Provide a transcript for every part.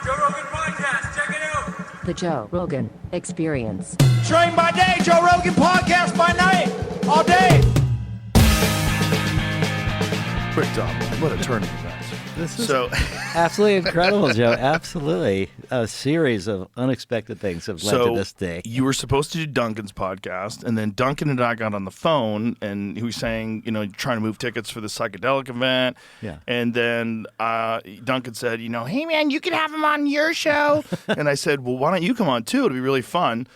Joe Rogan Podcast. Check it out. The Joe Rogan Experience. Train by day, Joe Rogan Podcast by night, all day. Quick Doblin, what a turn of events. This is absolutely incredible, Joe. Absolutely. A series of unexpected things have led to this day. You were supposed to do Duncan's podcast, and then Duncan and I got on the phone, and he was saying, trying to move tickets for the psychedelic event. Yeah. And then Duncan said, hey, man, you can have him on your show. And I said, well, why don't you come on, too? It'll be really fun.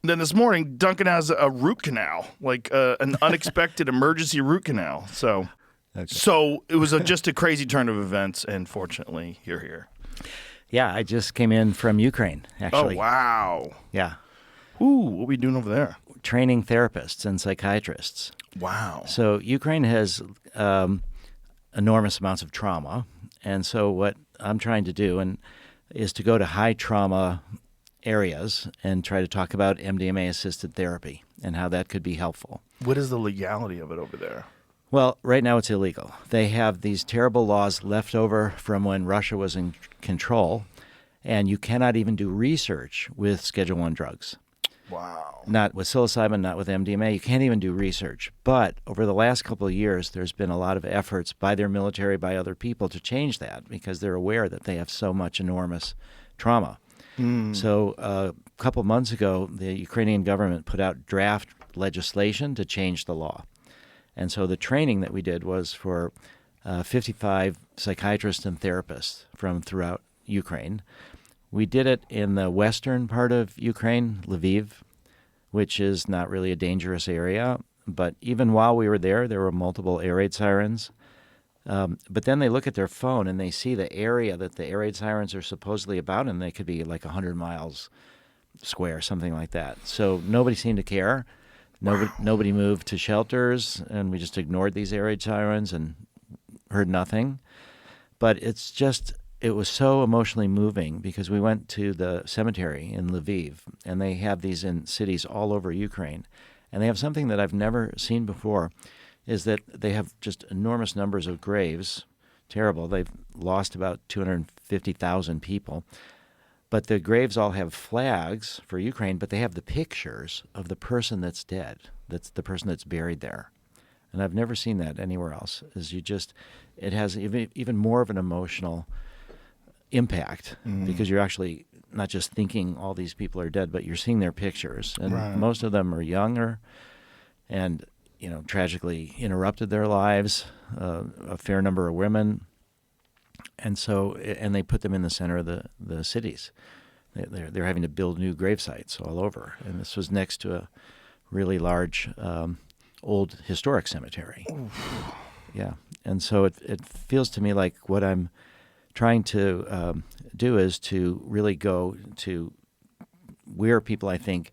And then this morning, Duncan has a root canal, like an unexpected emergency root canal. So... Okay. So it was just a crazy turn of events, and fortunately, you're here. Yeah, I just came in from Ukraine, actually. Oh, wow. Yeah. Ooh, what are we doing over there? Training therapists and psychiatrists. Wow. So Ukraine has enormous amounts of trauma, and so what I'm trying to do is to go to high trauma areas and try to talk about MDMA-assisted therapy and how that could be helpful. What is the legality of it over there? Well, right now it's illegal. They have these terrible laws left over from when Russia was in control, and you cannot even do research with Schedule I drugs. Wow. Not with psilocybin, not with MDMA. You can't even do research. But over the last couple of years, there's been a lot of efforts by their military, by other people to change that because they're aware that they have so much enormous trauma. So a couple of months ago, the Ukrainian government put out draft legislation to change the law. And so the training that we did was for 55 psychiatrists and therapists from throughout Ukraine. We did it in the western part of Ukraine, Lviv, which is not really a dangerous area. But even while we were there were multiple air raid sirens. But then they look at their phone and they see the area that the air raid sirens are supposedly about, and they could be like 100 miles square, something like that. So nobody seemed to care. Nobody moved to shelters, and we just ignored these air raid sirens and heard nothing. But it was so emotionally moving because we went to the cemetery in Lviv, and they have these in cities all over Ukraine. And they have something that I've never seen before, is that they have just enormous numbers of graves. Terrible. They've lost about 250,000 people. But the graves all have flags for Ukraine, but they have the pictures of the person that's dead. That's the person that's buried there. And I've never seen that anywhere else. It has even more of an emotional impact because you're actually not just thinking all these people are dead, but you're seeing their pictures. And most of them are younger and, tragically interrupted their lives, a fair number of women. And they put them in the center of the cities. They're having to build new grave sites all over. And this was next to a really large old historic cemetery. Oof. Yeah. And so it feels to me like what I'm trying to do is to really go to where people, I think,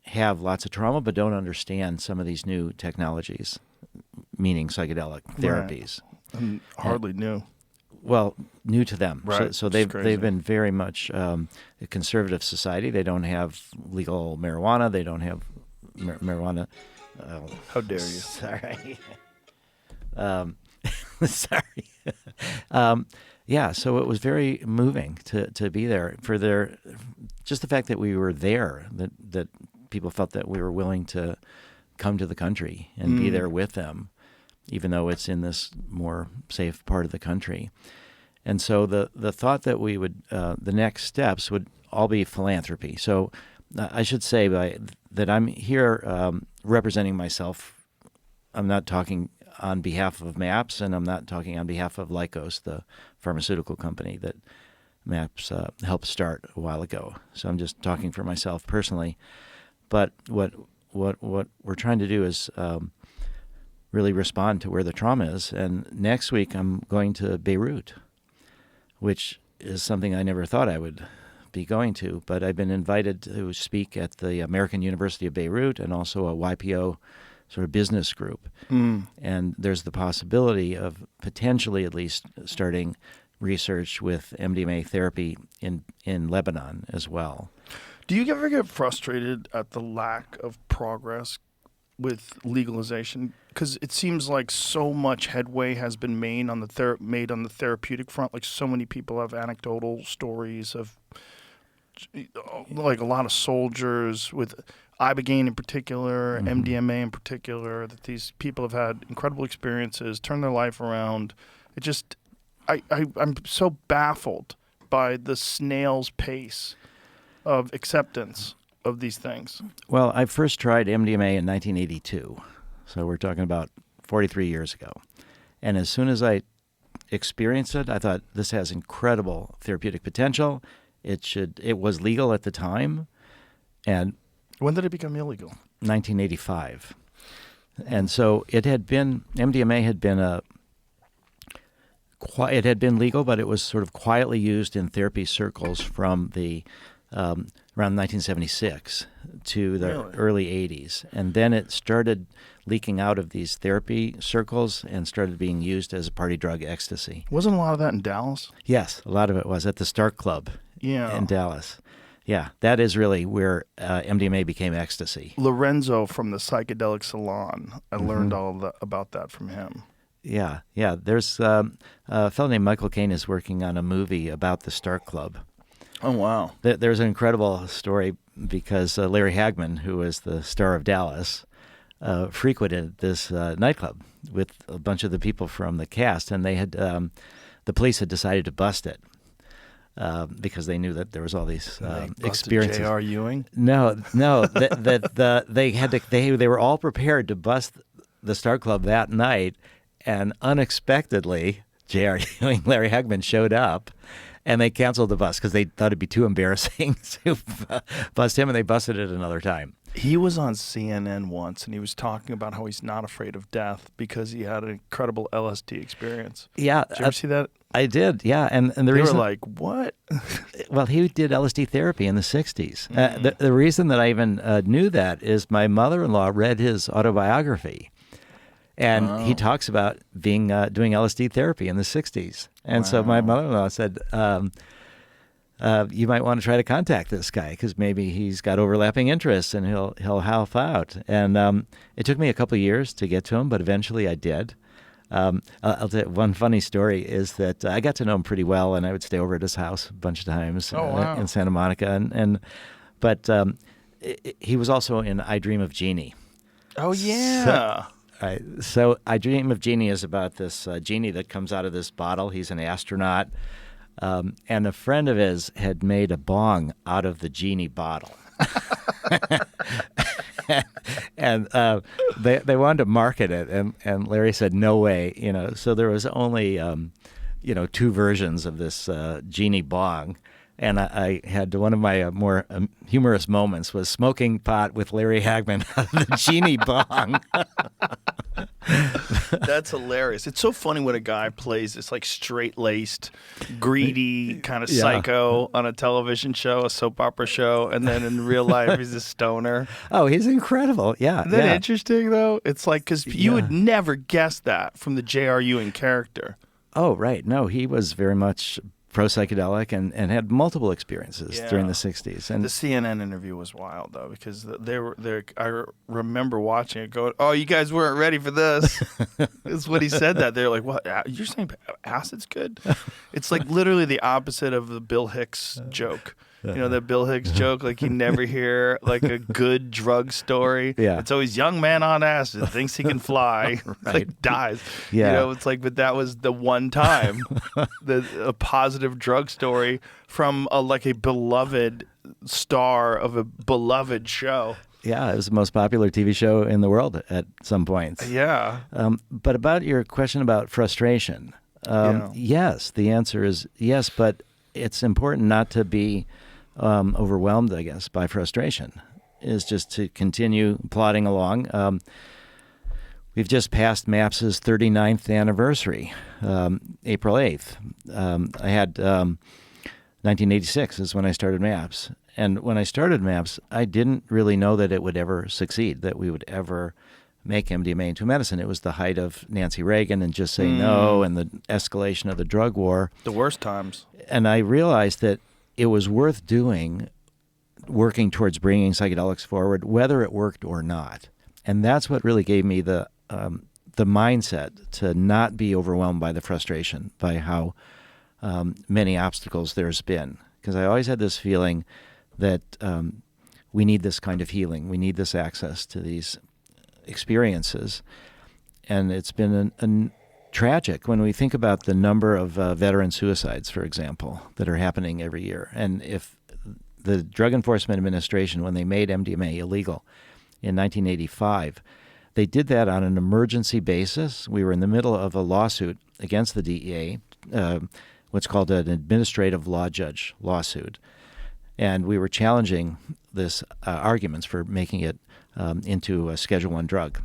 have lots of trauma but don't understand some of these new technologies, meaning psychedelic therapies. Right. Hardly new. Well, new to them. Right. So they've been very much a conservative society. They don't have legal marijuana. They don't have marijuana. How dare you? Sorry. Sorry. Yeah. So it was very moving to be there for just the fact that we were there. That people felt that we were willing to come to the country and be there with them, even though it's in this more safe part of the country. And so the thought that we would, the next steps would all be philanthropy. So I should say that I'm here representing myself. I'm not talking on behalf of MAPS, and I'm not talking on behalf of Lykos, the pharmaceutical company that MAPS helped start a while ago. So I'm just talking for myself personally. But what we're trying to do is really respond to where the trauma is. And next week I'm going to Beirut, which is something I never thought I would be going to. But I've been invited to speak at the American University of Beirut and also a YPO sort of business group. And there's the possibility of potentially at least starting research with MDMA therapy in Lebanon as well. Do you ever get frustrated at the lack of progress with legalization? because it seems like so much headway has been made on the therapeutic front. Like so many people have anecdotal stories of like a lot of soldiers with Ibogaine in particular, MDMA in particular, that these people have had incredible experiences, turned their life around. It just, I'm so baffled by the snail's pace of acceptance of these things. Well, I first tried MDMA in 1982, so we're talking about 43 years ago. And as soon as I experienced it, I thought this has incredible therapeutic potential. It was legal at the time, and When did it become illegal? 1985. And so MDMA had been it had been legal, but it was sort of quietly used in therapy circles from the around 1976 to the Really? early 80s. And then it started leaking out of these therapy circles and started being used as a party drug, ecstasy. Wasn't a lot of that in Dallas? Yes, a lot of it was at the Stark Club Yeah. in Dallas. Yeah, that is really where MDMA became ecstasy. Lorenzo from the Psychedelic Salon. I learned all about that from him. Yeah. There's a fellow named Michael Caine is working on a movie about the Stark Club. Oh, wow. There's an incredible story because Larry Hagman, who was the star of Dallas, frequented this nightclub with a bunch of the people from the cast, and they had the police had decided to bust it because they knew that there was all these experiences. J.R. Ewing? No, they were all prepared to bust the Star Club that night, and unexpectedly, J.R. Ewing, Larry Hagman showed up, and they canceled the bust because they thought it'd be too embarrassing to bust him, and they busted it another time. He was on CNN once, and he was talking about how he's not afraid of death because he had an incredible LSD experience. Yeah, Did you ever see that? I did. Yeah, and the They reason were like, what? well, he did LSD therapy in the 60s. The reason that I even knew that is my mother-in-law read his autobiography, and he talks about being doing LSD therapy in the 60s. And so my mother-in-law said, you might want to try to contact this guy because maybe he's got overlapping interests and he'll help out. And it took me a couple of years to get to him, but eventually I did. I'll tell you one funny story is that I got to know him pretty well, and I would stay over at his house a bunch of times in Santa Monica. But he was also in I Dream of Jeannie. Oh, yeah. So I Dream of Jeannie is about this genie that comes out of this bottle. He's an astronaut. And a friend of his had made a bong out of the genie bottle. And they wanted to market it, and Larry said, no way. So there was only, two versions of this genie bong. And I had one of my more humorous moments was smoking pot with Larry Hagman out of the genie bong. That's hilarious. It's so funny when a guy plays this like straight-laced, greedy kind of psycho on a television show, a soap opera show, and then in real life he's a stoner. Oh, he's incredible. Yeah. Isn't that interesting, though? It's like, because you would never guess that from the J.R. Ewing character. Oh, right. No, he was very much pro-psychedelic and had multiple experiences during the 60s. And the CNN interview was wild, though, because I remember watching it going, oh, you guys weren't ready for this. Is what he said that. They're like, what? You're saying acid's good? It's like literally the opposite of the Bill Hicks joke. That Bill Hicks joke, like you never hear like a good drug story. Yeah. It's always young man on acid, thinks he can fly, like dies. Yeah. It's like, but that was the one time a positive drug story from a beloved star of a beloved show. Yeah, it was the most popular TV show in the world at some points. Yeah. But about your question about frustration, yes, the answer is yes, but it's important not to be overwhelmed, I guess, by frustration, is just to continue plodding along. We've just passed MAPS's 39th anniversary, April 8th. I had 1986 is when I started MAPS. And when I started MAPS, I didn't really know that it would ever succeed, that we would ever make MDMA into medicine. It was the height of Nancy Reagan and Just Say No and the escalation of the drug war. The worst times. And I realized that it was worth doing, working towards bringing psychedelics forward, whether it worked or not. And that's what really gave me the the mindset to not be overwhelmed by the frustration, by how many obstacles there's been. Because I always had this feeling that we need this kind of healing. We need this access to these experiences. And it's been tragic when we think about the number of veteran suicides, for example, that are happening every year. And if the Drug Enforcement Administration, when they made MDMA illegal in 1985, they did that on an emergency basis. We were in the middle of a lawsuit against the DEA, what's called an administrative law judge lawsuit. And we were challenging this arguments for making it into a Schedule I drug.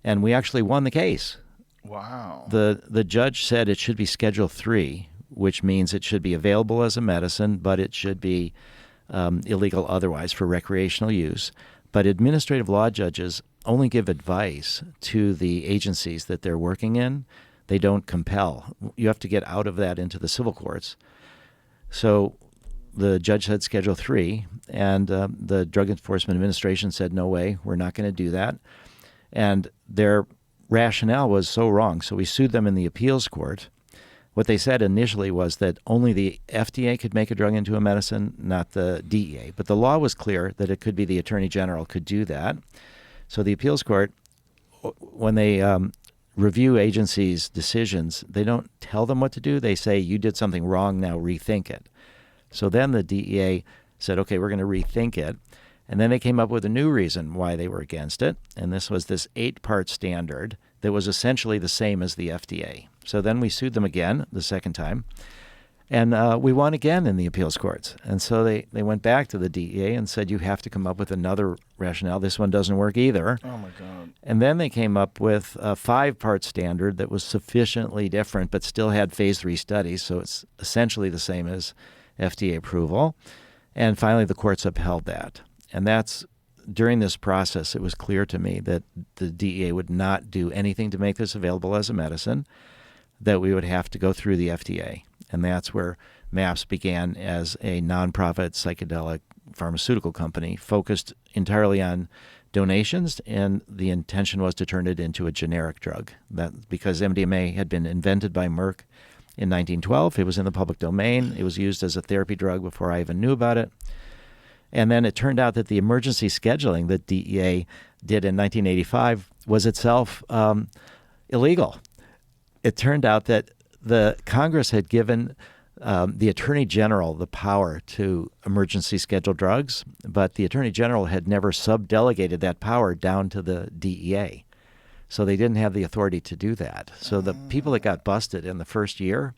And we actually won the case. Wow. The judge said it should be Schedule III, which means it should be available as a medicine, but it should be illegal otherwise for recreational use. But administrative law judges only give advice to the agencies that they're working in. They don't compel. You have to get out of that into the civil courts. So the judge said Schedule III, and the Drug Enforcement Administration said, no way, we're not going to do that. And their rationale was so wrong. So we sued them in the appeals court. What they said initially was that only the FDA could make a drug into a medicine, not the DEA. But the law was clear that it could be the Attorney General could do that. So the appeals court, when they review agencies' decisions, they don't tell them what to do. They say, you did something wrong, now rethink it. So then the DEA said, okay, we're going to rethink it. And then they came up with a new reason why they were against it. And this was this 8-part standard that was essentially the same as the FDA. So then we sued them again the second time. And we won again in the appeals courts. And so they went back to the DEA and said, you have to come up with another rationale. This one doesn't work either. Oh, my God. And then they came up with a 5-part standard that was sufficiently different but still had phase 3 studies. So it's essentially the same as FDA approval. And finally, the courts upheld that. And that's, during this process, it was clear to me that the DEA would not do anything to make this available as a medicine, that we would have to go through the FDA. And that's where MAPS began as a nonprofit psychedelic pharmaceutical company focused entirely on donations, and the intention was to turn it into a generic drug. That because MDMA had been invented by Merck in 1912, it was in the public domain. It was used as a therapy drug before I even knew about it. And then it turned out that the emergency scheduling that DEA did in 1985 was itself illegal. It turned out that the Congress had given the Attorney General the power to emergency schedule drugs, but the Attorney General had never subdelegated that power down to the DEA. So they didn't have the authority to do that. So the people that got busted in the first year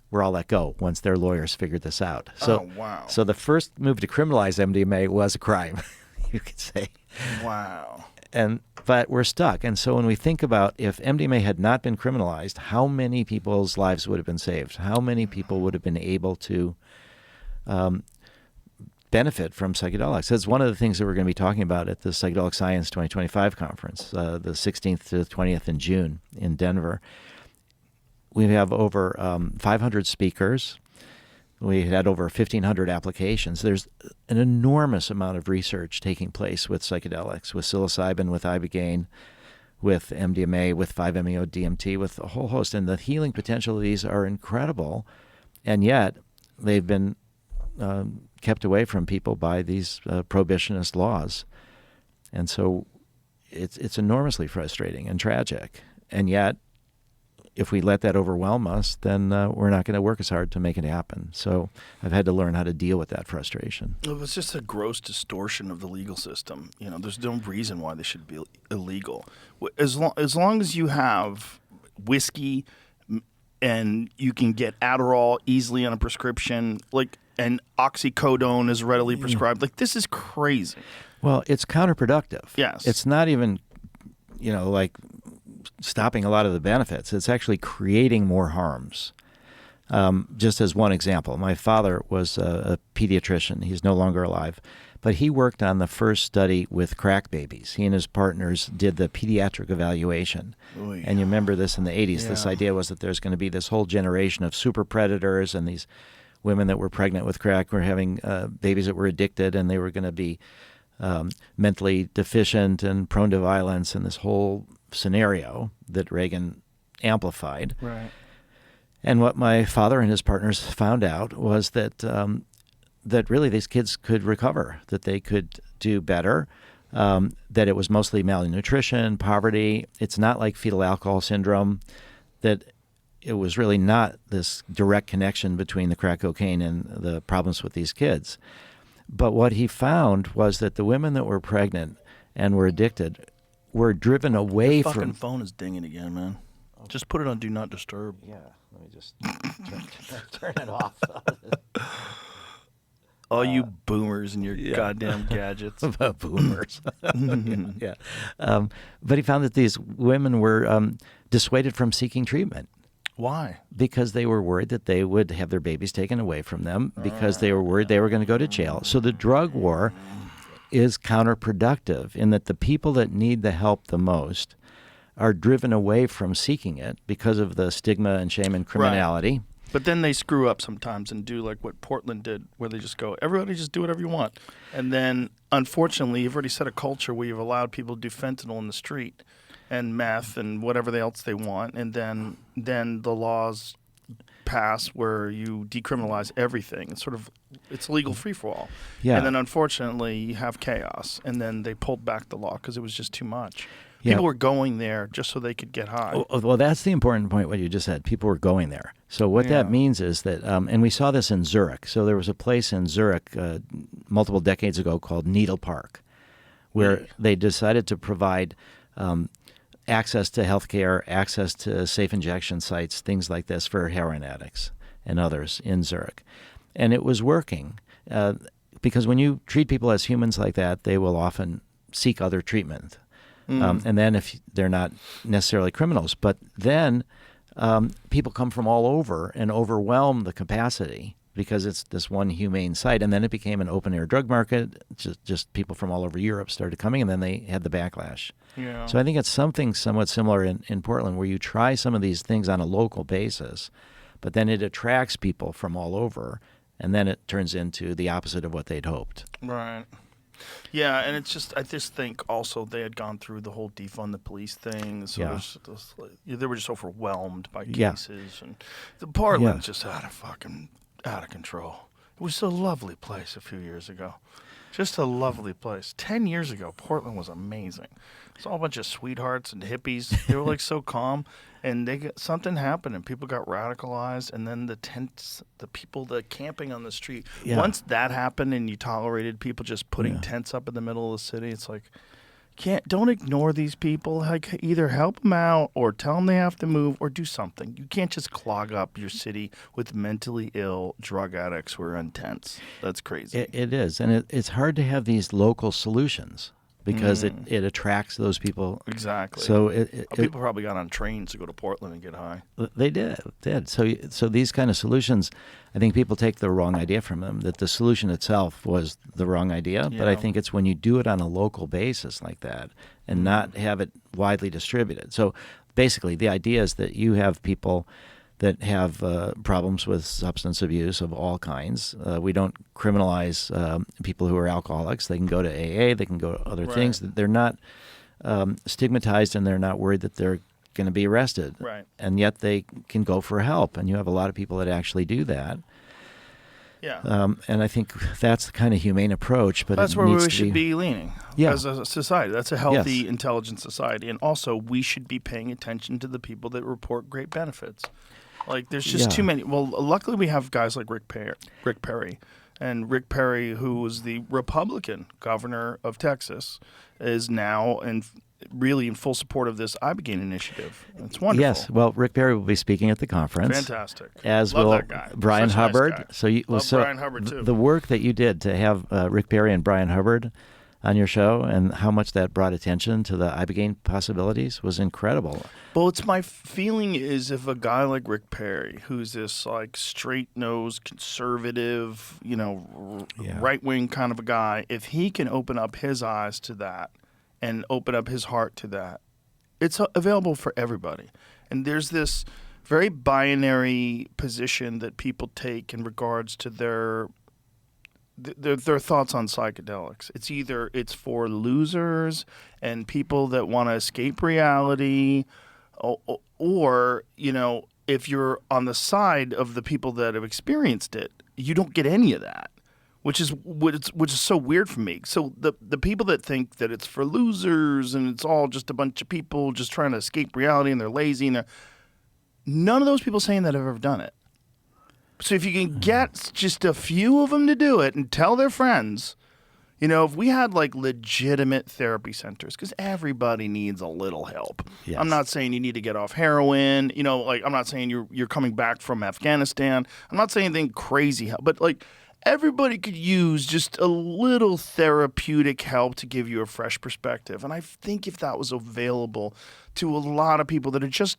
were all let go once their lawyers figured this out. So, wow. So the first move to criminalize MDMA was a crime, you could say. Wow. But we're stuck. And so when we think about if MDMA had not been criminalized, how many people's lives would have been saved? How many people would have been able to benefit from psychedelics? That's one of the things that we're going to be talking about at the Psychedelic Science 2025 conference, the 16th to the 20th in June in Denver. We have over 500 speakers. We had over 1,500 applications. There's an enormous amount of research taking place with psychedelics, with psilocybin, with ibogaine, with MDMA, with 5-MeO-DMT, with a whole host. And the healing potential of these are incredible. And yet they've been kept away from people by these prohibitionist laws. And so it's enormously frustrating and tragic. And yet, if we let that overwhelm us, then we're not going to work as hard to make it happen. So I've had to learn how to deal with that frustration. Well, it's just a gross distortion of the legal system. You know, there's no reason why they should be illegal. As long as you have whiskey and you can get Adderall easily on a prescription, and oxycodone is readily prescribed, this is crazy. Well, it's counterproductive. Yes. It's not even, stopping a lot of the benefits. It's actually creating more harms. Just as one example, my father was a pediatrician. He's no longer alive. But he worked on the first study with crack babies. He and his partners did the pediatric evaluation. Oy. And you remember this in the 80s. Yeah. This idea was that there's going to be this whole generation of super predators, and these women that were pregnant with crack were having babies that were addicted, and they were going to be mentally deficient and prone to violence, and this whole scenario that Reagan amplified. Right. And what my father and his partners found out was that that really these kids could recover, that they could do better, that it was mostly malnutrition, poverty. It's not like fetal alcohol syndrome, that it was really not this direct connection between the crack cocaine and the problems with these kids. But what he found was that the women that were pregnant and were addicted were driven away Fucking from... phone is dinging again, man. Just put it on Do Not Disturb. Yeah, let me just turn it off. All you boomers and your goddamn gadgets. Boomers. Yeah. But he found that these women were dissuaded from seeking treatment. Why? Because they were worried that they would have their babies taken away from them, because they were worried they were going to go to jail. So the drug war is counterproductive in that the people that need the help the most are driven away from seeking it because of the stigma and shame and criminality. Right. But then they screw up sometimes and do like what Portland did, where they just go, everybody just do whatever you want. And then, unfortunately, you've already set a culture where you've allowed people to do fentanyl in the street and meth and whatever else they want. And then the laws pass where you decriminalize everything. It's legal free-for-all. Yeah. And then, unfortunately, you have chaos. And then they pulled back the law because it was just too much. Yeah. People were going there just so they could get high. Well, that's the important point, what you just said. People were going there. So what that means is that, and we saw this in Zurich. So there was a place in Zurich multiple decades ago called Needle Park, where they decided to provide access to healthcare, access to safe injection sites, things like this for heroin addicts and others in Zurich. And it was working because when you treat people as humans like that, they will often seek other treatment. And then if they're not necessarily criminals, but then people come from all over and overwhelm the capacity because it's this one humane site. And then it became an open-air drug market. Just people from all over Europe started coming, and then they had the backlash. Yeah. So I think it's something somewhat similar in Portland, where you try some of these things on a local basis, but then it attracts people from all over, and then it turns into the opposite of what they'd hoped. Right. Yeah, and I just think also they had gone through the whole defund the police thing, so they were just overwhelmed by cases, and the Portland's just out of control. It was a lovely place a few years ago, just a lovely place. 10 years ago, Portland was amazing. It's all a bunch of sweethearts and hippies. They were like so calm, and something happened, and people got radicalized, and then the tents, the camping on the street. Yeah. Once that happened, and you tolerated people just putting tents up in the middle of the city, it's like, don't ignore these people. Like, either help them out, or tell them they have to move, or do something. You can't just clog up your city with mentally ill drug addicts who are in tents. That's crazy. It is, and it's hard to have these local solutions, because it attracts those people. Exactly. So people probably got on trains to go to Portland and get high. They did. So these kind of solutions, I think people take the wrong idea from them, that the solution itself was the wrong idea. Yeah. But I think it's when you do it on a local basis like that and not have it widely distributed. So basically the idea is that you have people that have problems with substance abuse of all kinds. We don't criminalize people who are alcoholics. They can go to AA. They can go to other things. They're not stigmatized, and they're not worried that they're going to be arrested. Right. And yet they can go for help, and you have a lot of people that actually do that. Yeah. And I think that's the kind of humane approach. But that's it where needs we to should be leaning as a society. That's a healthy, intelligent society. And also, we should be paying attention to the people that report great benefits. Like, there's just too many. Well, luckily we have guys like Rick Perry. And Rick Perry, who was the Republican governor of Texas, is now really in full support of this Ibogaine initiative. It's wonderful. Yes. Well, Rick Perry will be speaking at the conference. Fantastic. As Love will that guy. Brian Such a nice Hubbard. guy. Love Brian Hubbard, too. The work that you did to have Rick Perry and Brian Hubbard on your show, and how much that brought attention to the Ibogaine possibilities, was incredible. Well, it's my feeling is, if a guy like Rick Perry, who's this like straight-nosed, conservative, right-wing kind of a guy, if he can open up his eyes to that and open up his heart to that, it's available for everybody. And there's this very binary position that people take in regards to their their thoughts on psychedelics. It's either it's for losers and people that want to escape reality, or if you're on the side of the people that have experienced it, you don't get any of that, which is so weird for me. So the people that think that it's for losers and it's all just a bunch of people just trying to escape reality and they're lazy and none of those people saying that have ever done it. So if you can get just a few of them to do it and tell their friends, if we had like legitimate therapy centers, because everybody needs a little help. Yes. I'm not saying you need to get off heroin. I'm not saying you're coming back from Afghanistan. I'm not saying anything crazy, but like everybody could use just a little therapeutic help to give you a fresh perspective. And I think if that was available to a lot of people that are just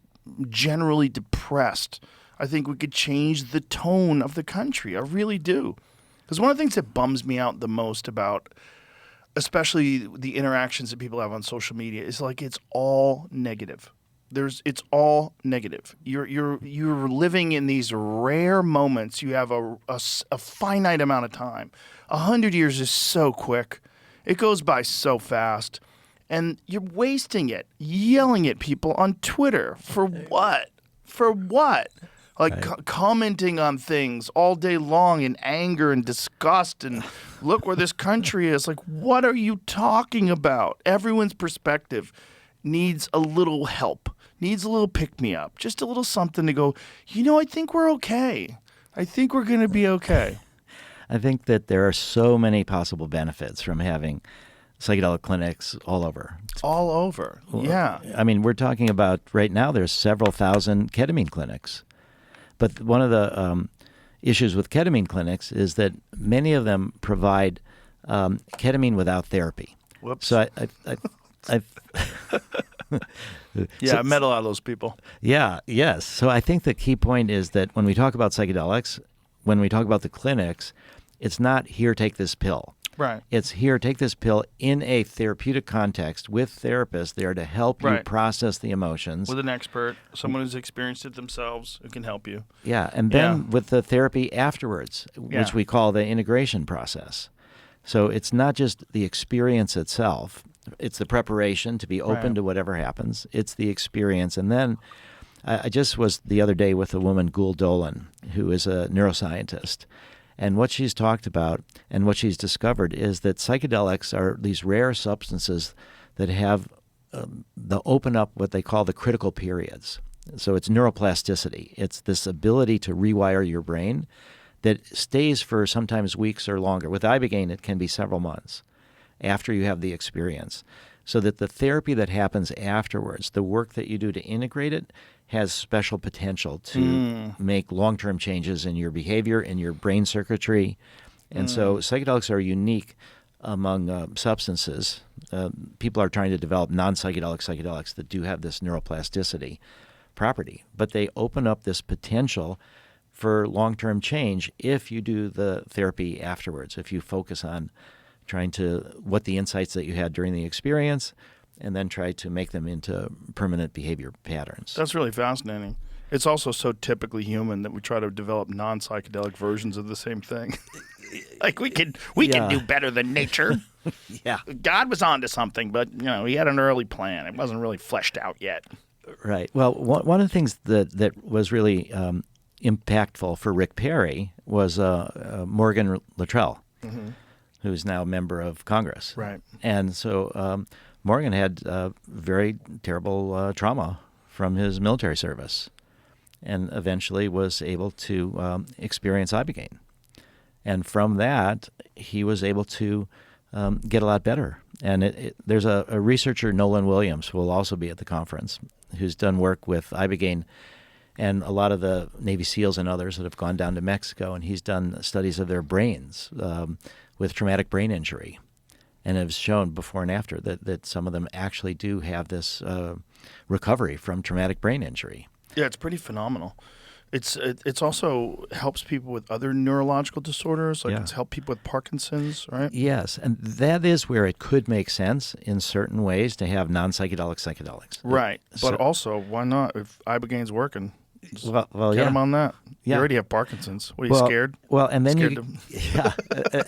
generally depressed, I think we could change the tone of the country. I really do. Because one of the things that bums me out the most about, especially the interactions that people have on social media, is like it's all negative. It's all negative. You're living in these rare moments. You have a finite amount of time. 100 years is so quick. It goes by so fast. And you're wasting it, yelling at people on Twitter. For what? For what? Like commenting on things all day long in anger and disgust and look where this country is. Like, what are you talking about? Everyone's perspective needs a little help, needs a little pick-me-up, just a little something to go, I think we're okay. I think we're going to be okay. I think that there are so many possible benefits from having psychedelic clinics all over. All over, yeah. I mean, we're talking about right now there's several thousand ketamine clinics. But one of the issues with ketamine clinics is that many of them provide ketamine without therapy. Whoops. So I I met a lot of those people. Yeah, yes. So I think the key point is that when we talk about psychedelics, when we talk about the clinics, it's not here, take this pill. Right. It's here, take this pill in a therapeutic context with therapists there to help you process the emotions. With an expert, someone who's experienced it themselves who can help you. Yeah, and then with the therapy afterwards, which we call the integration process. So it's not just the experience itself. It's the preparation to be open to whatever happens. It's the experience. And then I just was the other day with a woman, Doblin, who is a neuroscientist. And what she's talked about and what she's discovered is that psychedelics are these rare substances that have the open up what they call the critical periods. So it's neuroplasticity. It's this ability to rewire your brain that stays for sometimes weeks or longer. With Ibogaine, it can be several months after you have the experience. So that the therapy that happens afterwards, the work that you do to integrate it, has special potential to make long-term changes in your behavior, in your brain circuitry. And so psychedelics are unique among substances. People are trying to develop non-psychedelic psychedelics that do have this neuroplasticity property, but they open up this potential for long-term change if you do the therapy afterwards, if you focus on trying to, what the insights that you had during the experience, and then try to make them into permanent behavior patterns. That's really fascinating. It's also so typically human that we try to develop non-psychedelic versions of the same thing. Like we can do better than nature. Yeah. God was onto something, but he had an early plan. It wasn't really fleshed out yet. Right. Well, one of the things that was really impactful for Rick Perry was Morgan Luttrell, who's now a member of Congress. Right. And so Morgan had very terrible trauma from his military service and eventually was able to experience Ibogaine. And from that, he was able to get a lot better. And there's a researcher, Nolan Williams, who will also be at the conference, who's done work with Ibogaine and a lot of the Navy SEALs and others that have gone down to Mexico, and he's done studies of their brains with traumatic brain injury, and has shown before and after that some of them actually do have this recovery from traumatic brain injury. Yeah, it's pretty phenomenal. It's also helps people with other neurological disorders, like it's helped people with Parkinson's, right? Yes, and that is where it could make sense in certain ways to have non-psychedelic psychedelics. Right, but also, why not? If Ibogaine's working, just well, get them on that. You Yeah. already have Parkinson's. What, are you scared? Well, and then Scared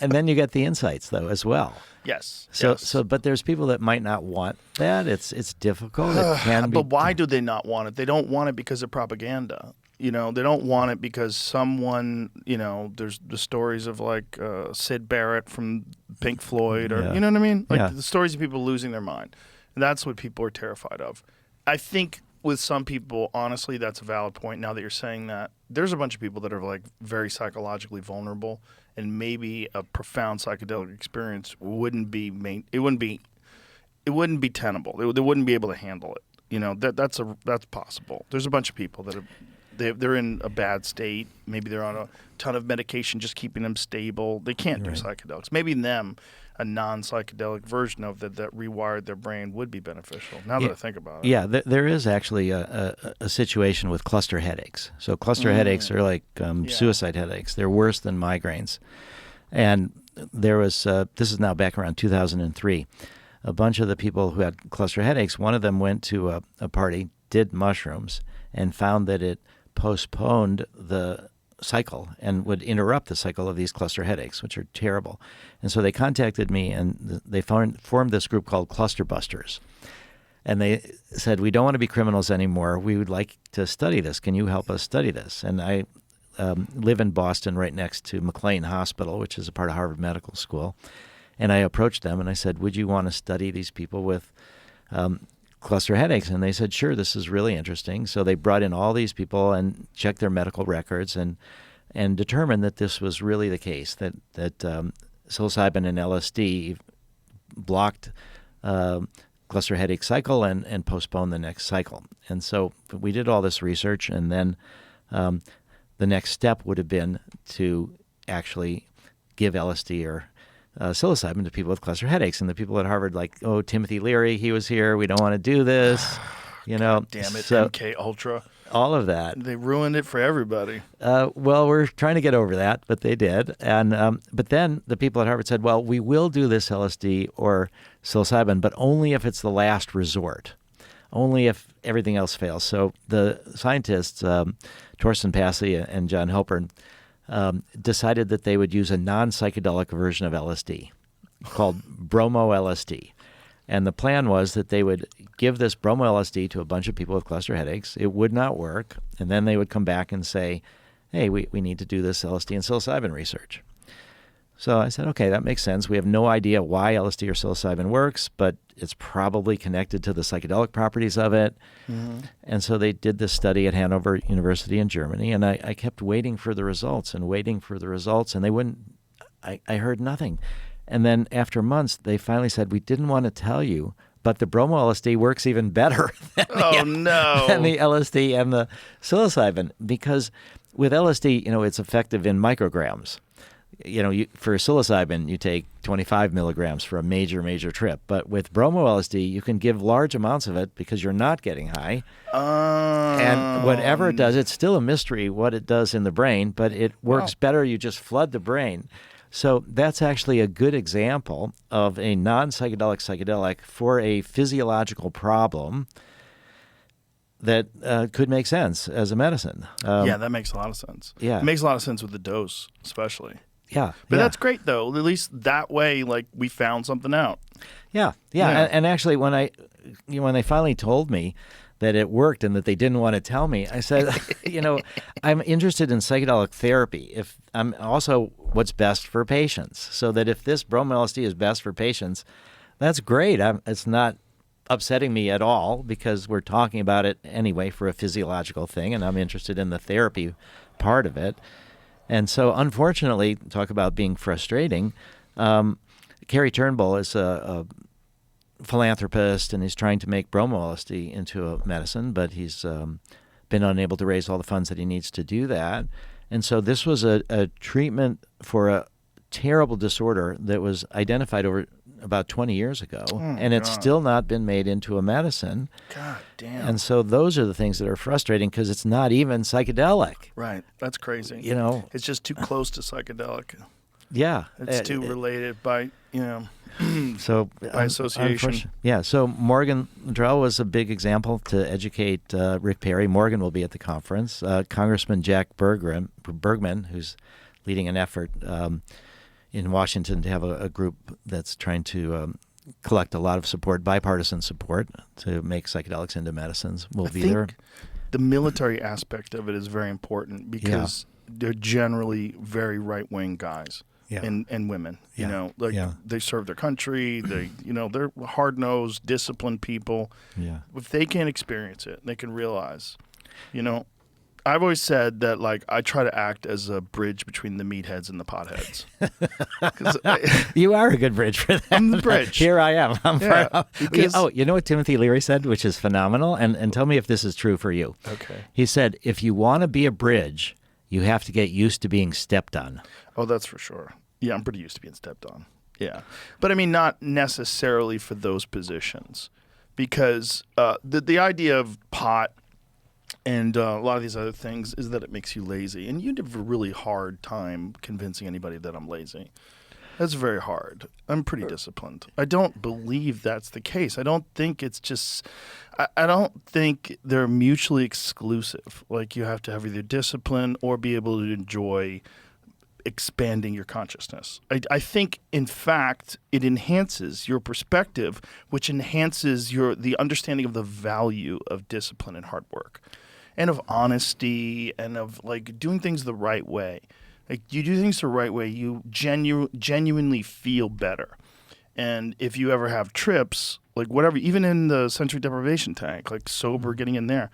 and then you get the insights though as well. Yes. So, yes. but there's people that might not want that. It's difficult. It can be. But why do they not want it? They don't want it because of propaganda. They don't want it because someone, there's the stories of like Sid Barrett from Pink Floyd, or Yeah. you know what I mean? Like Yeah. the stories of people losing their mind. And that's what people are terrified of. I think with some people, honestly, that's a valid point. Now that you're saying that, there's a bunch of people that are like very psychologically vulnerable, and maybe a profound psychedelic experience wouldn't be tenable. They wouldn't be able to handle it. That's possible. There's a bunch of people that they're in a bad state. Maybe they're on a ton of medication just keeping them stable. They can't do psychedelics. Maybe a non-psychedelic version of that rewired their brain would be beneficial. Now that I think about it. Yeah, there is actually a situation with cluster headaches. So cluster headaches are like suicide headaches. They're worse than migraines. And there was, this is now back around 2003, a bunch of the people who had cluster headaches, one of them went to a party, did mushrooms, and found that it postponed the cycle and would interrupt the cycle of these cluster headaches, which are terrible. And so they contacted me, and they formed this group called Cluster Busters. And they said, we don't want to be criminals anymore. We would like to study this. Can you help us study this? And I live in Boston right next to McLean Hospital, which is a part of Harvard Medical School. And I approached them and I said, would you want to study these people with cluster headaches? And they said, sure, this is really interesting. So they brought in all these people and checked their medical records and determined that this was really the case, that psilocybin and LSD blocked cluster headache cycle and postponed the next cycle. And so we did all this research, and then the next step would have been to actually give LSD or psilocybin to people with cluster headaches. And the people at Harvard, like, oh, Timothy Leary, he was here. We don't want to do this. God damn it, so MK Ultra. All of that. They ruined it for everybody. Well, we're trying to get over that, but they did. And but then the people at Harvard said, well, we will do this LSD or psilocybin, but only if it's the last resort, only if everything else fails. So the scientists, Torsten Passy and John Halpern, decided that they would use a non-psychedelic version of LSD called bromo-LSD. And the plan was that they would give this bromo-LSD to a bunch of people with cluster headaches. It would not work. And then they would come back and say, hey, we need to do this LSD and psilocybin research. So I said, okay, that makes sense. We have no idea why LSD or psilocybin works, but it's probably connected to the psychedelic properties of it. Mm-hmm. And so they did this study at Hanover University in Germany, and I kept waiting for the results, and they wouldn't, I heard nothing. And then after months, they finally said, we didn't want to tell you, but the bromo-LSD works even better than the LSD and the psilocybin, because with LSD, it's effective in micrograms. For psilocybin, you take 25 milligrams for a major trip. But with bromo-LSD, you can give large amounts of it because you're not getting high. And whatever it does, it's still a mystery what it does in the brain, but it works better. You just flood the brain. So that's actually a good example of a non-psychedelic psychedelic for a physiological problem that could make sense as a medicine. Yeah, that makes a lot of sense. Yeah. It makes a lot of sense with the dose, especially. Yeah. But that's great, though. At least that way, like, we found something out. Yeah. And actually, when they finally told me that it worked and that they didn't want to tell me, I said, I'm interested in psychedelic therapy. If I'm also what's best for patients, so that if this bromo-LSD is best for patients, that's great. It's not upsetting me at all because we're talking about it anyway for a physiological thing, and I'm interested in the therapy part of it. And so, unfortunately, talk about being frustrating. Kerry Turnbull is a philanthropist, and he's trying to make bromo-LSD into a medicine, but he's been unable to raise all the funds that he needs to do that. And so this was a treatment for a terrible disorder that was identified over about 20 years ago, and it's still not been made into a medicine. God damn. And so those are the things that are frustrating because it's not even psychedelic. Right. That's crazy. It's just too close to psychedelic. Yeah. It's too related by you know, So by association. So Morgan Luttrell was a big example to educate Rick Perry. Morgan will be at the conference. Congressman Jack Bergman, who's leading an effort in Washington to have a group that's trying to collect a lot of support, bipartisan support, to make psychedelics into medicines, will be there. The military aspect of it is very important because they're generally very right-wing guys. Yeah. And women, you Yeah. know, like Yeah. they serve their country. They, you know, they're hard-nosed, disciplined people. Yeah. If they can experience it, they can realize, you know, I've always said that, like, I try to act as a bridge between the meatheads and the potheads. 'Cause You are a good bridge for that. I'm the bridge. Here I am. Because- You know what Timothy Leary said, which is phenomenal? And tell me if this is true for you. Okay. He said, if you want to be a bridge, you have to get used to being stepped on. Oh, that's for sure. Yeah, I'm pretty used to being stepped on. Yeah. But I mean, not necessarily for those positions, because the idea of pot and a lot of these other things is that it makes you lazy. And you'd have a really hard time convincing anybody that I'm lazy. That's very hard. I'm pretty disciplined. I don't believe that's the case. I don't think it's just – I don't think they're mutually exclusive. Like, you have to have either discipline or be able to enjoy – expanding your consciousness. I think, in fact, it enhances your perspective, which enhances the understanding of the value of discipline and hard work, and of honesty, and of, like, doing things the right way. Like, you do things the right way, you genuinely feel better. And if you ever have trips, like whatever, even in the sensory deprivation tank, like sober, getting in there,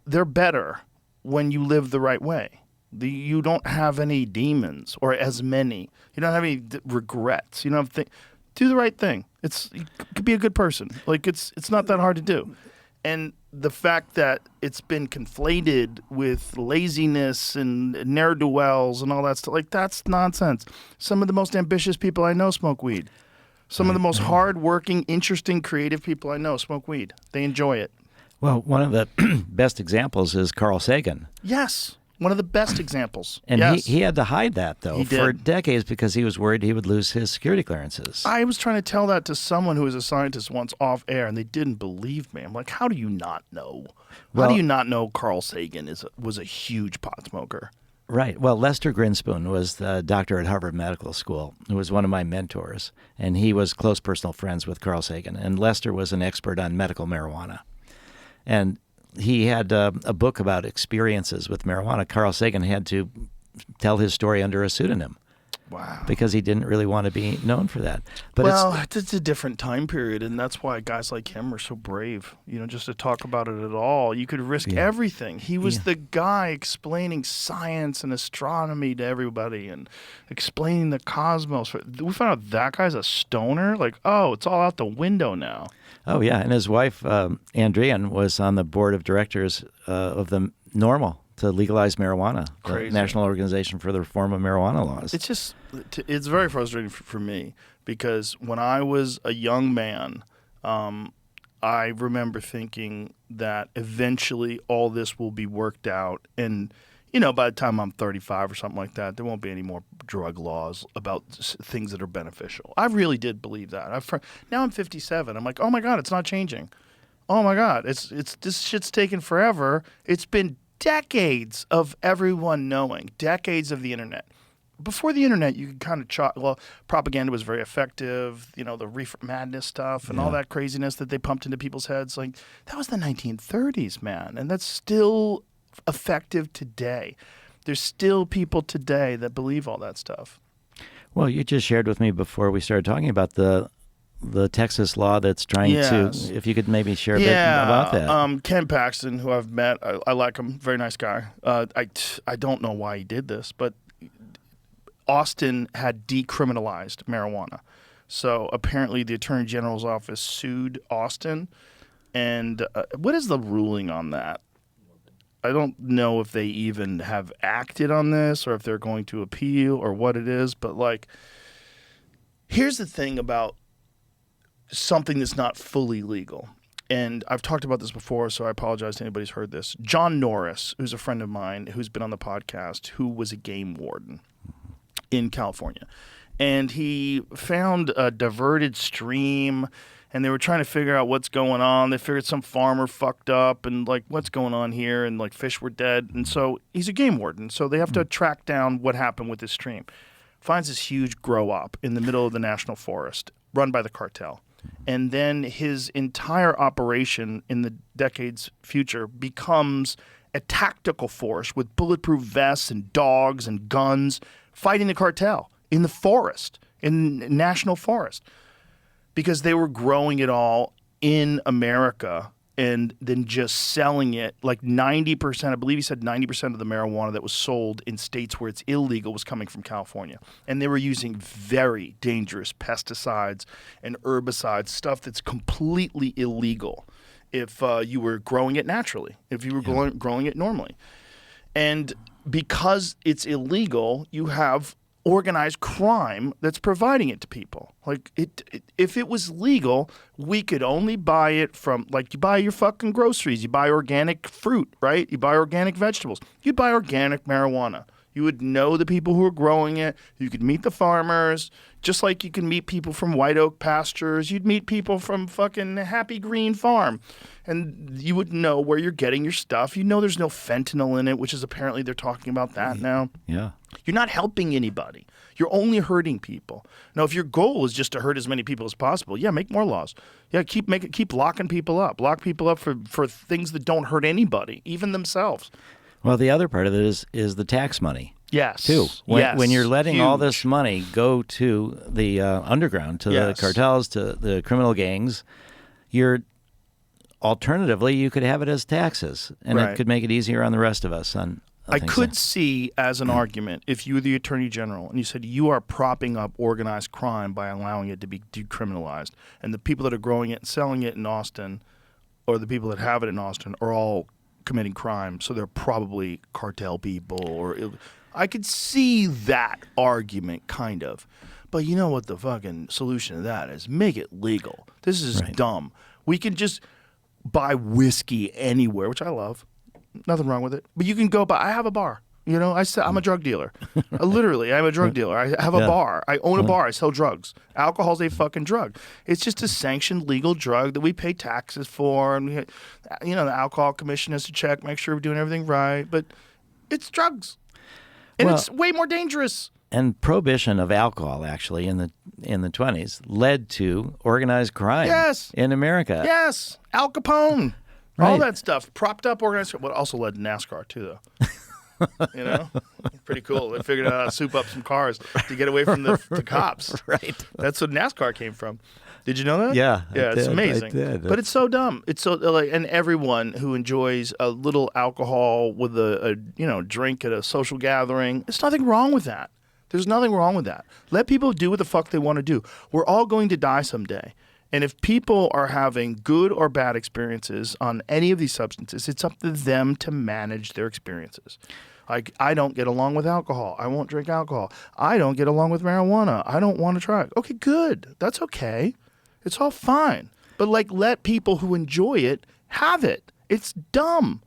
they're better when you live the right way. You don't have any demons, or as many. You don't have any regrets. You don't have do the right thing. You could be a good person. Like, it's not that hard to do. And the fact that it's been conflated with laziness and ne'er-do-wells and all that stuff, like, that's nonsense. Some of the most ambitious people I know smoke weed. Some of the most hard-working, interesting, creative people I know smoke weed. They enjoy it. Well, one of the best examples is Carl Sagan. Yes. One of the best examples. And yes. he had to hide that, though, He did. for decades, because he was worried he would lose his security clearances. I was trying to tell that to someone who was a scientist once off air, and they didn't believe me. I'm like, how do you not know? How do you not know Carl Sagan was a huge pot smoker? Right. Well, Lester Grinspoon was the doctor at Harvard Medical School, who was one of my mentors, and he was close personal friends with Carl Sagan. And Lester was an expert on medical marijuana. And he had a book about experiences with marijuana. Carl Sagan had to tell his story under a pseudonym. Wow. Because he didn't really want to be known for that. But it's a different time period, and that's why guys like him are so brave. You know, just to talk about it at all. You could risk everything. He was the guy explaining science and astronomy to everybody and explaining the cosmos. We found out that guy's a stoner. Like, oh, it's all out the window now. Oh, yeah. And his wife, Andrian, was on the board of directors of the NORML, to legalize marijuana, Crazy. the National Organization for the Reform of Marijuana Laws. It's very frustrating for me, because when I was a young man, I remember thinking that eventually all this will be worked out, and you know, by the time I'm 35 or something like that, there won't be any more drug laws about things that are beneficial. I really did believe that. Now I'm 57. I'm like, oh my God, it's not changing. Oh my God, it's this shit's taken forever. It's been decades of everyone knowing, decades of the internet. Before the internet, you could kind of propaganda was very effective, you know, the reefer madness stuff and all that craziness that they pumped into people's heads. Like, that was the 1930s, man. And that's still effective today. There's still people today that believe all that stuff. Well, you just shared with me before we started talking about the Texas law that's trying to, if you could maybe share a bit about that. Ken Paxton, who I've met, I like him, very nice guy. I don't know why he did this, but Austin had decriminalized marijuana. So apparently the Attorney General's office sued Austin. And what is the ruling on that? I don't know if they even have acted on this or if they're going to appeal or what it is. But, like, here's the thing about something that's not fully legal. And I've talked about this before, so I apologize to anybody who's heard this. John Norris, who's a friend of mine, who's been on the podcast, who was a game warden in California. and he found a diverted stream, and they were trying to figure out what's going on. They figured some farmer fucked up and like what's going on here, and like fish were dead. And so he's a game warden, so they have to track down what happened with this stream. Finds this huge grow op in the middle of the national forest run by the cartel. And then his entire operation in the decades future becomes a tactical force with bulletproof vests and dogs and guns fighting the cartel in the forest, in national forest. Because they were growing it all in America and then just selling it. Like 90%, I believe he said 90% of the marijuana that was sold in states where it's illegal was coming from California. And they were using very dangerous pesticides and herbicides, stuff that's completely illegal if you were growing it naturally, if you were growing it normally. And because it's illegal, you have organized crime that's providing it to people. Like if it was legal, we could only buy it from, like, you buy your fucking groceries, you buy organic fruit, right? You buy organic vegetables, you buy organic marijuana. You would know the people who are growing it. You could meet the farmers, just like you can meet people from White Oak Pastures. You'd meet people from fucking Happy Green Farm. And you would know where you're getting your stuff. You know there's no fentanyl in it, which is apparently they're talking about that now. Yeah. You're not helping anybody. You're only hurting people. Now, if your goal is just to hurt as many people as possible, yeah, make more laws. Yeah, keep locking people up. Lock people up for things that don't hurt anybody, even themselves. Well, the other part of it is the tax money. Yes. Too. When you're letting Huge. all this money go to the underground, to the cartels, to the criminal gangs, alternatively, you could have it as taxes, and it could make it easier on the rest of us. I could see as an argument, if you were the Attorney General and you said you are propping up organized crime by allowing it to be decriminalized, and the people that are growing it and selling it in Austin, or the people that have it in Austin, are all committing crime, so they're probably cartel people. Or I could see that argument, kind of. But you know what the fucking solution to that is? Make it legal. This is dumb. We can just buy whiskey anywhere, which I love. Nothing wrong with it. But you can go buy. I have a bar. You know, I'm a drug dealer. Literally, I'm a drug dealer. I have a bar. I own a bar. I sell drugs. Alcohol's a fucking drug. It's just a sanctioned legal drug that we pay taxes for. And, the Alcohol Commission has to check, make sure we're doing everything right. But it's drugs. And it's way more dangerous. And prohibition of alcohol, actually, in the 20s, led to organized crime in America. Yes. Al Capone. All that stuff. Propped up organized crime. What also led to NASCAR, too, though. Pretty cool. They figured out how to soup up some cars to get away from the cops. Right. That's what NASCAR came from. Did you know that? Yeah. It's amazing. I did. But it's so dumb. It's so and everyone who enjoys a little alcohol with a drink at a social gathering, there's nothing wrong with that. There's nothing wrong with that. Let people do what the fuck they want to do. We're all going to die someday. And if people are having good or bad experiences on any of these substances, it's up to them to manage their experiences. Like, I don't get along with alcohol. I won't drink alcohol. I don't get along with marijuana. I don't want to try it. Okay, good. That's okay. It's all fine. But, let people who enjoy it have it. It's dumb.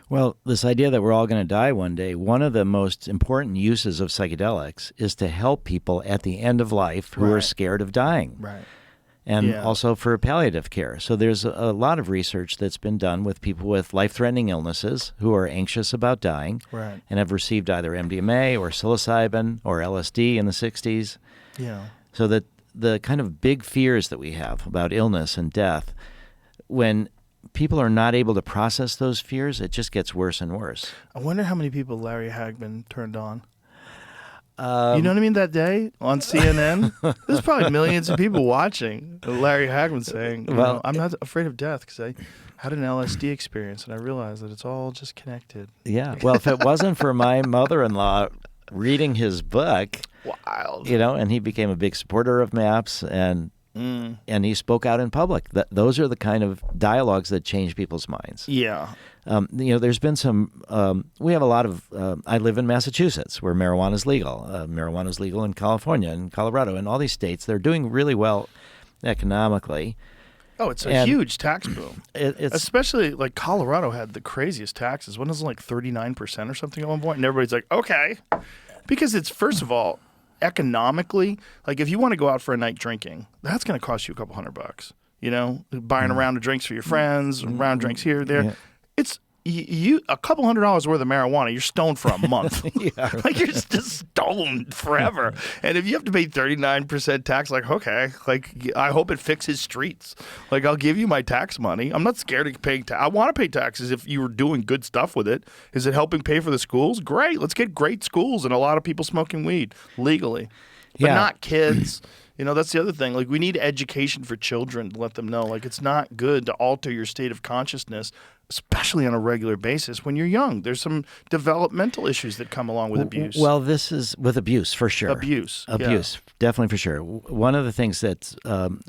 Well, this idea that we're all going to die one day, one of the most important uses of psychedelics is to help people at the end of life who are scared of dying. Right. And also for palliative care. So there's a lot of research that's been done with people with life-threatening illnesses who are anxious about dying and have received either MDMA or psilocybin or LSD in the 60s. Yeah. So that the kind of big fears that we have about illness and death, when people are not able to process those fears, it just gets worse and worse. I wonder how many people Larry Hagman turned on. You know what I mean? That day on CNN, there's probably millions of people watching Larry Hagman saying, I'm not afraid of death because I had an LSD experience and I realized that it's all just connected. Yeah. Well, if it wasn't for my mother-in-law reading his book, wild, and he became a big supporter of MAPS and he spoke out in public. Those are the kind of dialogues that change people's minds. Yeah. There's been some, we have a lot of, I live in Massachusetts where marijuana is legal. Marijuana is legal in California and Colorado and all these states. They're doing really well economically. Oh, it's a huge tax boom. It's especially Colorado had the craziest taxes. Wasn't it 39% or something at one point? And everybody's like, okay. Because it's, first of all, economically, like if you want to go out for a night drinking, that's going to cost you a couple $100. You know, buying a round of drinks for your friends, a round of drinks here, there. Yeah. It's you a couple $100 worth of marijuana. You're stoned for a month. Like you're just stoned forever. And if you have to pay 39% tax, like okay, like I hope it fixes streets. Like I'll give you my tax money. I'm not scared of paying. I want to pay taxes if you were doing good stuff with it. Is it helping pay for the schools? Great. Let's get great schools and a lot of people smoking weed legally, but not kids. You know, that's the other thing. Like, we need education for children to let them know, like, it's not good to alter your state of consciousness, especially on a regular basis when you're young. There's some developmental issues that come along with abuse. Well, this is with abuse, for sure. Abuse, definitely for sure. One of the things that's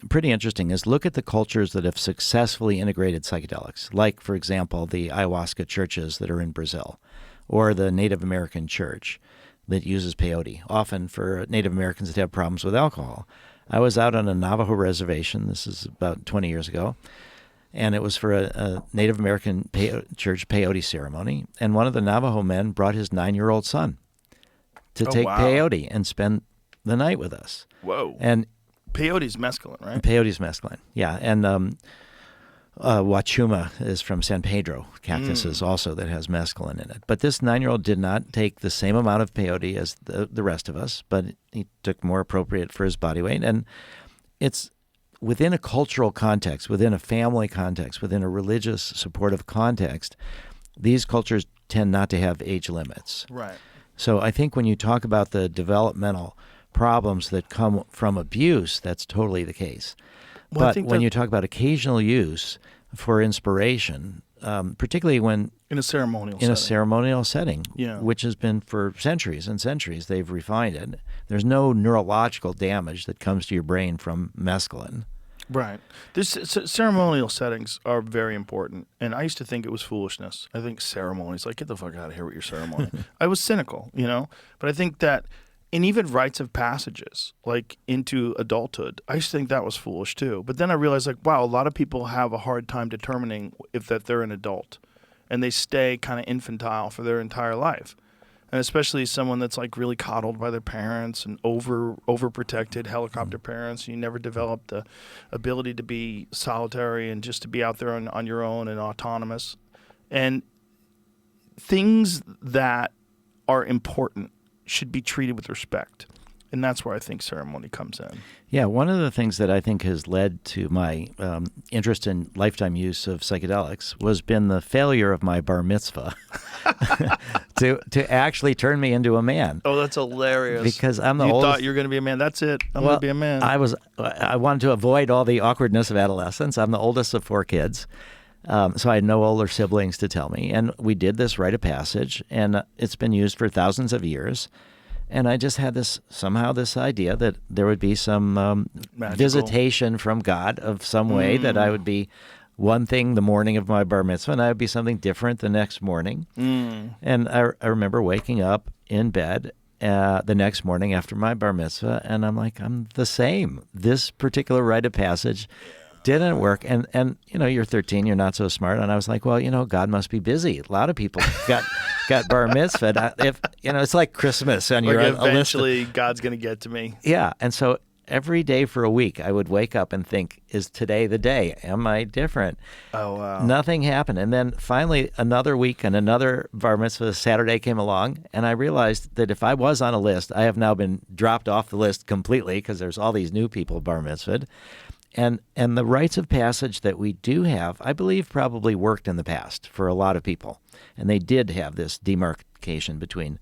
pretty interesting is look at the cultures that have successfully integrated psychedelics, like, for example, the ayahuasca churches that are in Brazil, or the Native American church that uses peyote, often for Native Americans that have problems with alcohol. I was out on a Navajo reservation, this is about 20 years ago, and it was for a Native American church peyote ceremony, and one of the Navajo men brought his 9-year-old son to take peyote and spend the night with us. Whoa. And peyote's mescaline, right? Peyote's mescaline, yeah. And Wachuma is from San Pedro cactuses also that has mescaline in it. But this 9-year-old did not take the same amount of peyote as the rest of us, but he took more appropriate for his body weight. And it's within a cultural context, within a family context, within a religious supportive context, these cultures tend not to have age limits. Right. So I think when you talk about the developmental problems that come from abuse, that's totally the case. Well, but when you talk about occasional use for inspiration, particularly when in a ceremonial setting, yeah. which has been for centuries and centuries, they've refined it. There's no neurological damage that comes to your brain from mescaline. Right. Ceremonial settings are very important, and I used to think it was foolishness. I think ceremonies, like, get the fuck out of here with your ceremony. I was cynical, you know, but I think that. And even rites of passages, like into adulthood, I used to think that was foolish too. But then I realized, like, wow, a lot of people have a hard time determining if that they're an adult, and they stay kind of infantile for their entire life. And especially someone that's like really coddled by their parents and overprotected helicopter parents. You never develop the ability to be solitary and just to be out there on your own and autonomous. And things that are important should be treated with respect. And that's where I think ceremony comes in. Yeah, one of the things that I think has led to my interest in lifetime use of psychedelics was been the failure of my bar mitzvah to actually turn me into a man. Oh, that's hilarious. Because I'm the you oldest. You thought you were going to be a man. That's it. I'm going to be a man. I wanted to avoid all the awkwardness of adolescence. I'm the oldest of 4 kids. So I had no older siblings to tell me. And we did this rite of passage, and it's been used for thousands of years. And I just had this idea that there would be some visitation from God of some way, that I would be one thing the morning of my bar mitzvah, and I would be something different the next morning. And I remember waking up in bed the next morning after my bar mitzvah, and I'm like, I'm the same. This particular rite of passage didn't work. And you know, you're 13, you're not so smart. And I was like, well, you know, God must be busy. A lot of people got bar mitzvah. If you know, it's like Christmas and you're eventually God's going to get to me. Yeah. And so every day for a week, I would wake up and think, is today the day? Am I different? Oh, wow. Nothing happened. And then finally another week and another bar mitzvah Saturday came along, and I realized that if I was on a list, I have now been dropped off the list completely because there's all these new people bar mitzvahed. And the rites of passage that we do have, I believe, probably worked in the past for a lot of people. And they did have this demarcation between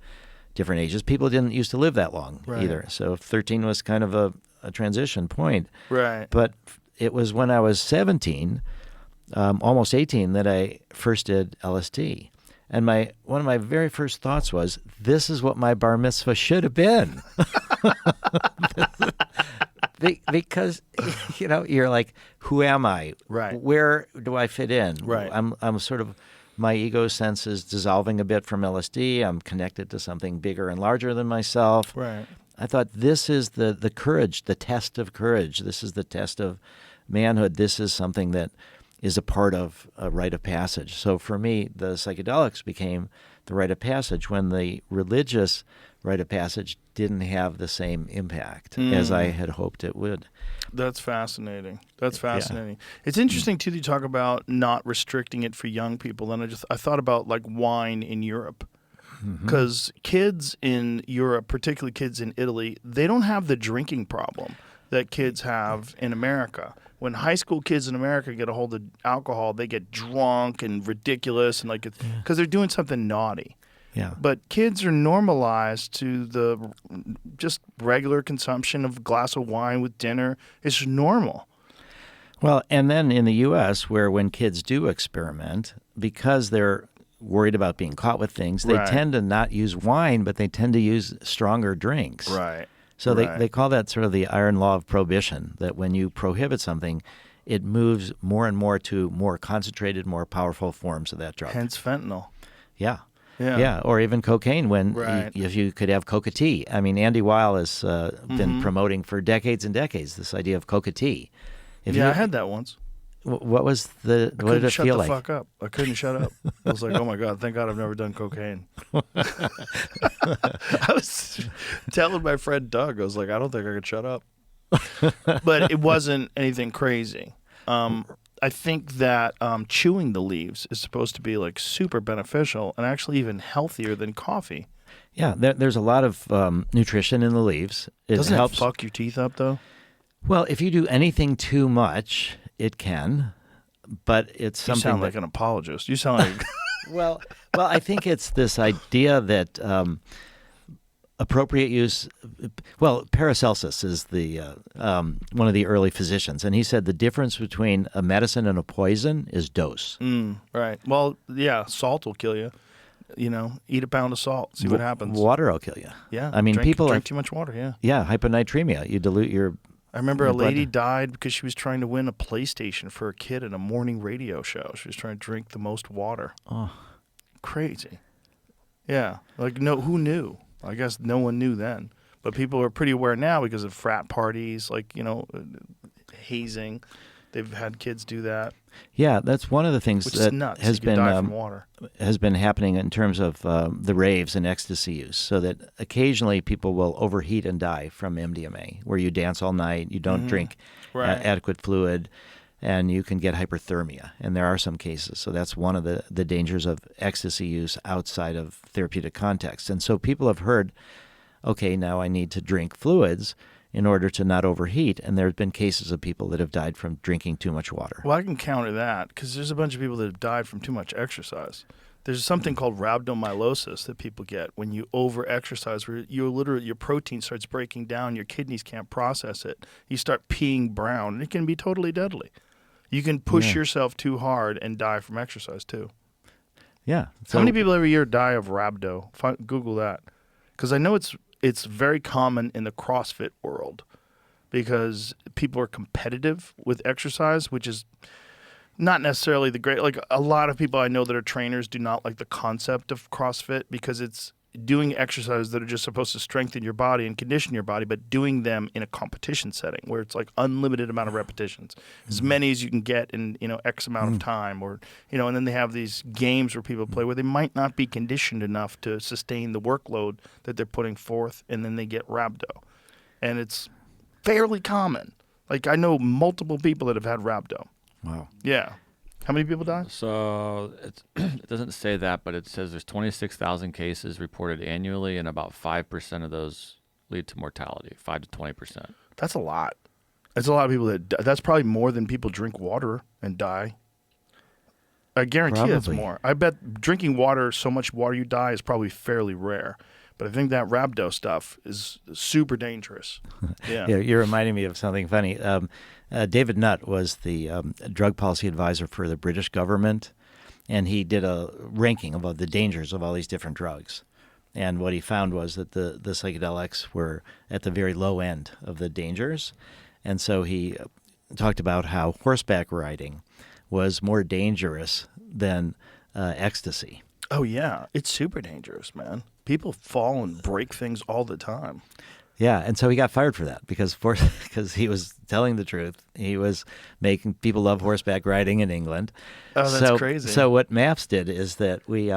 different ages. People didn't used to live that long either. So 13 was kind of a transition point. Right. But it was when I was 17, almost 18, that I first did LSD. And one of my very first thoughts was, this is what my bar mitzvah should have been. Because, you know, you're like, who am I? Right. Where do I fit in? Right. I'm sort of, my ego sense is dissolving a bit from LSD. I'm connected to something bigger and larger than myself. Right. I thought, this is the courage, the test of courage. This is the test of manhood. This is something that is a part of a rite of passage. So for me, the psychedelics became the rite of passage when the religious rite of passage didn't have the same impact as I had hoped it would. That's fascinating. That's fascinating. It's interesting too that you talk about not restricting it for young people. And I thought about like wine in Europe, because kids in Europe, particularly kids in Italy, they don't have the drinking problem that kids have in America. When high school kids in America get a hold of alcohol, they get drunk and ridiculous, and like because they're doing something naughty. Yeah. But kids are normalized to the just regular consumption of a glass of wine with dinner. It's normal. Well, and then in the U.S., where when kids do experiment, because they're worried about being caught with things, they Right. tend to not use wine, but they tend to use stronger drinks. Right. So Right. they call that sort of the iron law of prohibition, that when you prohibit something, it moves more and more to more concentrated, more powerful forms of that drug. Hence fentanyl. Yeah. Yeah. Yeah, or even cocaine when Right. if you could have coca tea. I mean, Andy Weil has been promoting for decades and decades this idea of coca tea. If Yeah, you, I had that once. What was the? I What did couldn't it shut feel the like? fuck up. I couldn't shut up. I was like, oh my God, thank God I've never done cocaine. I was telling my friend Doug, I was like, I don't think I could shut up. But it wasn't anything crazy. I think that chewing the leaves is supposed to be like super beneficial and actually even healthier than coffee. Yeah, there's a lot of nutrition in the leaves. It Doesn't helps. it fuck your teeth up though? Well, if you do anything too much, it can. But it's You something sound that, like an apologist. You sound like well, I think it's this idea that appropriate use. Well, Paracelsus is the one of the early physicians, and he said the difference between a medicine and a poison is dose. right. Well, yeah, salt will kill you. You know, eat a pound of salt, see what happens. Water will kill you. Yeah, I mean, people drink are. too much water. Yeah. Yeah, hyponatremia. You dilute your. I remember a Your blood- lady died because she was trying to win a PlayStation for a kid at a morning radio show. She was trying to drink the most water. Oh. Crazy. Yeah. Like, no, who knew? I guess no one knew then. But people are pretty aware now because of frat parties, like, you know, hazing. They've had kids do that, Yeah, that's one of the things which that is nuts. has You could been die from water. has been happening in terms of the raves and ecstasy use, so that occasionally people will overheat and die from MDMA, where you dance all night, you don't drink Right. adequate fluid, and you can get hyperthermia. And there are some cases. So that's one of the dangers of ecstasy use outside of therapeutic context. And so people have heard, okay, now I need to drink fluids in order to not overheat. And there have been cases of people that have died from drinking too much water. Well, I can counter that because there's a bunch of people that have died from too much exercise. There's something called rhabdomyolysis that people get when you over-exercise, where your protein starts breaking down, your kidneys can't process it. You start peeing brown, and it can be totally deadly. You can push yourself too hard and die from exercise too. Yeah. How many people every year die of rhabdo? Google that, because I know it's very common in the CrossFit world because people are competitive with exercise, which is not necessarily the great. Like a lot of people I know that are trainers do not like the concept of CrossFit because it's doing exercises that are just supposed to strengthen your body and condition your body, but doing them in a competition setting where it's like unlimited amount of repetitions, as many as you can get in, you know, X amount of time, or, you know, and then they have these games where people play where they might not be conditioned enough to sustain the workload that they're putting forth, and then they get rhabdo. And it's fairly common. Like I know multiple people that have had rhabdo. Wow. Yeah. How many people die? So it doesn't say that, but it says there's 26,000 cases reported annually, and about 5% of those lead to mortality, 5 to 20%. That's a lot. That's a lot of people that's probably more than people drink water and die. I guarantee it's Probably. more. I bet drinking water, so much water you die, is probably fairly rare. But I think that rhabdo stuff is super dangerous. Yeah. Yeah, you're reminding me of something funny. David Nutt was the drug policy advisor for the British government, and he did a ranking of the dangers of all these different drugs. And what he found was that the psychedelics were at the very low end of the dangers. And so he talked about how horseback riding was more dangerous than ecstasy. Oh, yeah. It's super dangerous, man. People fall and break things all the time. Yeah, and so he got fired for that because he was telling the truth. He was making people love horseback riding in England. Oh, that's crazy. So what MAPS did is that we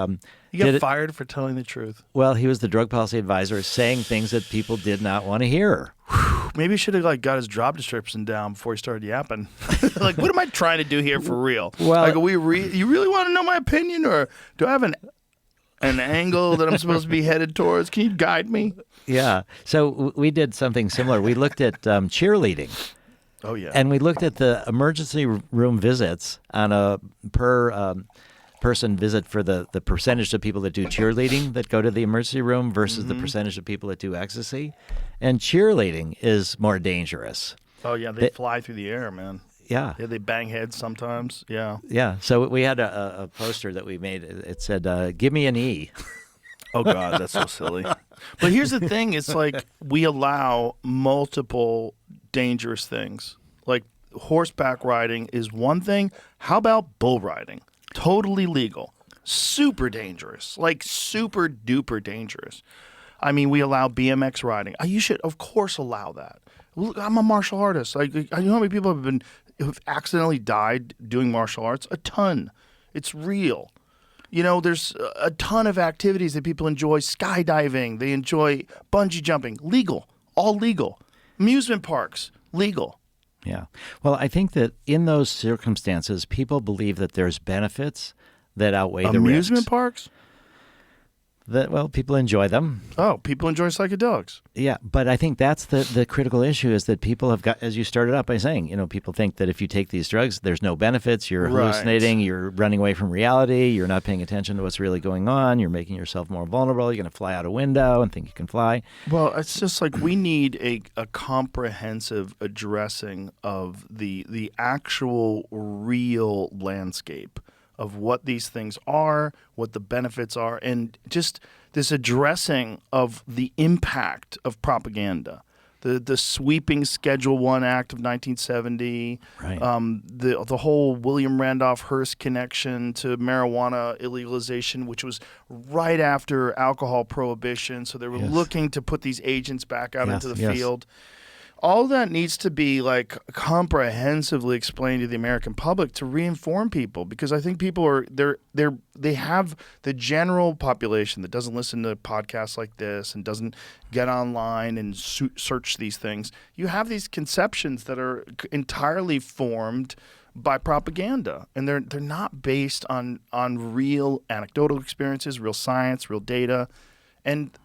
He got fired for telling the truth. Well, he was the drug policy advisor saying things that people did not want to hear. Maybe he should have got his job description down before he started yapping. Like, what am I trying to do here for real? Well, like, you really want to know my opinion, or do I have an angle that I'm supposed to be headed towards? Can you guide me? Yeah. So we did something similar. We looked at cheerleading. Oh, yeah. And we looked at the emergency room visits on a per person visit for the percentage of people that do cheerleading that go to the emergency room versus the percentage of people that do ecstasy. And cheerleading is more dangerous. Oh, yeah. They fly through the air, man. Yeah. Yeah, they bang heads sometimes. Yeah. Yeah. So we had a poster that we made. It said, give me an E. Oh, God, that's so silly. But here's the thing. It's like we allow multiple dangerous things. Like horseback riding is one thing. How about bull riding? Totally legal. Super dangerous. Like super duper dangerous. I mean, we allow BMX riding. You should, of course, allow that. Look, I'm a martial artist. Like, you know how many people have accidentally died doing martial arts? A ton. It's real. You know, there's a ton of activities that people enjoy. Skydiving, they enjoy bungee jumping. Legal. All legal. Amusement parks. Legal. Yeah. Well, I think that in those circumstances, people believe that there's benefits that outweigh the risks. Amusement parks? People enjoy them. Oh, people enjoy psychedelics. Yeah, but I think that's the critical issue is that people have got, as you started out by saying, people think that if you take these drugs, there's no benefits, you're hallucinating, you're running away from reality, you're not paying attention to what's really going on, you're making yourself more vulnerable, you're going to fly out a window and think you can fly. Well, it's just like we need a comprehensive addressing of the actual real landscape of what these things are, what the benefits are, and just this addressing of the impact of propaganda. The sweeping Schedule I Act of 1970, right. The whole William Randolph Hearst connection to marijuana illegalization, which was right after alcohol prohibition, so they were looking to put these agents back out into the field. All that needs to be like comprehensively explained to the American public to reinform people, because I think people are they have the general population that doesn't listen to podcasts like this and doesn't get online and search these things. You have these conceptions that are entirely formed by propaganda, and they're not based on real anecdotal experiences, real science, real data. And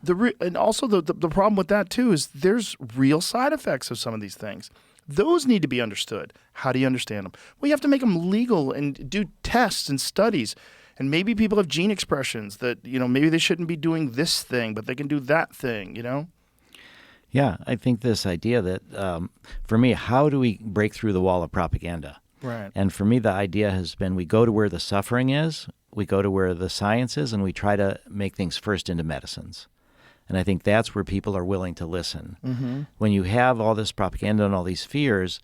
also the problem with that, too, is there's real side effects of some of these things. Those need to be understood. How do you understand them? Well, you have to make them legal and do tests and studies. And maybe people have gene expressions that, maybe they shouldn't be doing this thing, but they can do that thing, Yeah, I think this idea that, for me, how do we break through the wall of propaganda? Right. And for me, the idea has been we go to where the suffering is, we go to where the science is, and we try to make things first into medicines. And I think that's where people are willing to listen. Mm-hmm. When you have all this propaganda and all these fears,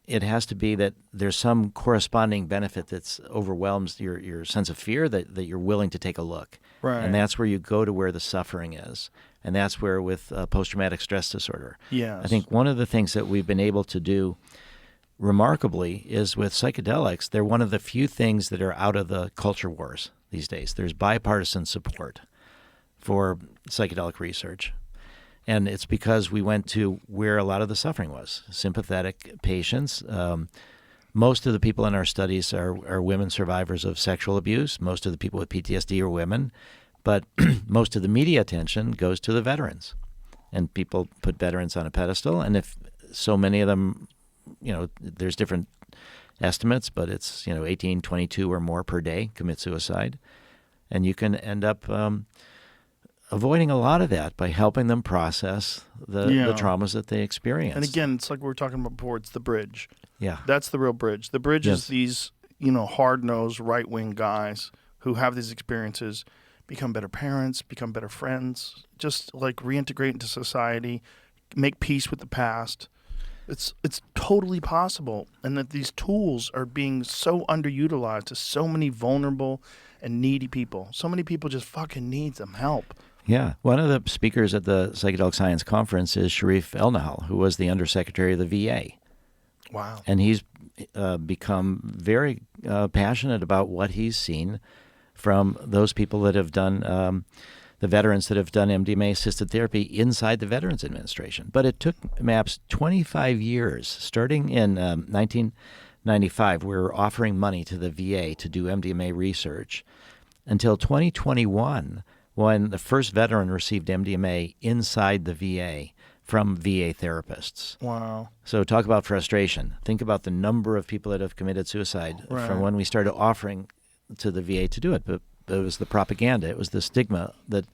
it has to be that there's some corresponding benefit that overwhelms your sense of fear that you're willing to take a look. Right. And that's where you go to where the suffering is. And that's where with post-traumatic stress disorder. Yes. I think one of the things that we've been able to do remarkably is with psychedelics, they're one of the few things that are out of the culture wars these days. There's bipartisan support for psychedelic research. And it's because we went to where a lot of the suffering was, sympathetic patients. Most of the people in our studies are women survivors of sexual abuse. Most of the people with PTSD are women. But most of the media attention goes to the veterans. And people put veterans on a pedestal. And if so many of them, there's different estimates, but it's, 18, 22 or more per day commit suicide. And you can end up avoiding a lot of that by helping them process the traumas that they experience. And again, it's like we were talking about before, it's the bridge. Yeah. That's the real bridge. The bridge is these, hard-nosed, right-wing guys who have these experiences, become better parents, become better friends, just like reintegrate into society, make peace with the past. It's totally possible, and that these tools are being so underutilized to so many vulnerable and needy people. So many people just fucking need some help. Yeah. One of the speakers at the Psychedelic Science Conference is Sharif El-Nahal, who was the undersecretary of the VA. Wow. And he's become very passionate about what he's seen from those people that have done, the veterans that have done MDMA-assisted therapy inside the Veterans Administration. But it took MAPS 25 years, starting in 1995. We were offering money to the VA to do MDMA research until 2021, when the first veteran received MDMA inside the VA from VA therapists. Wow. So talk about frustration. Think about the number of people that have committed suicide from when we started offering to the VA to do it. But it was the propaganda. It was the stigma that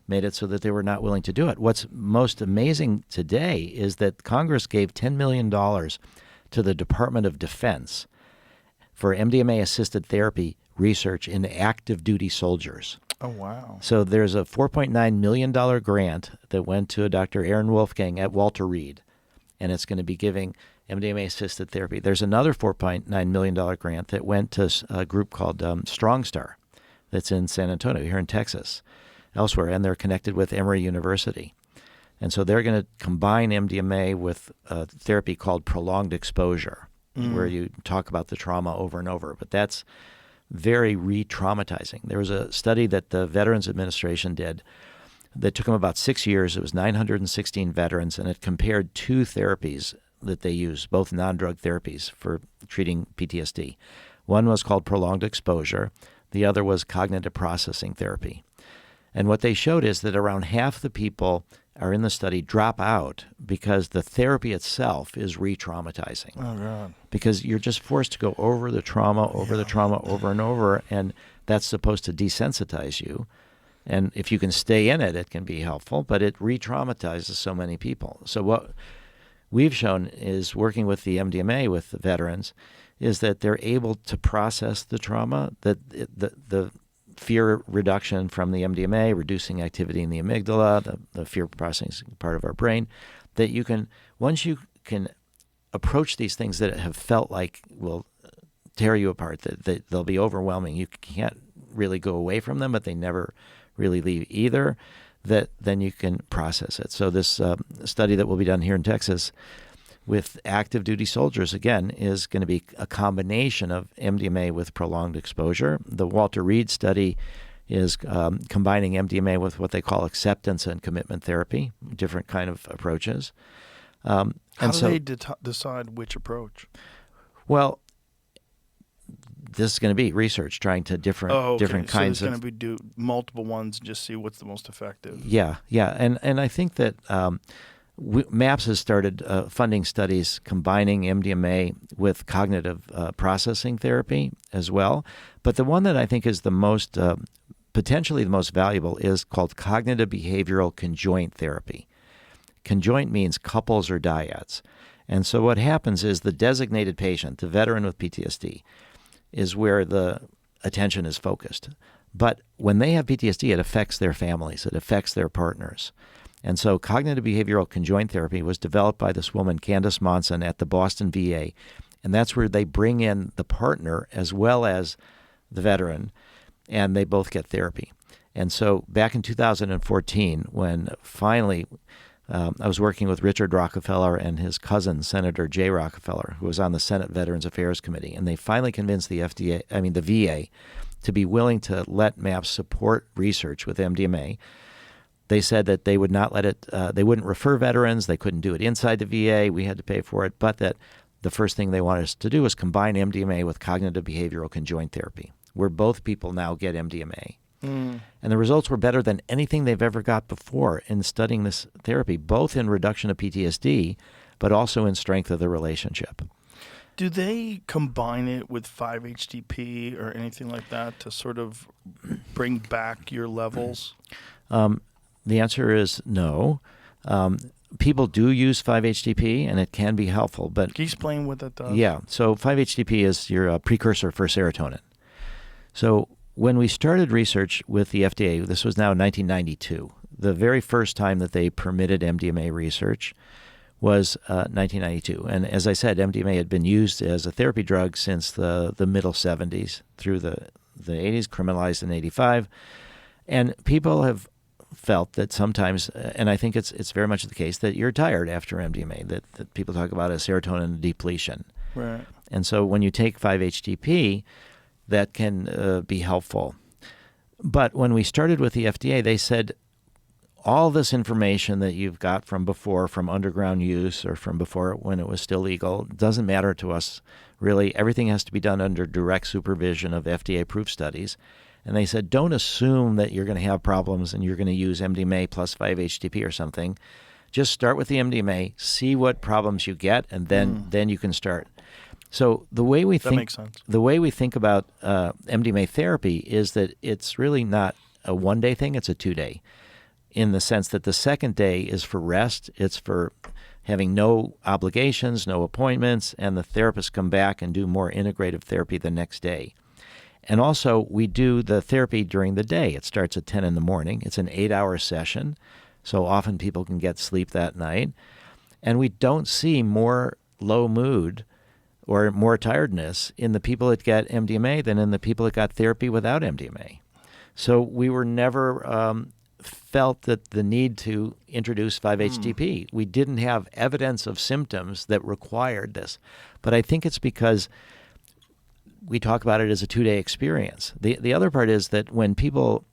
made it so that they were not willing to do it. What's most amazing today is that Congress gave $10 million to the Department of Defense for MDMA-assisted therapy research in active duty soldiers. Oh, wow. So there's a $4.9 million grant that went to Dr. Aaron Wolfgang at Walter Reed, and it's going to be giving MDMA-assisted therapy. There's another $4.9 million grant that went to a group called Strong Star that's in San Antonio, here in Texas, elsewhere, and they're connected with Emory University. And so they're going to combine MDMA with a therapy called prolonged exposure, where you talk about the trauma over and over. But that's very re-traumatizing. There was a study that the Veterans Administration did that took them about 6 years. It was 916 veterans, and it compared two therapies that they use, both non-drug therapies for treating PTSD. One was called prolonged exposure. The other was cognitive processing therapy. And what they showed is that around half the people are in the study drop out because the therapy itself is re-traumatizing. Oh, God. Because you're just forced to go over the trauma, over and over, and that's supposed to desensitize you. And if you can stay in it, it can be helpful, but it re-traumatizes so many people. So what we've shown is working with the MDMA with the veterans is that they're able to process the trauma, that the fear reduction from the MDMA, reducing activity in the amygdala, the fear processing part of our brain, that you can, once you can approach these things that have felt like will tear you apart, that they'll be overwhelming, you can't really go away from them, but they never really leave either, that then you can process it. So this study that will be done here in Texas with active duty soldiers, again, is going to be a combination of MDMA with prolonged exposure. The Walter Reed study is combining MDMA with what they call acceptance and commitment therapy, different kind of approaches. How do they decide which approach? Well, this is going to be research trying to different kinds so of. it's going to be do multiple ones and just see what's the most effective. Yeah, and I think that MAPS has started funding studies combining MDMA with cognitive processing therapy as well. But the one that I think is the most potentially the most valuable is called cognitive behavioral conjoint therapy. Conjoint means couples or dyads. And so what happens is the designated patient, the veteran with PTSD, is where the attention is focused. But when they have PTSD, it affects their families, it affects their partners. And so cognitive behavioral conjoint therapy was developed by this woman, Candace Monson, at the Boston VA. And that's where they bring in the partner as well as the veteran, and they both get therapy. And so back in 2014, when finally I was working with Richard Rockefeller and his cousin, Senator Jay Rockefeller, who was on the Senate Veterans Affairs Committee, and they finally convinced the VA to be willing to let MAPS support research with MDMA. They said that they would not let it, they wouldn't refer veterans, they couldn't do it inside the VA, we had to pay for it, but that the first thing they wanted us to do was combine MDMA with cognitive behavioral conjoint therapy, where both people now get MDMA. And the results were better than anything they've ever got before in studying this therapy, both in reduction of PTSD, but also in strength of the relationship. Do they combine it with 5-HTP or anything like that to sort of bring back your levels? The answer is no. People do use 5-HTP, and it can be helpful. But can you explain what that does? Yeah. So 5-HTP is your precursor for serotonin. So when we started research with the FDA, this was now 1992. The very first time that they permitted MDMA research was 1992. And as I said, MDMA had been used as a therapy drug since the middle 70s through the 80s, criminalized in 85. And people have felt that sometimes, and I think it's very much the case, that you're tired after MDMA, that people talk about as serotonin depletion. Right. And so when you take 5-HTP, that can be helpful. But when we started with the FDA, they said, all this information that you've got from before, from underground use or from before when it was still legal, doesn't matter to us, really. Everything has to be done under direct supervision of FDA-approved studies. And they said, don't assume that you're going to have problems and you're going to use MDMA plus 5-HTP or something. Just start with the MDMA, see what problems you get, and then you can start. So the way we think, makes sense. the way we think about MDMA therapy is that it's really not a one-day thing; it's a 2-day. In the sense that the second day is for rest, it's for having no obligations, no appointments, and the therapists come back and do more integrative therapy the next day. And also, we do the therapy during the day. It starts at 10 in the morning. It's an 8-hour session, so often people can get sleep that night. And we don't see more low mood or more tiredness in the people that get MDMA than in the people that got therapy without MDMA. So we were never felt that the need to introduce 5-HTP. We didn't have evidence of symptoms that required this. But I think it's because we talk about it as a 2-day experience. The other part is that when people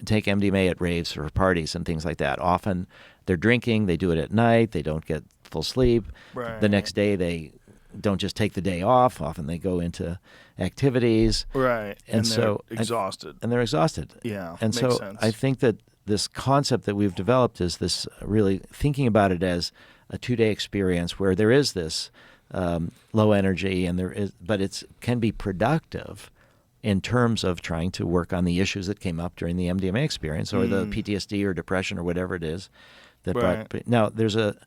take MDMA at raves or parties and things like that, often they're drinking, they do it at night, they don't get full sleep. Right. The next day they don't just take the day off. Often they go into activities. Right. And so they're exhausted. And they're exhausted. Yeah, And makes so sense. I think that this concept that we've developed is this really thinking about it as a 2-day experience where there is this low energy but it can be productive in terms of trying to work on the issues that came up during the MDMA experience or the PTSD or depression or whatever it is that brought. Now there's a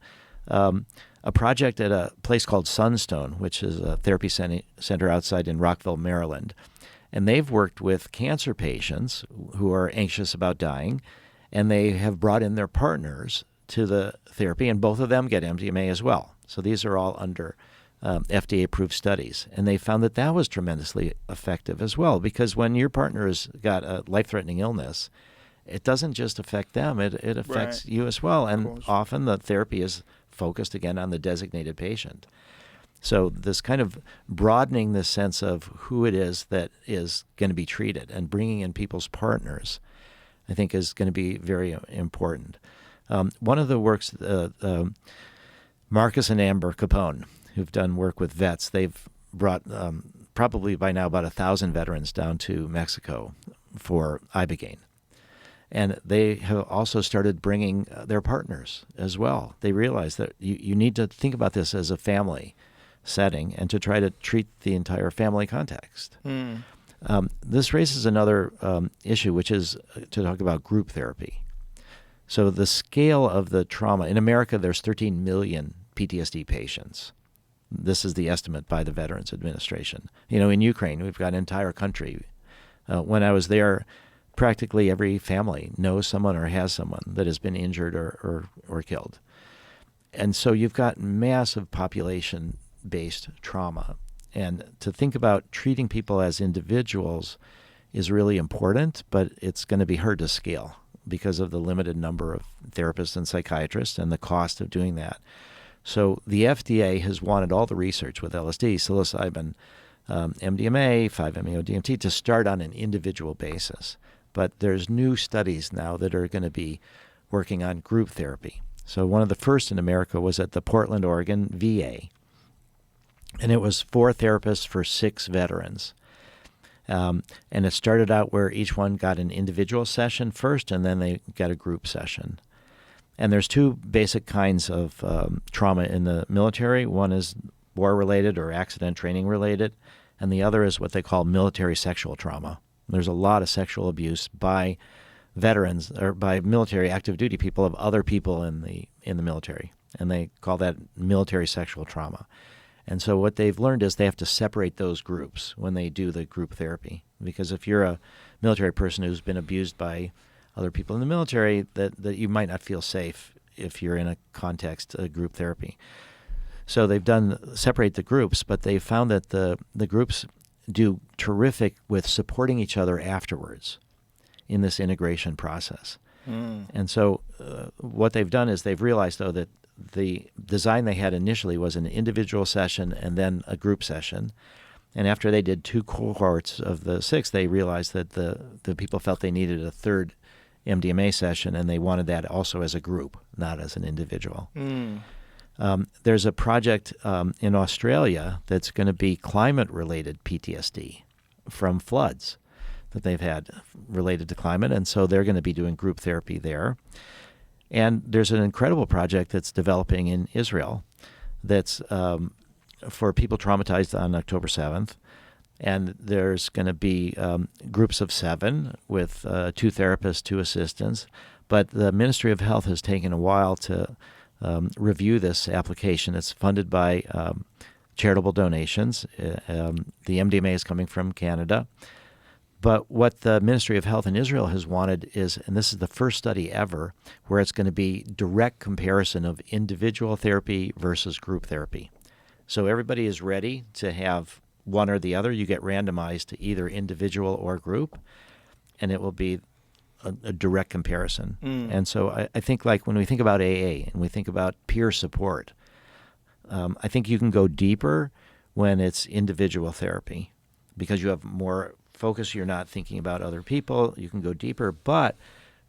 project at a place called Sunstone, which is a therapy center outside in Rockville, Maryland, and they've worked with cancer patients who are anxious about dying, and they have brought in their partners to the therapy, and both of them get MDMA as well. So these are all under FDA-approved studies, and they found that was tremendously effective as well, because when your partner has got a life-threatening illness, it doesn't just affect them, it affects you as well, and often the therapy is focused again on the designated patient. So this kind of broadening the sense of who it is that is going to be treated and bringing in people's partners, I think, is going to be very important. One of the works, Marcus and Amber Capone, who've done work with vets, they've brought probably by now about 1,000 veterans down to Mexico for Ibogaine. And they have also started bringing their partners as well. They realize that you need to think about this as a family setting and to try to treat the entire family context. This raises another issue, which is to talk about group therapy. So the scale of the trauma, in America there's 13 million PTSD patients. This is the estimate by the Veterans Administration. In Ukraine, we've got an entire country. When I was there, practically every family knows someone or has someone that has been injured or killed. And so you've got massive population-based trauma. And to think about treating people as individuals is really important, but it's going to be hard to scale because of the limited number of therapists and psychiatrists and the cost of doing that. So the FDA has wanted all the research with LSD, psilocybin, MDMA, 5-MeO-DMT to start on an individual basis. But there's new studies now that are going to be working on group therapy. So one of the first in America was at the Portland, Oregon VA. And it was 4 therapists for 6 veterans. And it started out where each one got an individual session first, and then they got a group session. And there's 2 basic kinds of trauma in the military. One is war-related or accident training-related, and the other is what they call military sexual trauma. There's a lot of sexual abuse by veterans or by military active duty people of other people in the military, and they call that military sexual trauma. And so what they've learned is they have to separate those groups when they do the group therapy, because if you're a military person who's been abused by other people in the military, that you might not feel safe if you're in a context of group therapy. So they've done separate the groups, but they found that the groups do terrific with supporting each other afterwards in this integration process. And so what they've done is they've realized, though, that the design they had initially was an individual session and then a group session. And after they did 2 cohorts of the 6, they realized that the people felt they needed a third MDMA session, and they wanted that also as a group, not as an individual. There's a project in Australia that's going to be climate-related PTSD from floods that they've had related to climate, and so they're going to be doing group therapy there. And there's an incredible project that's developing in Israel that's for people traumatized on October 7th. And there's going to be groups of 7 with 2 therapists, 2 assistants. But the Ministry of Health has taken a while to review this application. It's funded by charitable donations. The MDMA is coming from Canada. But what the Ministry of Health in Israel has wanted is, and this is the first study ever, where it's going to be direct comparison of individual therapy versus group therapy. So everybody is ready to have one or the other. You get randomized to either individual or group, and it will be a direct comparison. And so I think, like, when we think about AA and we think about peer support, I think you can go deeper when it's individual therapy because you have more focus. You're not thinking about other people. You can go deeper. But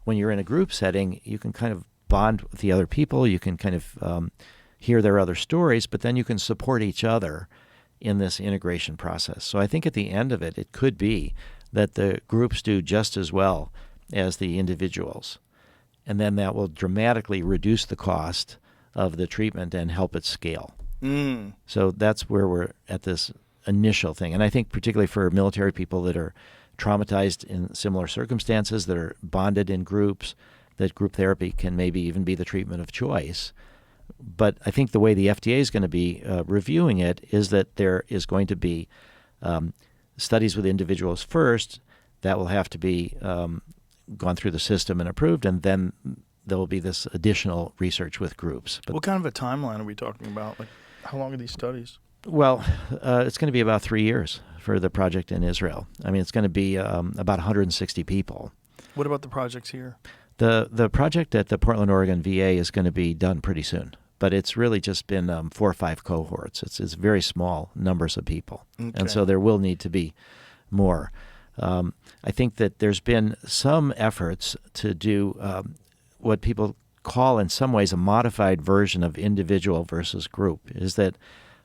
when you're in a group setting, you can kind of bond with the other people. You can kind of hear their other stories, but then you can support each other in this integration process. So I think at the end of it, it could be that the groups do just as well as the individuals. And then that will dramatically reduce the cost of the treatment and help it scale. So that's where we're at this initial thing. And I think particularly for military people that are traumatized in similar circumstances, that are bonded in groups, that group therapy can maybe even be the treatment of choice. But I think the way the FDA is going to be reviewing it is that there is going to be studies with individuals first that will have to be gone through the system and approved, and then there will be this additional research with groups. But, what kind of a timeline are we talking about? Like, how long are these studies? Well, it's going to be about 3 years for the project in Israel. I mean, it's going to be about 160 people. What about the projects here? The project at the Portland, Oregon VA is going to be done pretty soon, but it's really just been 4 or 5 cohorts. It's very small numbers of people, and so there will need to be more. I think that there's been some efforts to do what people call in some ways a modified version of individual versus group, is that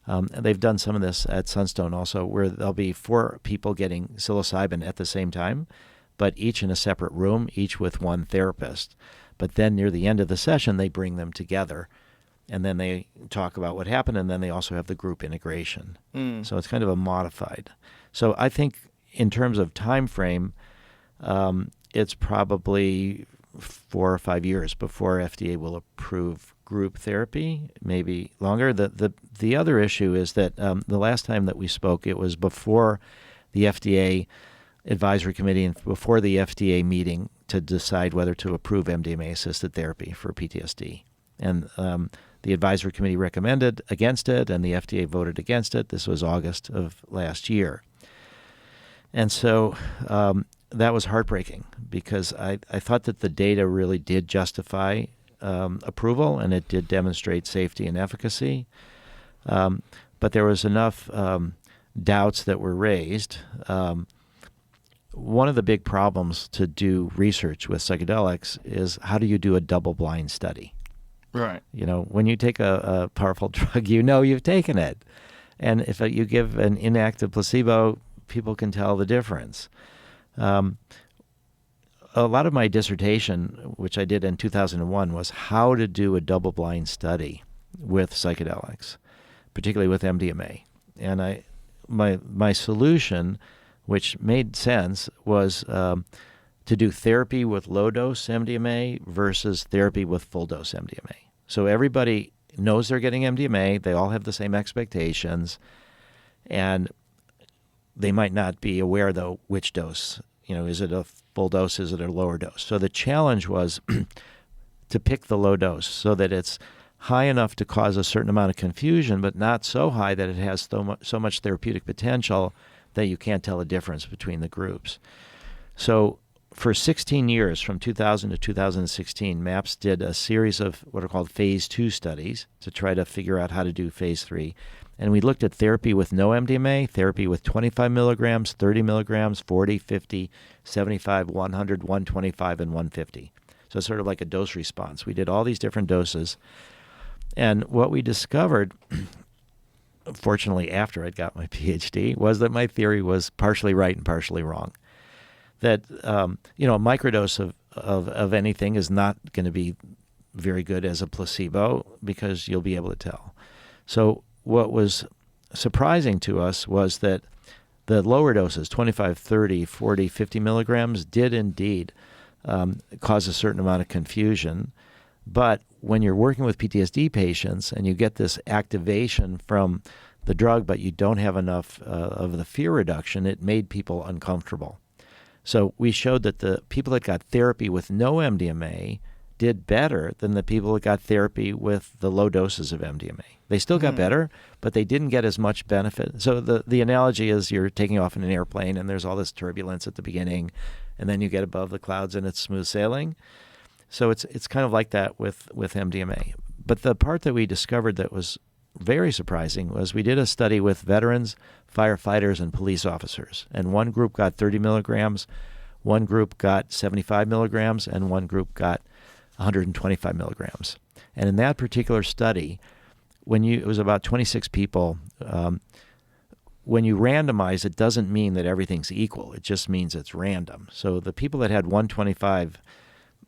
they've done some of this at Sunstone also, where there'll be 4 people getting psilocybin at the same time, but each in a separate room, each with 1 therapist. But then near the end of the session, they bring them together, and then they talk about what happened, and then they also have the group integration. So it's kind of a modified. So I think in terms of time frame, it's probably 4 or 5 years before FDA will approve group therapy, maybe longer. The other issue is that the last time that we spoke, it was before the FDA advisory committee and before the FDA meeting to decide whether to approve MDMA-assisted therapy for PTSD. And the advisory committee recommended against it, and the FDA voted against it. This was August of last year. And so that was heartbreaking because I thought that the data really did justify approval, and it did demonstrate safety and efficacy. But there was enough doubts that were raised. One of the big problems to do research with psychedelics is how do you do a double-blind study? Right. You know, when you take a powerful drug, you know you've taken it. And if you give an inactive placebo, people can tell the difference. A lot of my dissertation, which I did in 2001, was how to do a double-blind study with psychedelics, particularly with MDMA. And my solution, which made sense, was to do therapy with low-dose MDMA versus therapy with full-dose MDMA. So everybody knows they're getting MDMA. They all have the same expectations, and they might not be aware, though, which dose. You know, is it a full dose? Is it a lower dose? So the challenge was to pick the low dose so that it's high enough to cause a certain amount of confusion, but not so high that it has so much therapeutic potential that you can't tell a difference between the groups. So for 16 years, from 2000 to 2016, MAPS did a series of what are called phase 2 studies to try to figure out how to do phase 3. And we looked at therapy with no MDMA, therapy with 25 milligrams, 30 milligrams, 40, 50, 75, 100, 125, and 150. So it's sort of like a dose response. We did all these different doses. And what we discovered, fortunately after I'd got my Ph.D., was that my theory was partially right and partially wrong. That, a microdose of anything is not going to be very good as a placebo because you'll be able to tell. So what was surprising to us was that the lower doses, 25, 30, 40, 50 milligrams, did indeed cause a certain amount of confusion. But when you're working with PTSD patients and you get this activation from the drug, but you don't have enough of the fear reduction, it made people uncomfortable. So we showed that the people that got therapy with no MDMA did better than the people that got therapy with the low doses of MDMA. They still got better, but they didn't get as much benefit. So the analogy is you're taking off in an airplane and there's all this turbulence at the beginning, and then you get above the clouds and it's smooth sailing. So it's kind of like that with MDMA. But the part that we discovered that was very surprising was we did a study with veterans, firefighters, and police officers. And one group got 30 milligrams, one group got 75 milligrams, and one group got 125 milligrams. And in that particular study, it was about 26 people, when you randomize, it doesn't mean that everything's equal. It just means it's random. So the people that had 125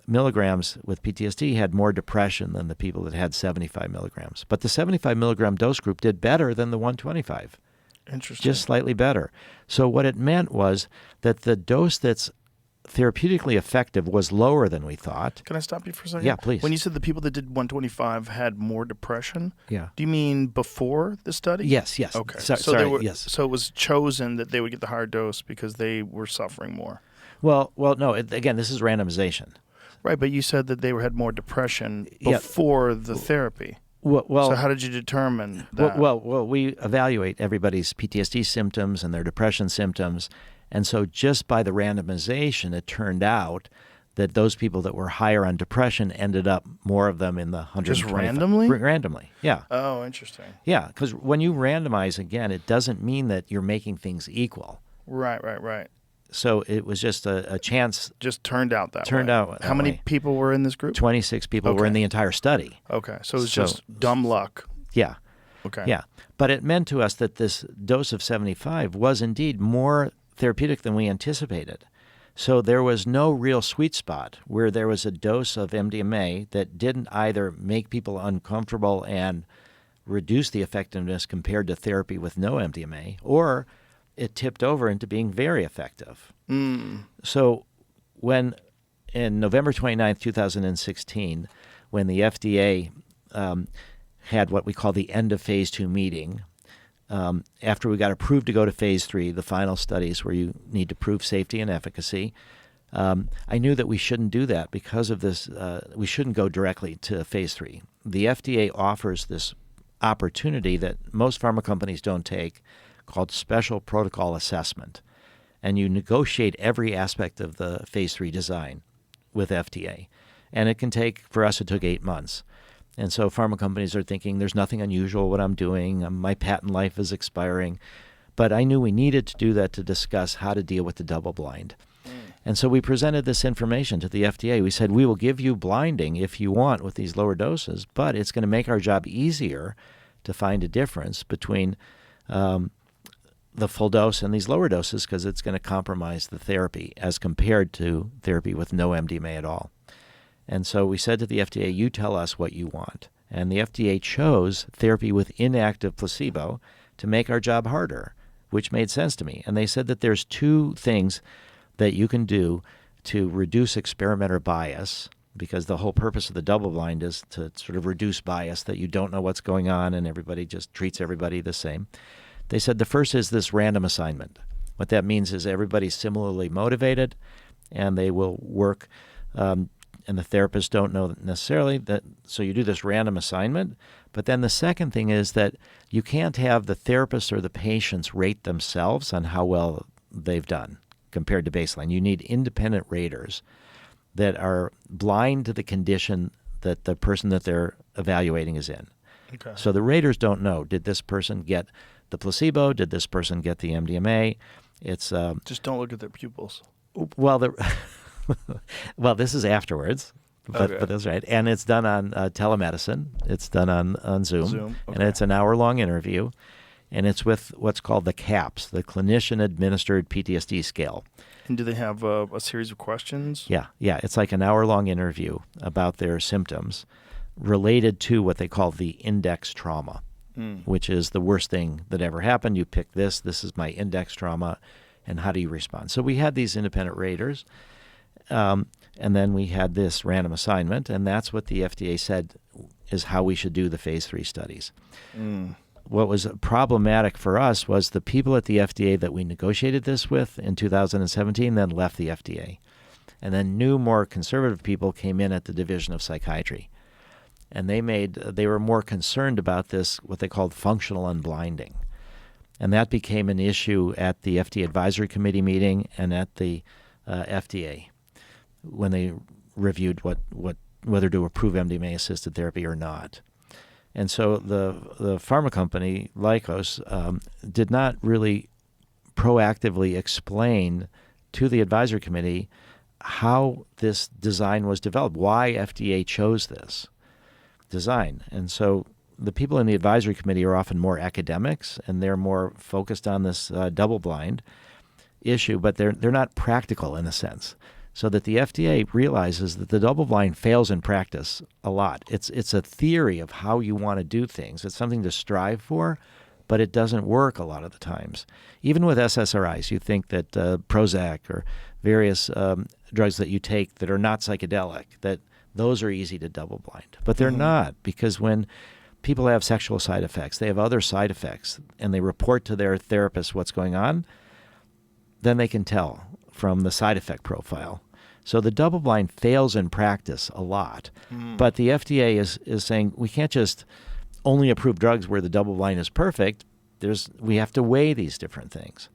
milligrams with PTSD had more depression than the people that had 75 milligrams. But the 75 milligram dose group did better than the 125. Interesting. Just slightly better. So what it meant was that the dose that's therapeutically effective was lower than we thought. Can I stop you for a second? Yeah, please. When you said the people that did 125 had more depression, Yeah. do you mean before the study? Yes. Okay. Sorry, yes. So it was chosen that they would get the higher dose because they were suffering more. Well, no. Again, this is randomization. Right, but you said that they had more depression Yeah. before the therapy. Well, So how did you determine that? Well, we evaluate everybody's PTSD symptoms and their depression symptoms. And so just by the randomization, it turned out that those people that were higher on depression ended up more of them in the 125. Just randomly? Randomly, yeah. Oh, interesting. Yeah, because when you randomize, again, it doesn't mean that you're making things equal. Right. So it was just a chance. Just turned out that Turned way. out How that many way. people were in this group? 26 people were Okay. in the entire study. Okay, so it was So- just dumb luck. Yeah. Okay. Yeah, but it meant to us that this dose of 75 was indeed more therapeutic than we anticipated. So there was no real sweet spot where there was a dose of MDMA that didn't either make people uncomfortable and reduce the effectiveness compared to therapy with no MDMA, or it tipped over into being very effective. So when in November 29th, 2016, when the FDA had what we call the end of phase 2 meeting, after we got approved to go to phase 3, the final studies where you need to prove safety and efficacy, I knew that we shouldn't do that because of this. We shouldn't go directly to phase 3. The FDA offers this opportunity that most pharma companies don't take called special protocol assessment. And you negotiate every aspect of the phase 3 design with FDA. And it can take, for us, it took 8 months. And so pharma companies are thinking, there's nothing unusual what I'm doing. My patent life is expiring. But I knew we needed to do that to discuss how to deal with the double blind. And so we presented this information to the FDA. We said, we will give you blinding if you want with these lower doses, but it's going to make our job easier to find a difference between the full dose and these lower doses because it's going to compromise the therapy as compared to therapy with no MDMA at all. And so we said to the FDA, you tell us what you want. And the FDA chose therapy with inactive placebo to make our job harder, which made sense to me. And they said that there's 2 things that you can do to reduce experimenter bias, because the whole purpose of the double blind is to sort of reduce bias, that you don't know what's going on and everybody just treats everybody the same. They said the first is this random assignment. What that means is everybody's similarly motivated and they will work, and the therapists don't know necessarily that, so you do this random assignment. But then the second thing is that you can't have the therapist or the patients rate themselves on how well they've done, compared to baseline. You need independent raters that are blind to the condition that the person that they're evaluating is in. Okay. So the raters don't know, did this person get the placebo? Did this person get the MDMA? It's Just don't look at their pupils. well, well, this is afterwards, but Okay. that's right. And it's done on telemedicine. It's done on Zoom, and okay. it's an hour-long interview, and it's with what's called the CAPS, the Clinician-Administered PTSD Scale. And do they have a series of questions? Yeah. It's like an hour-long interview about their symptoms related to what they call the index trauma, which is the worst thing that ever happened. You pick this is my index trauma, and how do you respond? So we had these independent raters, and then we had this random assignment, and that's what the FDA said is how we should do the phase 3 studies. What was problematic for us was the people at the FDA that we negotiated this with in 2017 then left the FDA. And then new, more conservative people came in at the Division of Psychiatry. And they were more concerned about this, what they called functional unblinding. And that became an issue at the FDA Advisory Committee meeting and at the FDA when they reviewed whether to approve MDMA-assisted therapy or not. And so the pharma company, Lykos, did not really proactively explain to the advisory committee how this design was developed, why FDA chose this design. And so the people in the advisory committee are often more academics, and they're more focused on this double-blind issue, but they're not practical in a sense. So that the FDA realizes that the double-blind fails in practice a lot. It's a theory of how you want to do things. It's something to strive for, but it doesn't work a lot of the times. Even with SSRIs, you think that Prozac or various drugs that you take that are not psychedelic, that those are easy to double-blind. But they're not, because when people have sexual side effects, they have other side effects, and they report to their therapist what's going on, then they can tell from the side effect profile. So the double-blind fails in practice a lot. But the FDA is saying we can't just only approve drugs where the double-blind is perfect. We have to weigh these different things.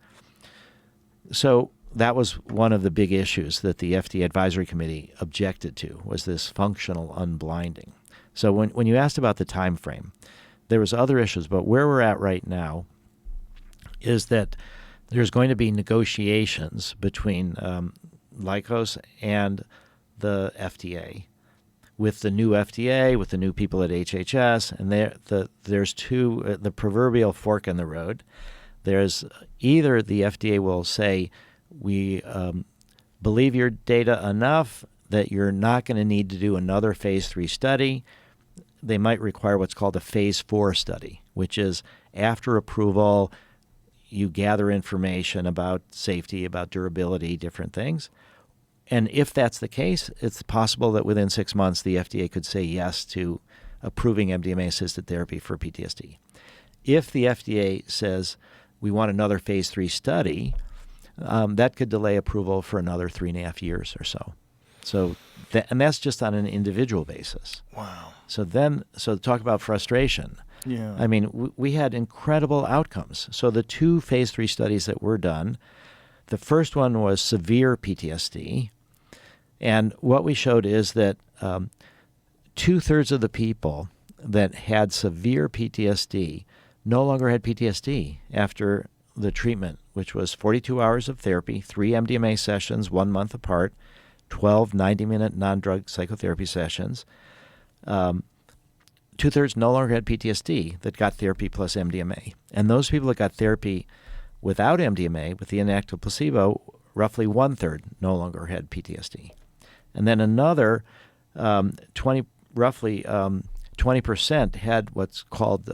So that was one of the big issues that the FDA Advisory Committee objected to, was this functional unblinding. So when you asked about the time frame, there was other issues, but where we're at right now is that there's going to be negotiations between Lykos and the FDA, with the new FDA, with the new people at HHS, and there's the proverbial fork in the road. There's either the FDA will say, we believe your data enough that you're not going to need to do another phase 3 study. They might require what's called a phase 4 study, which is after approval, you gather information about safety, about durability, different things. And if that's the case, it's possible that within 6 months the FDA could say yes to approving MDMA-assisted therapy for PTSD. If the FDA says we want another phase 3 study, that could delay approval for another 3.5 years or so. And that's just on an individual basis. Wow. So talk about frustration. Yeah. I mean, we had incredible outcomes. So the 2 phase 3 studies that were done, the first one was severe PTSD. And what we showed is that 2/3 of the people that had severe PTSD no longer had PTSD after the treatment, which was 42 hours of therapy, 3 MDMA sessions, 1 month apart, 12 90-minute non-drug psychotherapy sessions. 2/3 no longer had PTSD that got therapy plus MDMA. And those people that got therapy without MDMA, with the inactive placebo, roughly 1/3 no longer had PTSD. And then another roughly 20% had what's called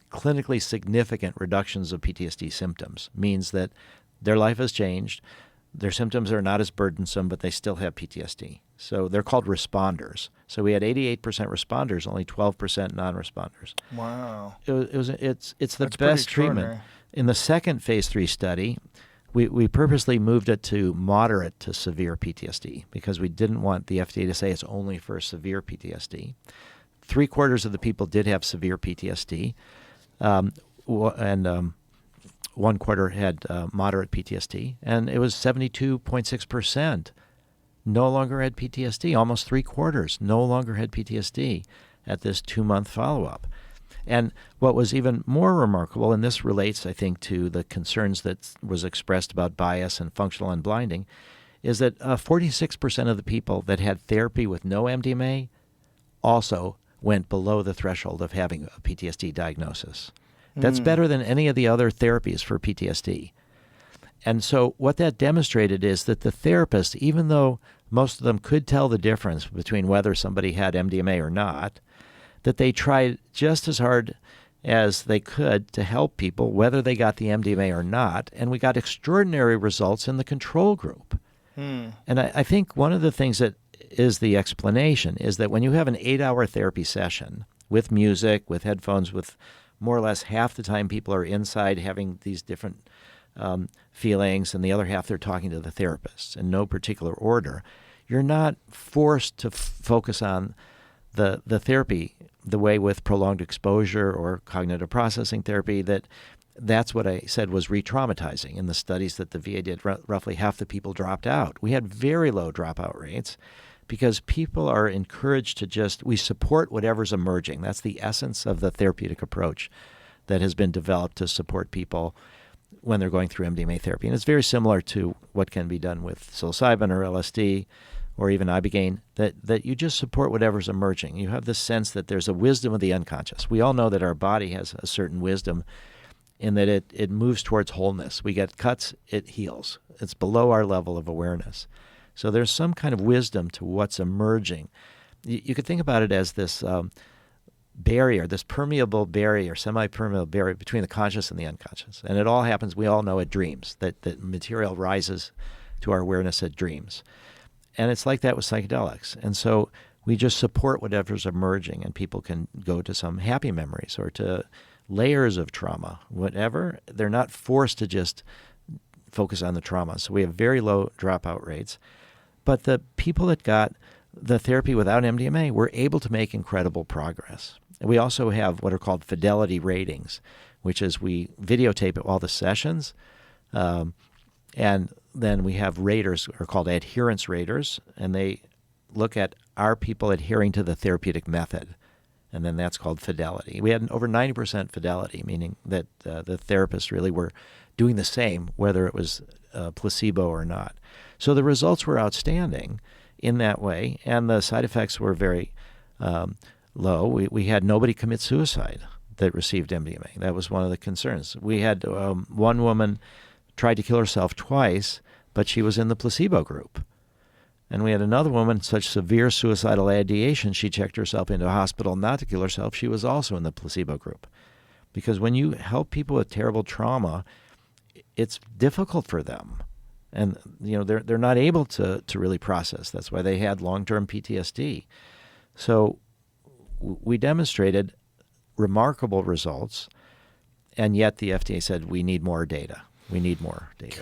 clinically significant reductions of PTSD symptoms. Means that their life has changed, their symptoms are not as burdensome, but they still have PTSD. So they're called responders. So we had 88% responders, only 12% non-responders. Wow. It's the That's pretty best treatment. extraordinary. In the second phase 3 study, we purposely moved it to moderate to severe PTSD because we didn't want the FDA to say it's only for severe PTSD. 3/4 of the people did have severe PTSD, and one quarter had moderate PTSD, and it was 72.6% no longer had PTSD. Almost 3/4 no longer had PTSD at this 2-month follow-up. And what was even more remarkable, and this relates, I think, to the concerns that was expressed about bias and functional unblinding, is that 46% of the people that had therapy with no MDMA also went below the threshold of having a PTSD diagnosis. That's better than any of the other therapies for PTSD. And so what that demonstrated is that the therapist, even though most of them could tell the difference between whether somebody had MDMA or not, that they tried just as hard as they could to help people, whether they got the MDMA or not, and we got extraordinary results in the control group. And I think one of the things that is the explanation is that when you have an 8-hour therapy session with music, with headphones, with more or less half the time people are inside having these different feelings, and the other half they're talking to the therapist in no particular order, you're not forced to focus on the therapy the way with prolonged exposure or cognitive processing therapy. That's what I said was re-traumatizing. In the studies that the VA did, roughly half the people dropped out. We had very low dropout rates because people are encouraged to we support whatever's emerging. That's the essence of the therapeutic approach that has been developed to support people when they're going through MDMA therapy. And it's very similar to what can be done with psilocybin or LSD or even ibogaine, that you just support whatever's emerging. You have this sense that there's a wisdom of the unconscious. We all know that our body has a certain wisdom in that it moves towards wholeness. We get cuts, it heals. It's below our level of awareness. So there's some kind of wisdom to what's emerging. You could think about it as this barrier, this permeable barrier, semi-permeable barrier between the conscious and the unconscious. And it all happens, we all know, at dreams, that material rises to our awareness at dreams. And it's like that with psychedelics. And so we just support whatever's emerging, and people can go to some happy memories or to layers of trauma, whatever. They're not forced to just focus on the trauma. So we have very low dropout rates. But the people that got the therapy without MDMA were able to make incredible progress. And we also have what are called fidelity ratings, which is we videotape all the sessions, and then we have raters, are called adherence raters, and they look at are people adhering to the therapeutic method, and then that's called fidelity. We had over 90% fidelity, meaning that the therapists really were doing the same, whether it was placebo or not. So the results were outstanding in that way, and the side effects were very low. We had nobody commit suicide that received MDMA. That was one of the concerns. We had one woman tried to kill herself twice, but she was in the placebo group. And we had another woman, such severe suicidal ideation, she checked herself into a hospital not to kill herself. She was also in the placebo group. Because when you help people with terrible trauma, it's difficult for them. And they're not able to really process. That's why they had long-term PTSD. So we demonstrated remarkable results, and yet the FDA said we need more data. We need more data.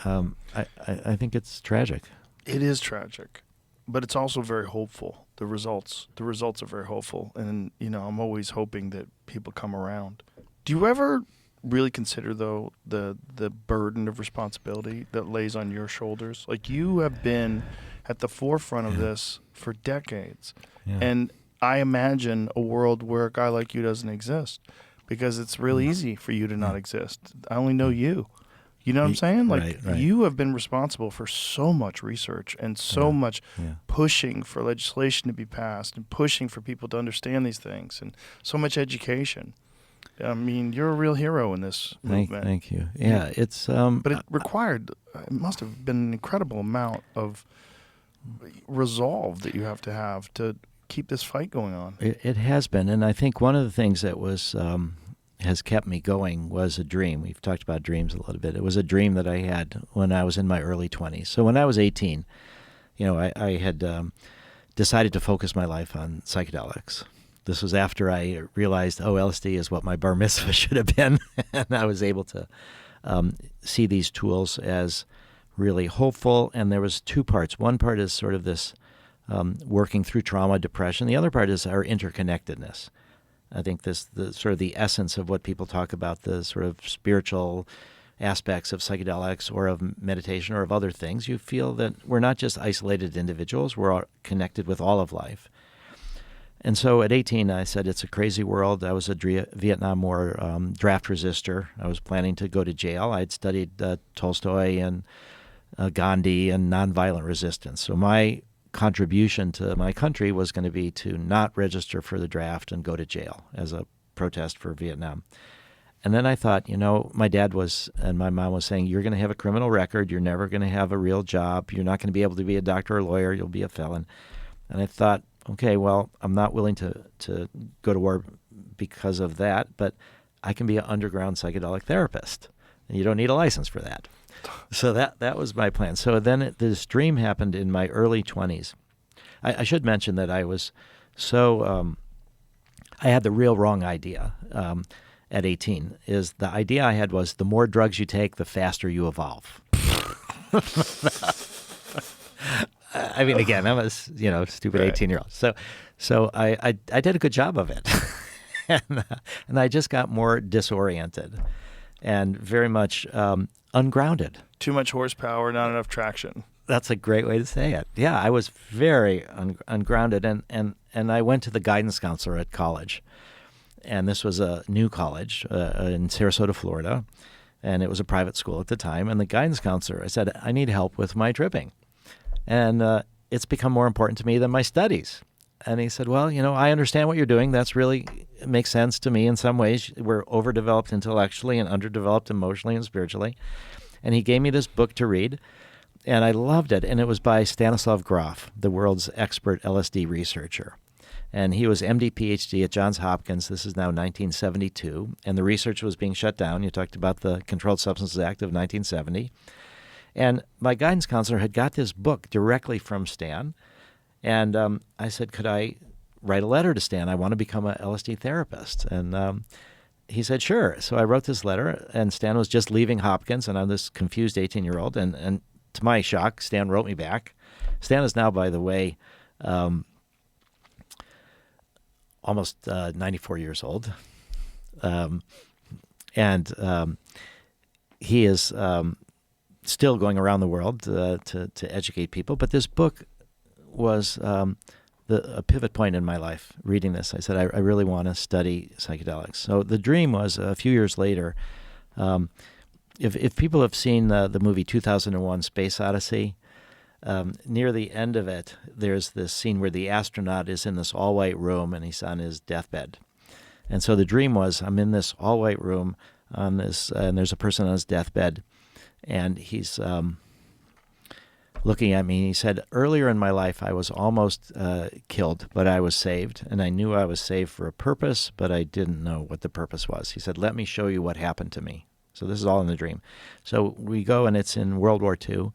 I think it's tragic. It is tragic, but it's also very hopeful. The results are very hopeful, and I'm always hoping that people come around. Do you ever really consider, though, the burden of responsibility that lays on your shoulders? Like, you have been at the forefront of this for decades, and I imagine a world where a guy like you doesn't exist, because it's real easy for you to not exist. I only know you. You know what I'm saying? Like, right. You have been responsible for so much research and so much pushing for legislation to be passed and pushing for people to understand these things and so much education. I mean, you're a real hero in this movement. Thank you. Yeah, it's... but it must have been an incredible amount of resolve that you have to keep this fight going on. It has been, and I think one of the things that was has kept me going was a dream. We've talked about dreams a little bit. It was a dream that I had when I was in my early 20s. So when I was 18, I had decided to focus my life on psychedelics. This was after I realized, LSD is what my bar mitzvah should have been, and I was able to see these tools as really hopeful. And there was two parts. One part is sort of this working through trauma, depression. The other part is our interconnectedness. I think the sort of the essence of what people talk about, the sort of spiritual aspects of psychedelics or of meditation or of other things, you feel that we're not just isolated individuals, we're all connected with all of life. And so at 18, I said, it's a crazy world. I was a Vietnam War draft resistor. I was planning to go to jail. I'd studied Tolstoy and Gandhi and nonviolent resistance. So my contribution to my country was going to be to not register for the draft and go to jail as a protest for Vietnam. And then I thought, my dad and my mom was saying, you're going to have a criminal record. You're never going to have a real job. You're not going to be able to be a doctor or lawyer. You'll be a felon. And I thought, okay, well, I'm not willing to go to war because of that, but I can be an underground psychedelic therapist. And you don't need a license for that. So that was my plan. So then this dream happened in my early 20s. I should mention that I was I had the real wrong idea at 18. Is the idea I had was the more drugs you take, the faster you evolve. I mean, again, I'm a stupid 18-year-old. So I did a good job of it, and I just got more disoriented and very much ungrounded. Too much horsepower, not enough traction. That's a great way to say it. Yeah, I was very ungrounded, and I went to the guidance counselor at college, and this was a new college in Sarasota, Florida, and it was a private school at the time. And the guidance counselor, I said, I need help with my tripping, and it's become more important to me than my studies. And he said, well, I understand what you're doing. It makes sense to me in some ways. We're overdeveloped intellectually and underdeveloped emotionally and spiritually. And he gave me this book to read, and I loved it. And it was by Stanislav Grof, the world's expert LSD researcher. And he was MD, Ph.D. at Johns Hopkins. This is now 1972. And the research was being shut down. You talked about the Controlled Substances Act of 1970. And my guidance counselor had got this book directly from Stan. And I said, could I write a letter to Stan? I want to become a LSD therapist. And he said, sure. So I wrote this letter, and Stan was just leaving Hopkins, and I'm this confused 18-year-old. And to my shock, Stan wrote me back. Stan is now, by the way, almost 94 years old. And he is still going around the world to educate people. But this book was a pivot point in my life. Reading this, I said, I really want to study psychedelics. So the dream was a few years later. If people have seen the movie 2001: Space Odyssey, near the end of it, there's this scene where the astronaut is in this all-white room and he's on his deathbed. And so the dream was, I'm in this all-white room on this, and there's a person on his deathbed, and he's looking at me, and he said, earlier in my life I was almost killed, but I was saved, and I knew I was saved for a purpose, but I didn't know what the purpose was. He said, let me show you what happened to me. So this is all in the dream. So we go, and it's in World War II,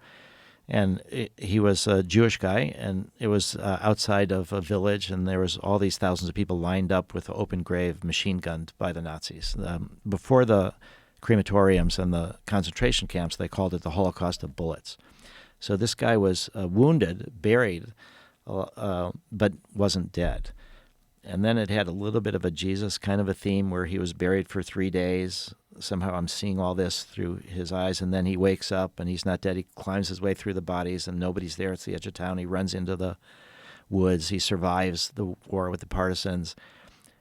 and he was a Jewish guy, and it was outside of a village, and there was all these thousands of people lined up with an open grave, machine gunned by the Nazis. Before the crematoriums and the concentration camps, they called it the Holocaust of bullets. So this guy was wounded, buried, but wasn't dead. And then it had a little bit of a Jesus kind of a theme where he was buried for 3 days. Somehow I'm seeing all this through his eyes, and then he wakes up and he's not dead. He climbs his way through the bodies and nobody's there. It's the edge of town. He runs into the woods. He survives the war with the partisans.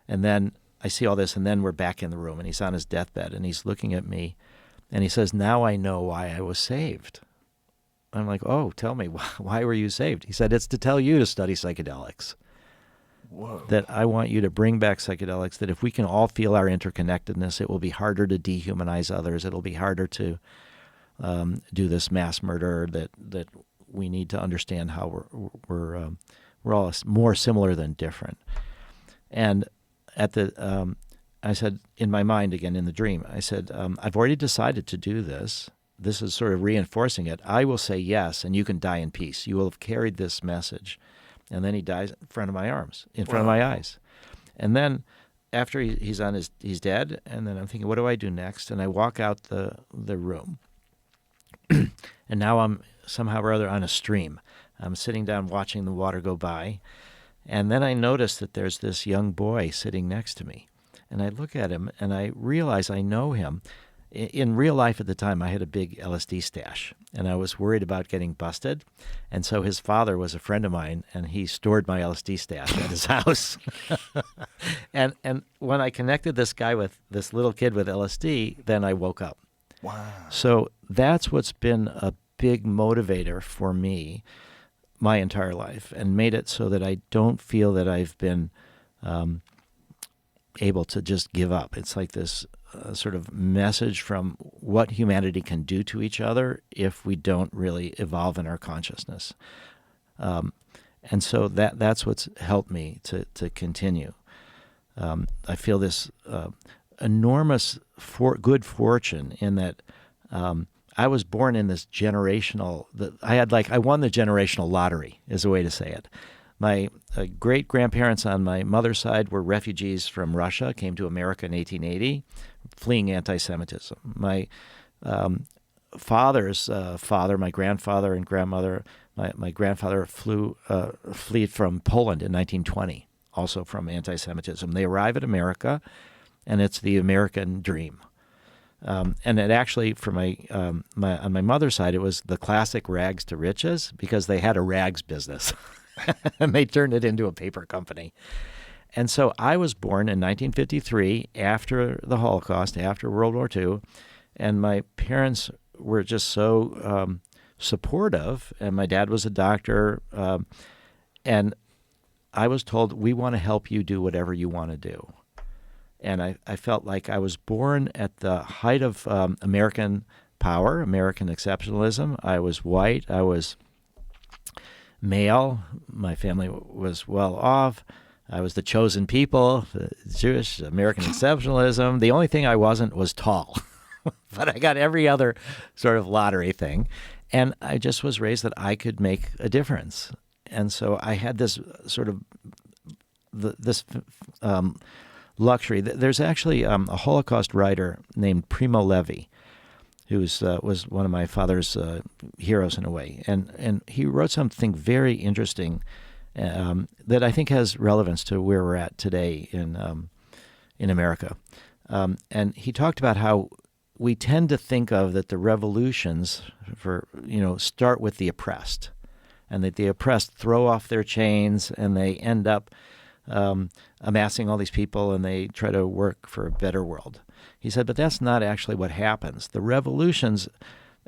And then I see all this, and then we're back in the room, and he's on his deathbed, and he's looking at me, and he says, now I know why I was saved. I'm like, oh, tell me, why were you saved? He said, it's to tell you to study psychedelics. Whoa. That I want you to bring back psychedelics, that if we can all feel our interconnectedness, it will be harder to dehumanize others. It'll be harder to do this mass murder, that we need to understand how we're all more similar than different. And I said, in my mind, again, in the dream, I said, I've already decided to do this. This is sort of reinforcing it. I will say yes, and you can die in peace. You will have carried this message. And then he dies in front of my arms, in front of my eyes. And then after he's dead, and then I'm thinking, what do I do next? And I walk out the room. And now I'm somehow or other on a stream. I'm sitting down watching the water go by. And then I noticed that there's this young boy sitting next to me. And I look at him and I realize I know him. In real life at the time, I had a big LSD stash, and I was worried about getting busted. And so his father was a friend of mine, and he stored my LSD stash at his house. And when I connected this guy with this little kid with LSD, then I woke up. Wow. So that's what's been a big motivator for me my entire life, and made it so that I don't feel that I've been able to just give up. It's like this sort of message from what humanity can do to each other if we don't really evolve in our consciousness. And so that's what's helped me to continue. I feel this enormous good fortune in that I was born in this generational. I won the generational lottery, is a way to say it. My great-grandparents on my mother's side were refugees from Russia, came to America in 1880, fleeing anti-Semitism. My father's father, my grandfather and grandmother, my grandfather fled from Poland in 1920, also from anti-Semitism. They arrive at America, and it's the American dream. And it actually, for on my mother's side, it was the classic rags to riches, because they had a rags business. And they turned it into a paper company. And so I was born in 1953, after the Holocaust, after World War II, and my parents were just so supportive, and my dad was a doctor, and I was told, we want to help you do whatever you want to do. And I felt like I was born at the height of American power, American exceptionalism. I was white. I was male. My family was well off. I was the chosen people, Jewish, American exceptionalism. The only thing I wasn't was tall. But I got every other sort of lottery thing. And I just was raised that I could make a difference. And so I had this sort of luxury. There's actually a Holocaust writer named Primo Levi, who was one of my father's heroes in a way. And he wrote something very interesting that I think has relevance to where we're at today in America. And he talked about how we tend to think of that the revolutions start with the oppressed, and that the oppressed throw off their chains and they end up amassing all these people, and they try to work for a better world. He said, but that's not actually what happens. The revolutions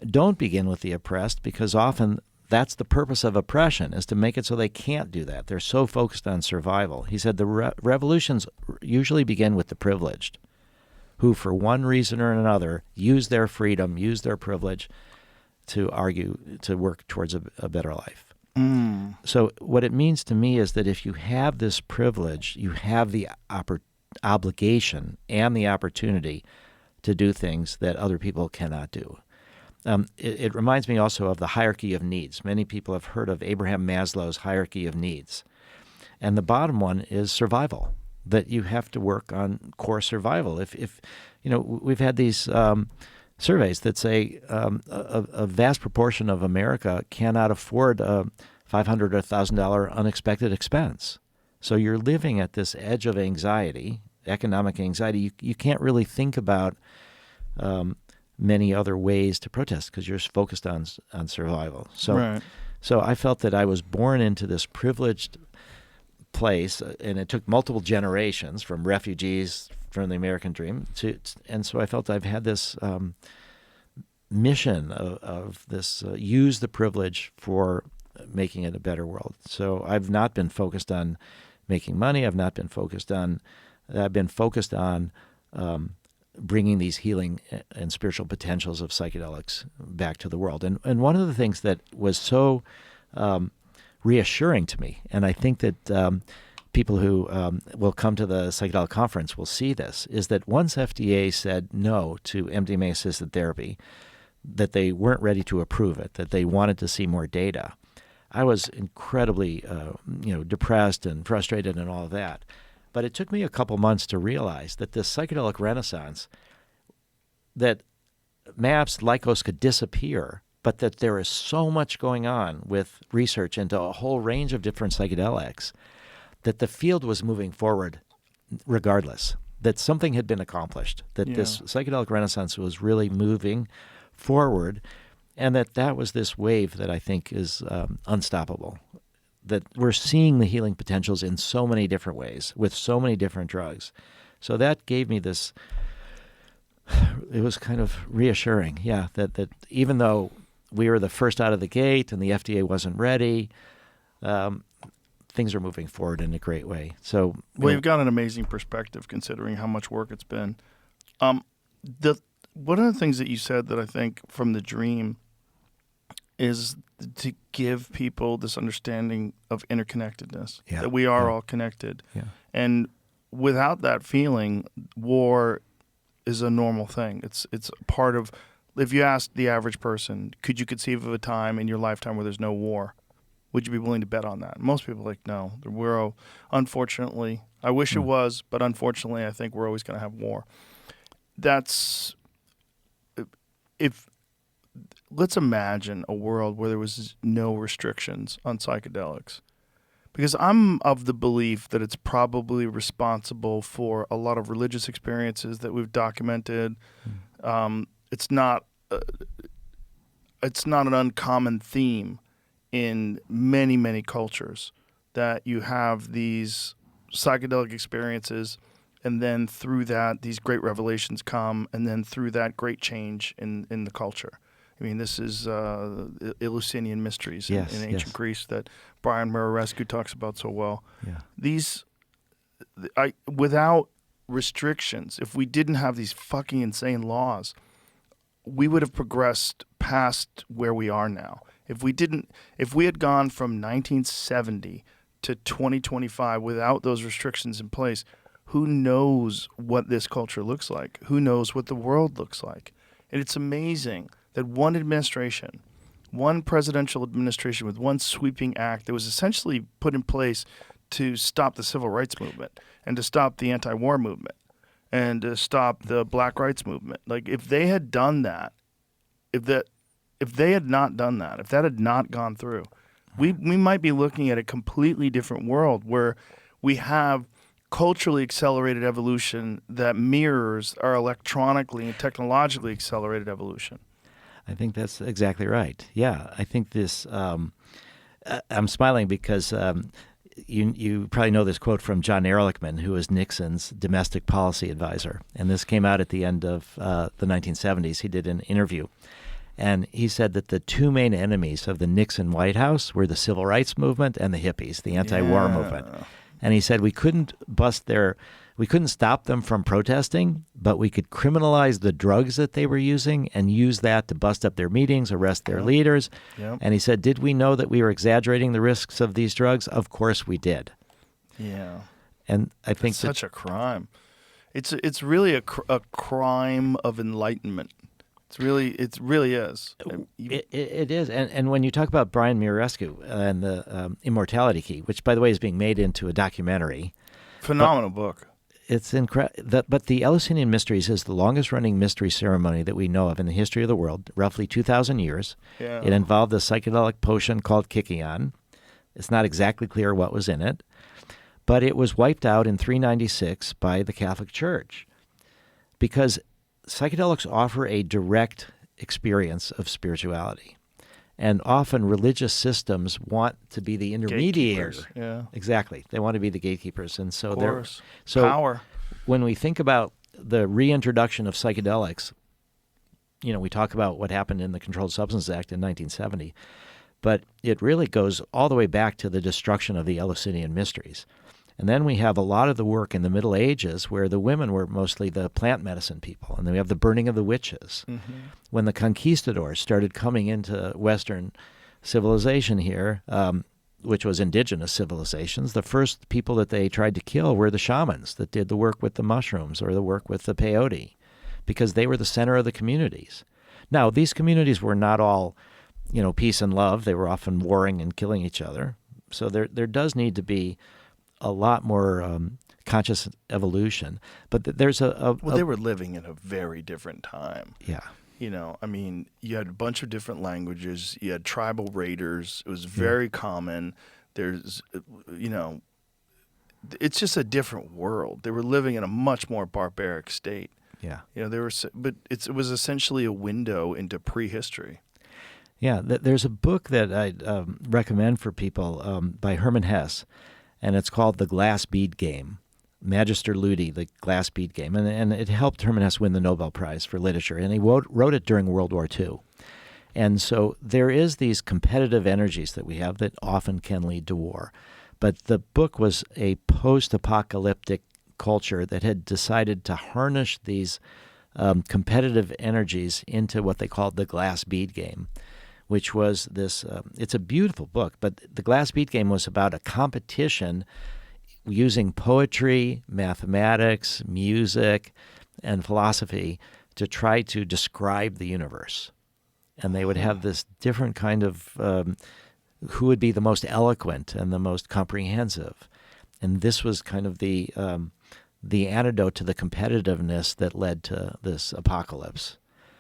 don't begin with the oppressed, because often that's the purpose of oppression, is to make it so they can't do that. They're so focused on survival. He said the revolutions usually begin with the privileged, who for one reason or another use their freedom, use their privilege to argue, to work towards a better life. So what it means to me is that if you have this privilege, you have the obligation and the opportunity to do things that other people cannot do. It reminds me also of the hierarchy of needs. Many people have heard of Abraham Maslow's hierarchy of needs. And the bottom one is survival, that you have to work on core survival. If we've had these surveys that say a vast proportion of America cannot afford a $500 or $1,000 unexpected expense. So you're living at this edge of anxiety, economic anxiety. You can't really think about many other ways to protest, because you're focused on survival. So I felt that I was born into this privileged place, and it took multiple generations from refugees from the American dream and so I felt I've had this mission of this use the privilege for making it a better world. So I've not been focused on making money. I've been focused on bringing these healing and spiritual potentials of psychedelics back to the world. And one of the things that was so reassuring to me, and I think that people who will come to the psychedelic conference will see this, is that once FDA said no to MDMA-assisted therapy, that they weren't ready to approve it, that they wanted to see more data, I was incredibly depressed and frustrated and all of that. But it took me a couple months to realize that this psychedelic renaissance, that MAPS, Lykos could disappear, but that there is so much going on with research into a whole range of different psychedelics that the field was moving forward regardless, that something had been accomplished, that this psychedelic renaissance was really moving forward, and that was this wave that I think is unstoppable, that we're seeing the healing potentials in so many different ways with so many different drugs. So that gave me this, it was kind of reassuring, that even though we were the first out of the gate and the FDA wasn't ready, things are moving forward in a great way. So, well, you've got an amazing perspective considering how much work it's been. One of the things that you said that I think from the dream is to give people this understanding of interconnectedness, that we are all connected. Yeah. And without that feeling, war is a normal thing. It's part of, if you ask the average person, could you conceive of a time in your lifetime where there's no war? Would you be willing to bet on that? Most people are like, no. We're, unfortunately, I wish it was, but unfortunately, I think we're always going to have war. Let's imagine a world where there was no restrictions on psychedelics. Because I'm of the belief that it's probably responsible for a lot of religious experiences that we've documented. It's not an uncommon theme in many, many cultures that you have these psychedelic experiences, and then through that, these great revelations come, and then through that, great change in the culture. I mean, this is Eleusinian mysteries in ancient Greece that Brian Murarescu talks about so well. Yeah. Without restrictions, if we didn't have these fucking insane laws, we would have progressed past where we are now. If we had gone from 1970 to 2025 without those restrictions in place, who knows what this culture looks like? Who knows what the world looks like? And it's amazing that one administration, one presidential administration with one sweeping act that was essentially put in place to stop the civil rights movement and to stop the anti-war movement and to stop the black rights movement. Like, if they had done that, if they had not done that, if that had not gone through, we might be looking at a completely different world where we have culturally accelerated evolution that mirrors our electronically and technologically accelerated evolution. I think that's exactly right. Yeah, I think this. I'm smiling because you probably know this quote from John Ehrlichman, who was Nixon's domestic policy advisor, and this came out at the end of the 1970s. He did an interview, and he said that the two main enemies of the Nixon White House were the civil rights movement and the hippies, the anti-war movement. And he said we couldn't stop them from protesting, but we could criminalize the drugs that they were using and use that to bust up their meetings, arrest their leaders. Yep. And he said, did we know that we were exaggerating the risks of these drugs? Of course we did. Yeah. And I think it's such a crime. It's really a crime of enlightenment. It really is. It is. And when you talk about Brian Murarescu and the Immortality Key, which, by the way, is being made into a documentary. Phenomenal book. It's incredible. But the Eleusinian Mysteries is the longest-running mystery ceremony that we know of in the history of the world, roughly 2,000 years. Yeah. It involved a psychedelic potion called Kikion. It's not exactly clear what was in it, but it was wiped out in 396 by the Catholic Church because psychedelics offer a direct experience of spirituality. And often religious systems want to be the intermediaries. Yeah. Exactly. They want to be the gatekeepers. And so power. When we think about the reintroduction of psychedelics, we talk about what happened in the Controlled Substances Act in 1970, but it really goes all the way back to the destruction of the Eleusinian Mysteries. And then we have a lot of the work in the Middle Ages where the women were mostly the plant medicine people. And then we have the burning of the witches. Mm-hmm. When the conquistadors started coming into Western civilization here, which was indigenous civilizations, the first people that they tried to kill were the shamans that did the work with the mushrooms or the work with the peyote, because they were the center of the communities. Now, these communities were not all, peace and love. They were often warring and killing each other. So there does need to be a lot more conscious evolution, but there's they were living in a very different time. Yeah. You had a bunch of different languages. You had tribal raiders. It was very common. There's, it's just a different world. They were living in a much more barbaric state. Yeah. But it was essentially a window into prehistory. Yeah, there's a book that I recommend for people by Hermann Hesse, and it's called The Glass Bead Game. Magister Ludi, The Glass Bead Game. And it helped Hermann Hesse win the Nobel Prize for Literature, and he wrote it during World War II. And so there is these competitive energies that we have that often can lead to war. But the book was a post-apocalyptic culture that had decided to harness these competitive energies into what they called the glass bead game, which was this, it's a beautiful book, but the glass bead game was about a competition using poetry, mathematics, music, and philosophy to try to describe the universe. And they would have this different kind of who would be the most eloquent and the most comprehensive. And this was kind of the antidote to the competitiveness that led to this apocalypse.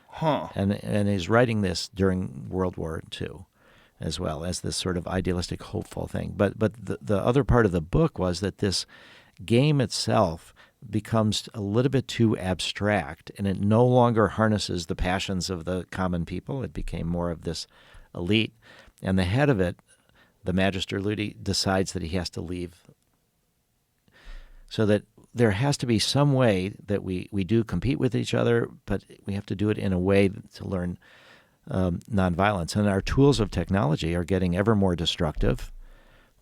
Huh. And he's writing this during World War II as well as this sort of idealistic, hopeful thing. But the other part of the book was that this game itself becomes a little bit too abstract, and it no longer harnesses the passions of the common people. It became more of this elite. And the head of it, the Magister Ludi, decides that he has to leave. So that there has to be some way that we do compete with each other, but we have to do it in a way to learn nonviolence. And our tools of technology are getting ever more destructive.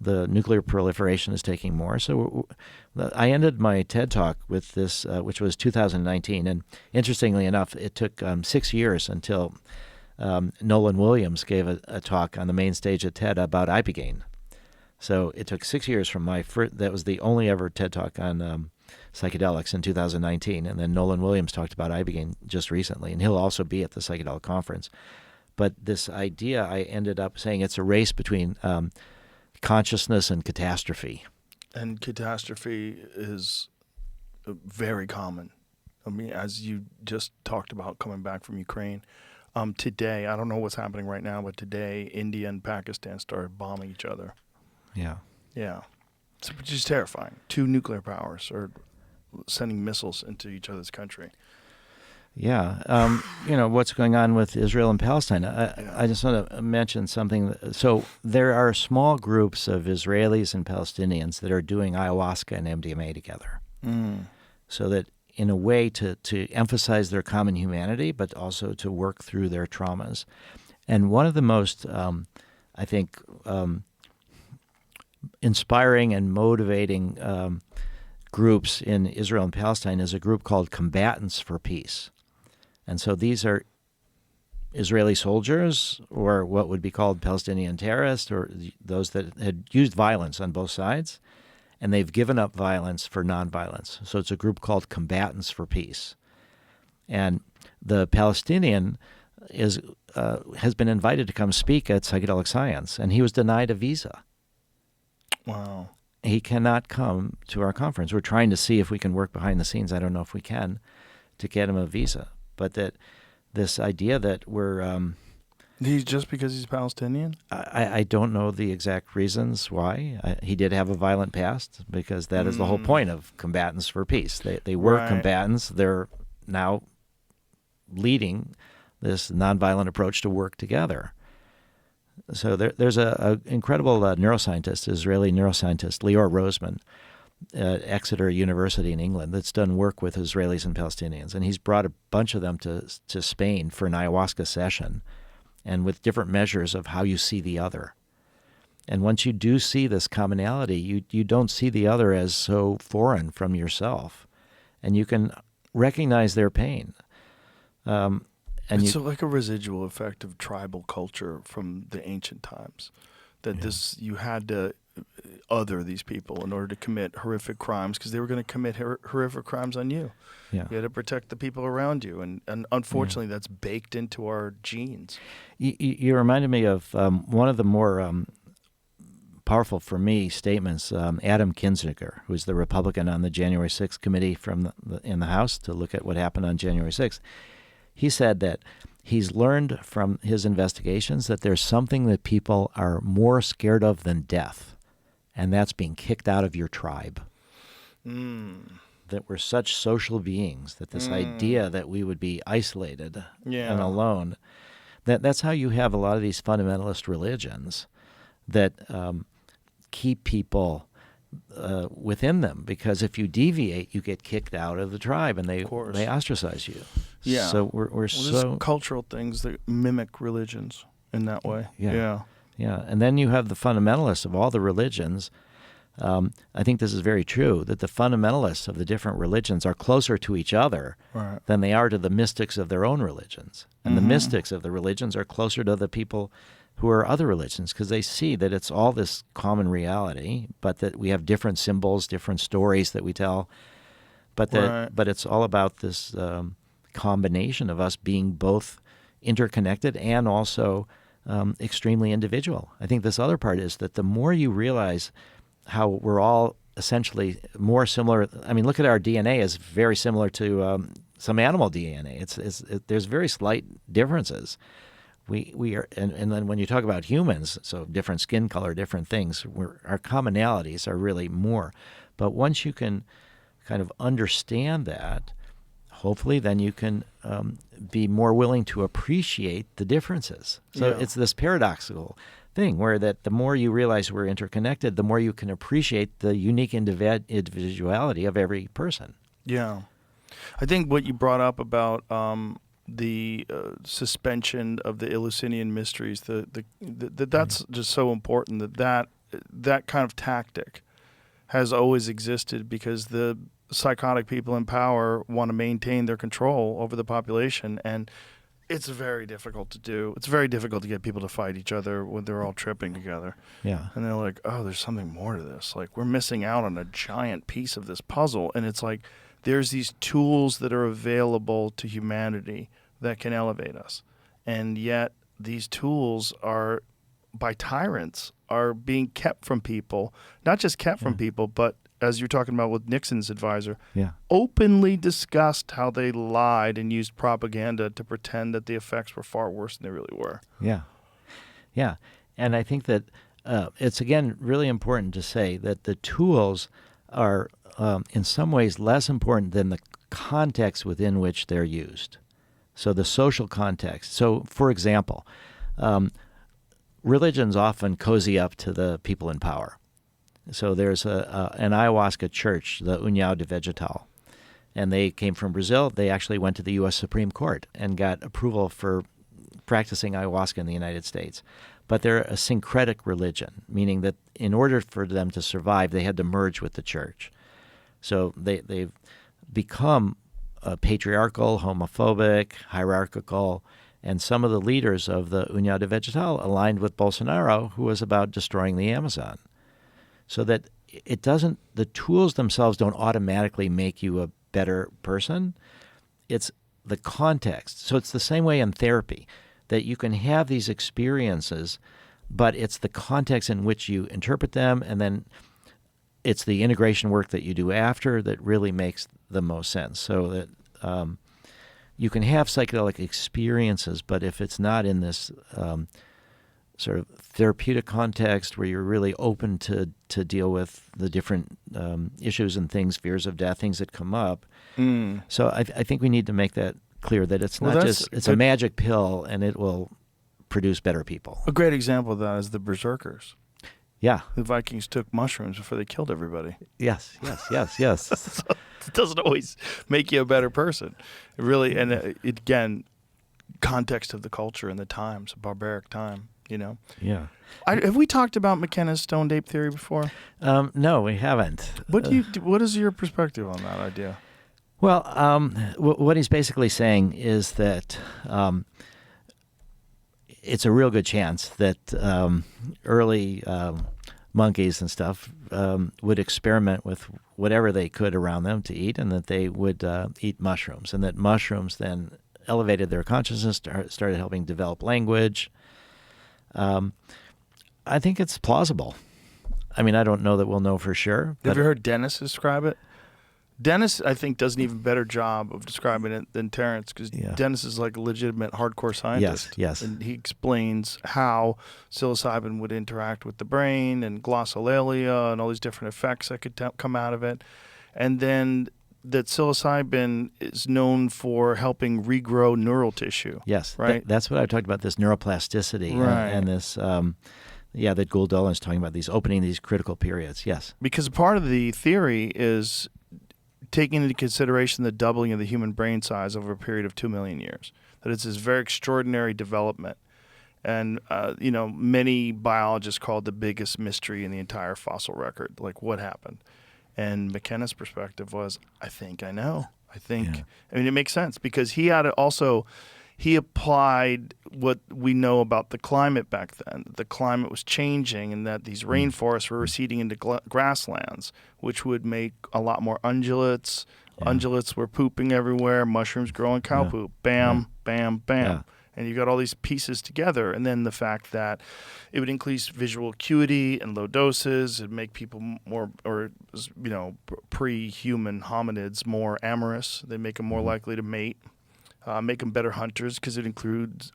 The nuclear proliferation is taking more. So I ended my TED Talk with this, which was 2019. And interestingly enough, it took 6 years until Nolan Williams gave a talk on the main stage at TED about Ibogaine. So it took 6 years from my first, that was the only ever TED Talk on psychedelics in 2019. And then Nolan Williams talked about Ibogaine just recently, and he'll also be at the psychedelic conference. But this idea, I ended up saying it's a race between consciousness and catastrophe. And catastrophe is very common. I mean, as you just talked about coming back from Ukraine, today, I don't know what's happening right now, but today, India and Pakistan started bombing each other. Yeah. Yeah. Which is terrifying. 2 nuclear powers are sending missiles into each other's country. Yeah. What's going on with Israel and Palestine. I just want to mention something. So there are small groups of Israelis and Palestinians that are doing ayahuasca and MDMA together. So that in a way to emphasize their common humanity, but also to work through their traumas. And one of the most, I think, inspiring and motivating groups in Israel and Palestine is a group called Combatants for Peace. And so these are Israeli soldiers, or what would be called Palestinian terrorists, or those that had used violence on both sides, and they've given up violence for nonviolence. So it's a group called Combatants for Peace. And the Palestinian has been invited to come speak at Psychedelic Science, and he was denied a visa. Wow. He cannot come to our conference. We're trying to see if we can work behind the scenes. I don't know if we can, to get him a visa. But that this idea that we're... He's just because he's Palestinian? I don't know the exact reasons why. He did have a violent past, because that is the whole point of Combatants for Peace. They were Right. combatants. They're now leading this nonviolent approach to work together. So there's a incredible neuroscientist, Israeli neuroscientist, Lior Roseman, at Exeter University in England, that's done work with Israelis and Palestinians. And he's brought a bunch of them to Spain for an ayahuasca session, and with different measures of how you see the other. And once you do see this commonality, you don't see the other as so foreign from yourself, and you can recognize their pain. It's like a residual effect of tribal culture from the ancient times, that you had to other these people in order to commit horrific crimes, because they were going to commit horrific crimes on you. Yeah. You had to protect the people around you, and unfortunately that's baked into our genes. You reminded me of one of the more powerful for me statements, Adam Kinzinger, who's the Republican on the January 6th committee in the House to look at what happened on January 6th. He said that he's learned from his investigations that there's something that people are more scared of than death, and that's being kicked out of your tribe. That we're such social beings, that this idea that we would be isolated and alone, that's how you have a lot of these fundamentalist religions that keep take within them, because if you deviate, you get kicked out of the tribe, and they ostracize you. Yeah. So we're there's cultural things that mimic religions in that way. Yeah. And then you have the fundamentalists of all the religions. I think this is very true, that the fundamentalists of the different religions are closer to each other than they are to the mystics of their own religions. And the mystics of the religions are closer to the people who are other religions, because they see that it's all this common reality, but that we have different symbols, different stories that we tell, but but it's all about this combination of us being both interconnected and also extremely individual. I think this other part is that the more you realize how we're all essentially more similar. I mean, look at our DNA is very similar to some animal DNA. There's very slight differences. We are, and then when you talk about humans, so different skin color, different things, our commonalities are really more. But once you can kind of understand that, hopefully then you can be more willing to appreciate the differences. So it's this paradoxical thing where that the more you realize we're interconnected, the more you can appreciate the unique individuality of every person. Yeah. I think what you brought up about the suspension of the Eleusinian mysteries, that's just so important, that kind of tactic has always existed, because the psychotic people in power want to maintain their control over the population, and it's very difficult to do. It's very difficult to get people to fight each other when they're all tripping together. Yeah. And they're like, oh, there's something more to this. Like, we're missing out on a giant piece of this puzzle. And it's like, there's these tools that are available to humanity that can elevate us. And yet these tools are, by tyrants, are being kept from people. Not just kept from people, but as you're talking about with Nixon's advisor, openly discussed how they lied and used propaganda to pretend that the effects were far worse than they really were. Yeah. And I think that it's, again, really important to say that the tools are in some ways less important than the context within which they're used. So the social context. So, for example, religions often cozy up to the people in power. So there's an ayahuasca church, the União de Vegetal, and they came from Brazil. They actually went to the U.S. Supreme Court and got approval for practicing ayahuasca in the United States. But they're a syncretic religion, meaning that in order for them to survive, they had to merge with the church. So they've become patriarchal, homophobic, hierarchical, and some of the leaders of the União de Vegetal aligned with Bolsonaro, who was about destroying the Amazon. So that the tools themselves don't automatically make you a better person. It's the context. So it's the same way in therapy, that you can have these experiences, but it's the context in which you interpret them, and then it's the integration work that you do after that really makes the most sense. So that you can have psychedelic experiences, but if it's not in this sort of therapeutic context where you're really open to deal with the different issues and things, fears of death, things that come up. So I think we need to make that clear, that it's not just, it's a magic pill and it will produce better people. A great example of that is the berserkers. Yeah. The Vikings took mushrooms before they killed everybody. Yes. So it doesn't always make you a better person. It really, and again, context of the culture and the times, a barbaric time. You know? Yeah. Have we talked about McKenna's stoned ape theory before? No, we haven't. What is your perspective on that idea? Well, what he's basically saying is that it's a real good chance that early monkeys and stuff would experiment with whatever they could around them to eat, and that they would eat mushrooms, and that mushrooms then elevated their consciousness, started helping develop language. I think it's plausible. I mean, I don't know that we'll know for sure. Have you heard Dennis describe it? Dennis, I think, does an even better job of describing it than Terrence, because Yeah. Dennis is like a legitimate hardcore scientist. Yes. And he explains how psilocybin would interact with the brain and glossolalia and all these different effects that could come out of it. And then that psilocybin is known for helping regrow neural tissue. Yes, Right? that's what I talked about, this neuroplasticity Right. and this, that Gould Dolan's talking about, these opening these critical periods. Yes. Because part of the theory is taking into consideration the doubling of the human brain size over a period of 2 million years. That it's this very extraordinary development. And, many biologists call it the biggest mystery in the entire fossil record. Like, what happened? And McKenna's perspective was, I think I know. I mean, it makes sense because he applied what we know about the climate back then. The climate was changing and that these rainforests were receding into grasslands, which would make a lot more ungulates. Yeah. Ungulates were pooping everywhere, mushrooms growing cow poop. Bam, bam, bam. Yeah. And you got all these pieces together. And then the fact that it would increase visual acuity and low doses. It'd make people more, pre-human hominids more amorous. They make them more likely to mate. Make them better hunters because it improves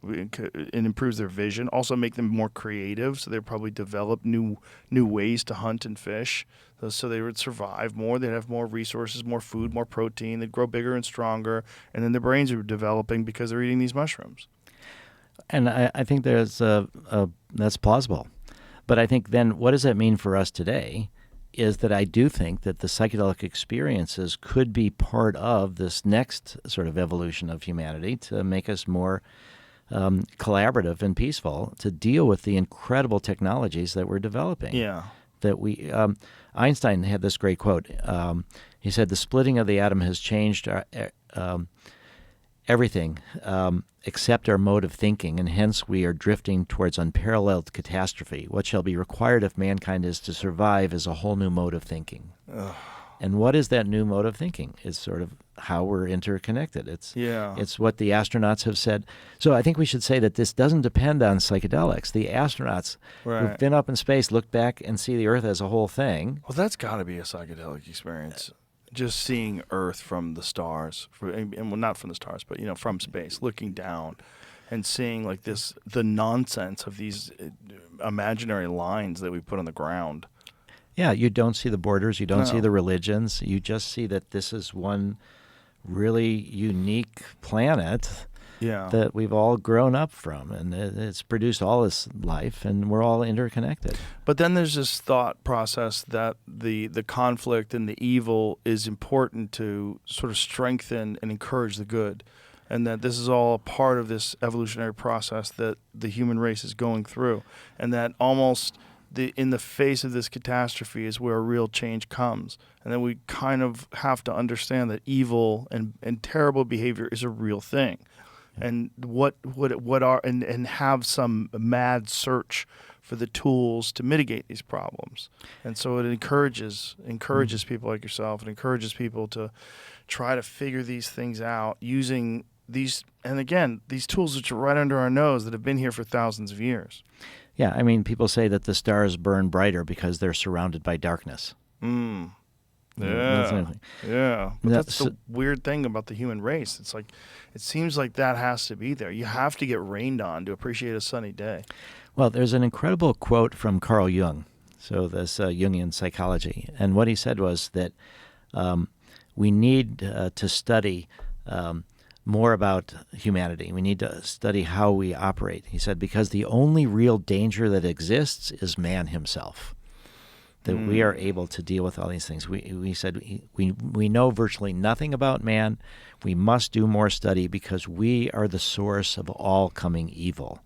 their vision. Also make them more creative, so they'd probably develop new ways to hunt and fish. So they would survive more. They'd have more resources, more food, more protein. They'd grow bigger and stronger, and then their brains are developing because they're eating these mushrooms. And I think there's that's plausible. But I think then what does that mean for us today is that I do think that the psychedelic experiences could be part of this next sort of evolution of humanity to make us more collaborative and peaceful to deal with the incredible technologies that we're developing. Yeah. That Einstein had this great quote. He said, "The splitting of the atom has changed everything except our mode of thinking, and hence we are drifting towards unparalleled catastrophe. What shall be required if mankind is to survive is a whole new mode of thinking." Ugh. And what is that new mode of thinking? It's sort of how we're interconnected. It's what the astronauts have said. So I think we should say that this doesn't depend on psychedelics. The astronauts who've been up in space look back and see the Earth as a whole thing. Well, that's got to be a psychedelic experience. Just seeing Earth from the stars, not from the stars, but from space, looking down, and seeing like the nonsense of these imaginary lines that we put on the ground. Yeah, you don't see the borders, you don't see the religions, you just see that this is one really unique planet that we've all grown up from, and it's produced all this life, and we're all interconnected. But then there's this thought process that the conflict and the evil is important to sort of strengthen and encourage the good, and that this is all a part of this evolutionary process that the human race is going through, and that almost in the face of this catastrophe is where real change comes. And then we kind of have to understand that evil and terrible behavior is a real thing. And and have some mad search for the tools to mitigate these problems. And so it encourages people like yourself. It encourages people to try to figure these things out using these tools which are right under our nose that have been here for thousands of years. Yeah, I mean, people say that the stars burn brighter because they're surrounded by darkness. Yeah. But That's the weird thing about the human race. It's like, it seems like that has to be there. You have to get rained on to appreciate a sunny day. Well, there's an incredible quote from Carl Jung, so this Jungian psychology. And what he said was that we need to study more about humanity. We need to study how we operate. He said, because the only real danger that exists is man himself. That we are able to deal with all these things. We said we know virtually nothing about man. We must do more study because we are the source of all coming evil.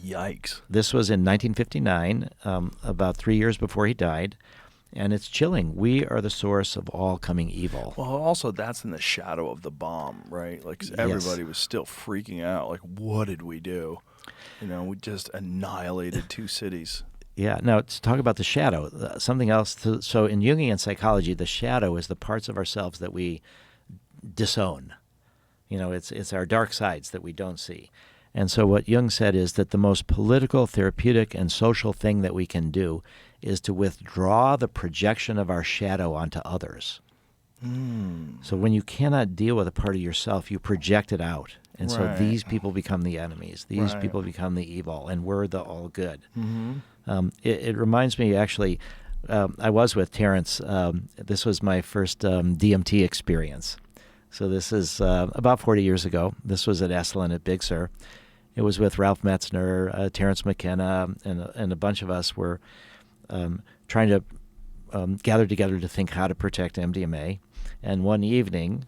Yikes. This was in 1959, about 3 years before he died. And it's chilling. We are the source of all coming evil. Well, also, that's in the shadow of the bomb, right? Like, everybody was still freaking out. Like, what did we do? We just annihilated 2 cities. Yeah. Now, to talk about the shadow, something else. So in Jungian psychology, the shadow is the parts of ourselves that we disown. It's our dark sides that we don't see. And so what Jung said is that the most political, therapeutic, and social thing that we can do is to withdraw the projection of our shadow onto others. So when you cannot deal with a part of yourself, you project it out. And so Right. these people become the enemies. These Right. people become the evil, and we're the all good. It reminds me, actually, I was with Terrence. This was my first DMT experience. So this is about 40 years ago. This was at Esalen at Big Sur. It was with Ralph Metzner, Terrence McKenna, and a bunch of us were trying to gather together to think how to protect MDMA. And one evening,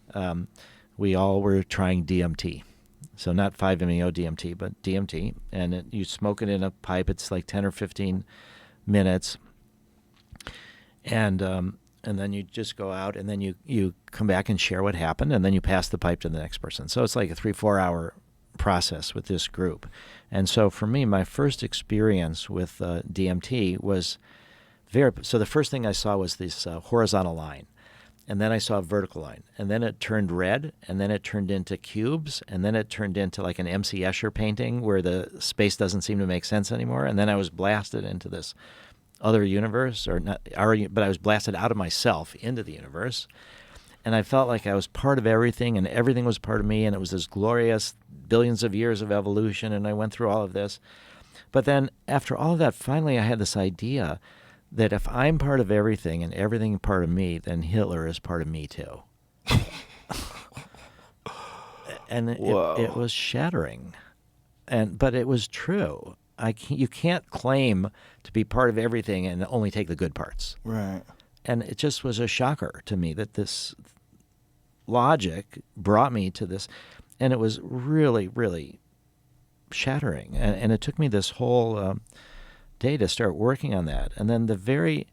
we all were trying DMT. So not 5-MeO DMT, but DMT. And you smoke it in a pipe. It's like 10 or 15 minutes. And then you just go out, and then you come back and share what happened, and then you pass the pipe to the next person. So it's like a 3-4 hour process with this group. And so for me, my first experience with DMT was so the first thing I saw was this horizontal line. And then I saw a vertical line. And then it turned red, and then it turned into cubes, and then it turned into like an M.C. Escher painting where the space doesn't seem to make sense anymore. And then I was blasted into this other universe, but I was blasted out of myself into the universe. And I felt like I was part of everything, and everything was part of me, and it was this glorious billions of years of evolution, and I went through all of this. But then after all of that, finally I had this idea that if I'm part of everything and everything part of me, then Hitler is part of me too. And it was shattering, but it was true. You can't claim to be part of everything and only take the good parts. Right. And it just was a shocker to me that this logic brought me to this, and it was really, really shattering. And it took me this whole day to start working on that. And then the very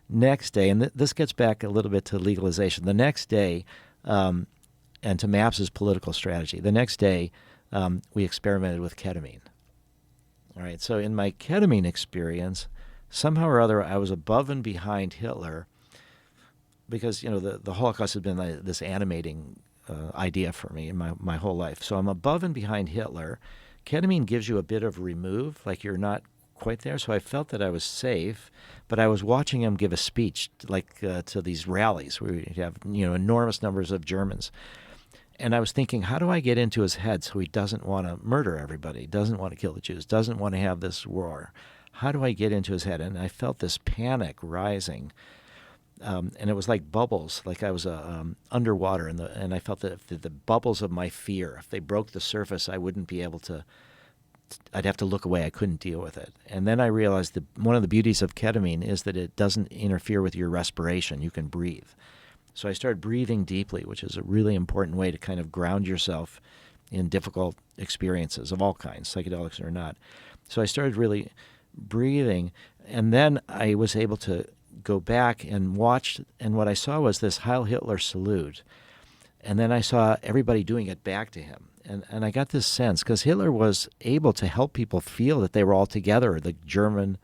next day, and this gets back a little bit to legalization, the next day, and to MAPS's political strategy, the next day we experimented with ketamine. All right, so in my ketamine experience, somehow or other, I was above and behind Hitler because, the Holocaust had been this animating idea for me in my whole life. So I'm above and behind Hitler. Ketamine gives you a bit of remove, like you're not quite there. So I felt that I was safe, but I was watching him give a speech to these rallies where you have enormous numbers of Germans. And I was thinking, how do I get into his head so he doesn't want to murder everybody, doesn't want to kill the Jews, doesn't want to have this war? How do I get into his head? And I felt this panic rising. And it was like bubbles, like I was underwater. And I felt that if the bubbles of my fear, if they broke the surface, I wouldn't be able to, I'd have to look away. I couldn't deal with it. And then I realized that one of the beauties of ketamine is that it doesn't interfere with your respiration. You can breathe. So I started breathing deeply, which is a really important way to kind of ground yourself in difficult experiences of all kinds, psychedelics or not. So I started really breathing, and then I was able to go back and watch, and what I saw was this Heil Hitler salute. And then I saw everybody doing it back to him. And I got this sense, because Hitler was able to help people feel that they were all together, the German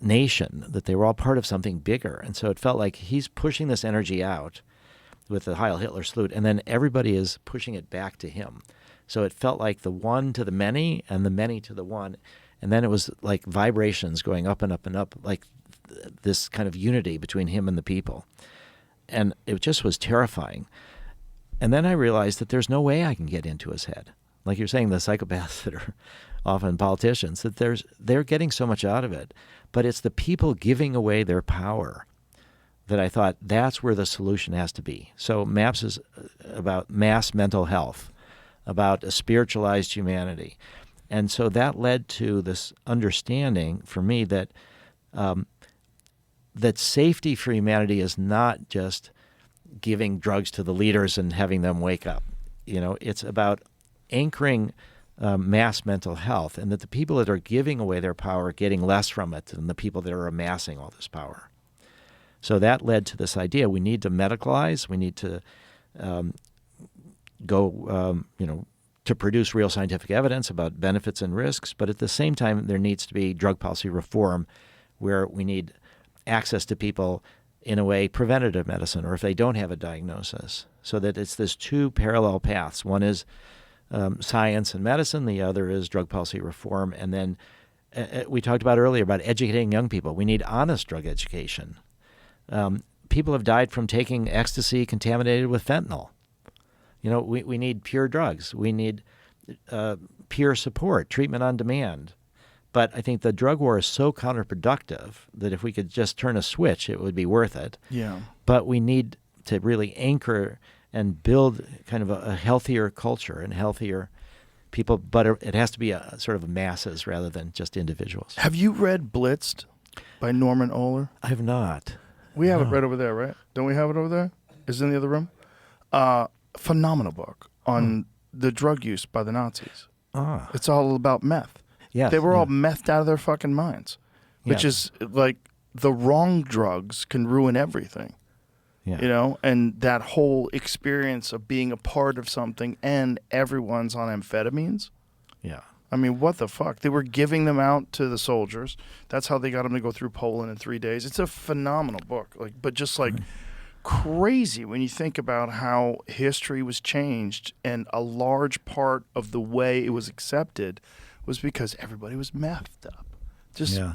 nation, that they were all part of something bigger. And so it felt like he's pushing this energy out with the Heil Hitler salute, and then everybody is pushing it back to him. So it felt like the one to the many and the many to the one. And then it was like vibrations going up and up and up, like this kind of unity between him and the people. And it just was terrifying. And then I realized that there's no way I can get into his head. Like you're saying, the psychopaths that are often politicians, that they're getting so much out of it. But it's the people giving away their power that I thought that's where the solution has to be. So MAPS is about mass mental health, about a spiritualized humanity. And so that led to this understanding for me that that safety for humanity is not just giving drugs to the leaders and having them wake up. It's about anchoring mass mental health, and that the people that are giving away their power are getting less from it than the people that are amassing all this power. So that led to this idea: we need to medicalize, we need to to produce real scientific evidence about benefits and risks, but at the same time, there needs to be drug policy reform where we need access to people, in a way, preventative medicine, or if they don't have a diagnosis, so that it's this two parallel paths. One is science and medicine, the other is drug policy reform. And then we talked about earlier about educating young people. We need honest drug education. people have died from taking ecstasy contaminated with fentanyl. We need pure drugs. We need peer support, treatment on demand. But I think the drug war is so counterproductive that if we could just turn a switch, it would be worth it. Yeah. But we need to really anchor and build kind of a healthier culture and healthier people. But it has to be a sort of masses rather than just individuals. Have you read Blitzed by Norman Ohler? I have not. We have it right over there, right? Don't we have it over there? Is it in the other room? Phenomenal book on the drug use by the Nazis. Ah. It's all about meth. Yes, They were all yeah. methed out of their fucking minds, which Yes. is like the wrong drugs can ruin everything. Yeah. And that whole experience of being a part of something and everyone's on amphetamines. Yeah. I mean, what the fuck? They were giving them out to the soldiers. That's how they got them to go through Poland in 3 days. It's a phenomenal book, but just crazy when you think about how history was changed, and a large part of the way it was accepted was because everybody was methed up. Just Yeah.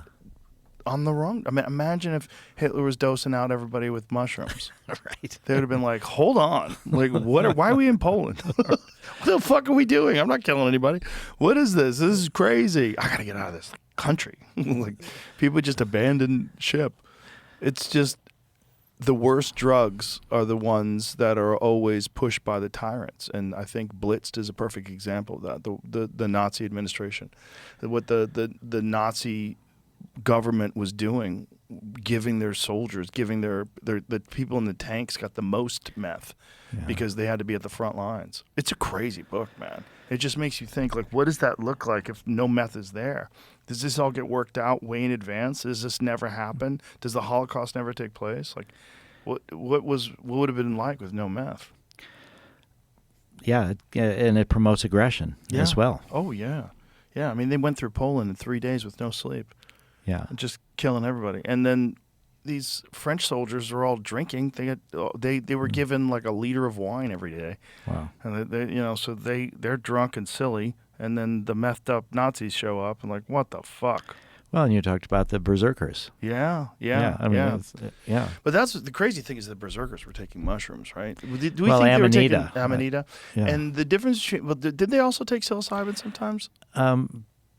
on the wrong. I mean, imagine if Hitler was dosing out everybody with mushrooms. Right. They would have been like, "Hold on, like, why are we in Poland? What the fuck are we doing? I'm not killing anybody. What is this? This is crazy. I gotta get out of this country." Like, people just abandon ship. It's just the worst drugs are the ones that are always pushed by the tyrants, and I think Blitzed is a perfect example of that. The Nazi administration, what the Nazi government was doing, giving their soldiers, giving the people in the tanks got the most meth because they had to be at the front lines. It's a crazy book, man. It just makes you think, like, what does that look like if no meth is there? Does this all get worked out way in advance? Does this never happen? Does the Holocaust never take place? Like, what would have been like with no meth? Yeah, and it promotes aggression as well. Oh yeah, yeah. I mean, they went through Poland in 3 days with no sleep. Yeah. Just killing everybody. And then these French soldiers are all drinking. They were given like a liter of wine every day. Wow. And they're drunk and silly. And then the methed up Nazis show up and like, what the fuck? Well, and you talked about the berserkers. Yeah. I mean, it's- yeah. But that's the crazy thing is the berserkers were taking mushrooms, right? Do we think they Amanita. were taking Amanita? Yeah. And the difference between, well, did they also take psilocybin sometimes?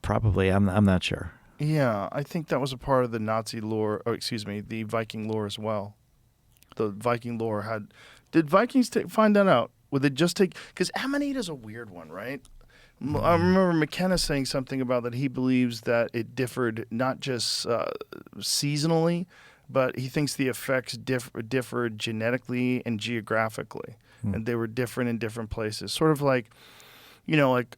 Probably. I'm not sure. Yeah, I think that was a part of the Nazi lore, the Viking lore as well. The Viking lore did Vikings find that out? Would they just take, because Amanita's a weird one, right? I remember McKenna saying something about that he believes that it differed not just seasonally, but he thinks the effects differed genetically and geographically, and they were different in different places. Sort of like, like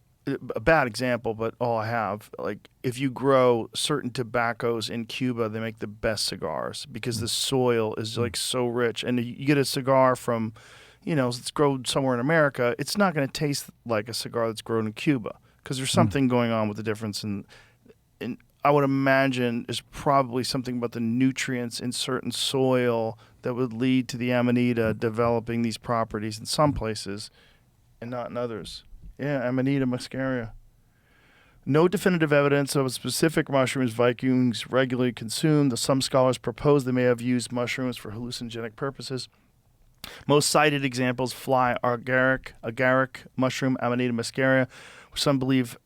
a bad example, but all I have, like if you grow certain tobaccos in Cuba, they make the best cigars because the soil is like so rich, and you get a cigar from, it's grown somewhere in America, it's not going to taste like a cigar that's grown in Cuba because there's something going on with the difference in I would imagine is probably something about the nutrients in certain soil that would lead to the Amanita developing these properties in some places and not in others. Yeah, Amanita muscaria. No definitive evidence of a specific mushrooms Vikings regularly consumed, though some scholars propose they may have used mushrooms for hallucinogenic purposes. Most cited examples fly agaric mushroom, Amanita muscaria, which some believe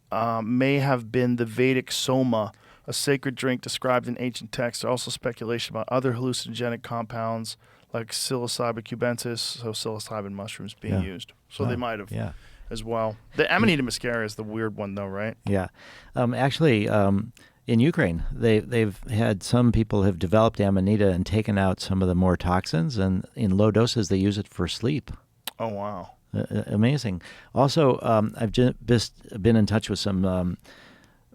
may have been the Vedic soma, a sacred drink described in ancient texts. There's also speculation about other hallucinogenic compounds like psilocybin cubensis, so psilocybin mushrooms being used. So they might have as well. The Amanita muscaria is the weird one, though, right? Yeah. Actually, in Ukraine, they've had some people have developed Amanita and taken out some of the more toxins, and in low doses they use it for sleep. Oh, wow. Amazing. Also, I've just been in touch with some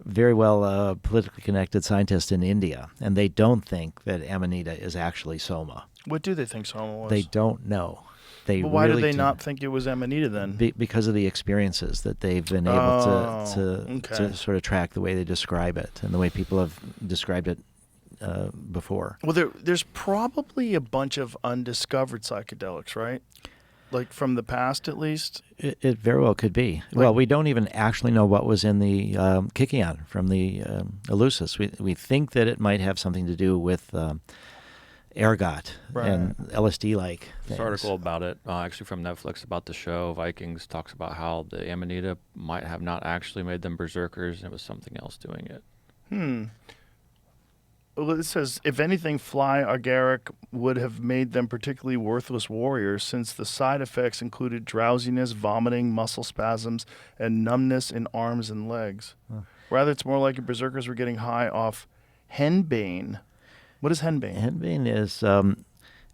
very well politically connected scientists in India, and they don't think that Amanita is actually soma. What do they think soma was? They don't know. But why do they not think it was Amanita then? Because of the experiences that they've been able to sort of track the way they describe it and the way people have described it before. Well, there's probably a bunch of undiscovered psychedelics, right? Like from the past, at least? It very well could be. Well, we don't even actually know what was in the Kikion from the Eleusis. We think that it might have something to do with ergot Right. and LSD-like This things. article about it, actually from Netflix, about the show Vikings, talks about how the Amanita might have not actually made them berserkers, and it was something else doing it. Well, it says, if anything, fly agaric would have made them particularly worthless warriors, since the side effects included drowsiness, vomiting, muscle spasms, and numbness in arms and legs. Rather, it's more like berserkers were getting high off henbane. What is henbane? Henbane is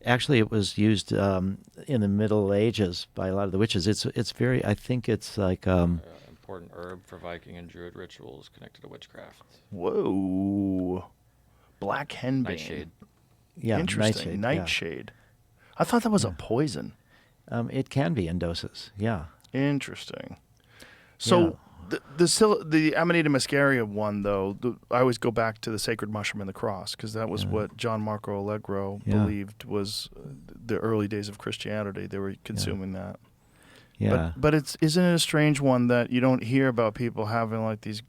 actually it was used in the Middle Ages by a lot of the witches. It's very, I think it's like Important herb for Viking and Druid rituals connected to witchcraft. Whoa. Black henbane. Nightshade. yeah, Interesting. nightshade. Nightshade. I thought that was a poison. Yeah. It can be in doses. Yeah. Interesting. So the Amanita muscaria one, though, I always go back to the sacred mushroom and the cross, because that was what John Marco Allegro believed was the early days of Christianity. They were consuming that. Yeah. But isn't it a strange one that you don't hear about people having like these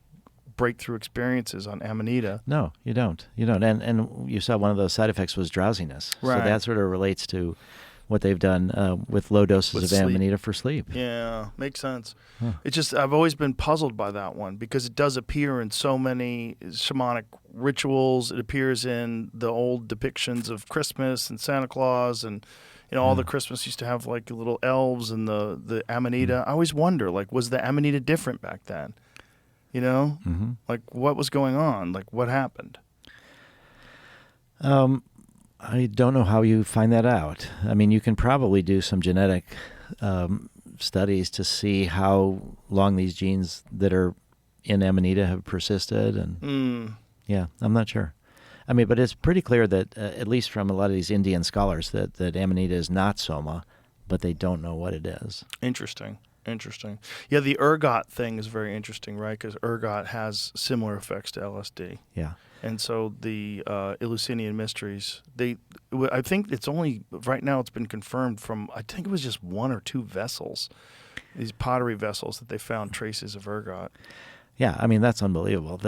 breakthrough experiences on Amanita? No, you don't. You don't. And you saw one of those side effects was drowsiness. Right. So that sort of relates to what they've done with low doses With of sleep. Amanita for sleep. Yeah, makes sense. It's just I've always been puzzled by that one because it does appear in so many shamanic rituals. It appears in the old depictions of Christmas and Santa Claus, and all the Christmas used to have like little elves and the Amanita. I always wonder, like, was the Amanita different back then? Like what was going on? Like what happened? I don't know how you find that out. I mean, you can probably do some genetic studies to see how long these genes that are in Amanita have persisted. And yeah, I'm not sure. I mean, but it's pretty clear that, at least from a lot of these Indian scholars, that Amanita is not soma, but they don't know what it is. Interesting. Yeah, the ergot thing is very interesting, right? Because ergot has similar effects to LSD. Yeah. And so the Eleusinian mysteries, I think it's only, right now it's been confirmed from, I think it was just one or two vessels, these pottery vessels that they found traces of ergot. Yeah, I mean, that's unbelievable.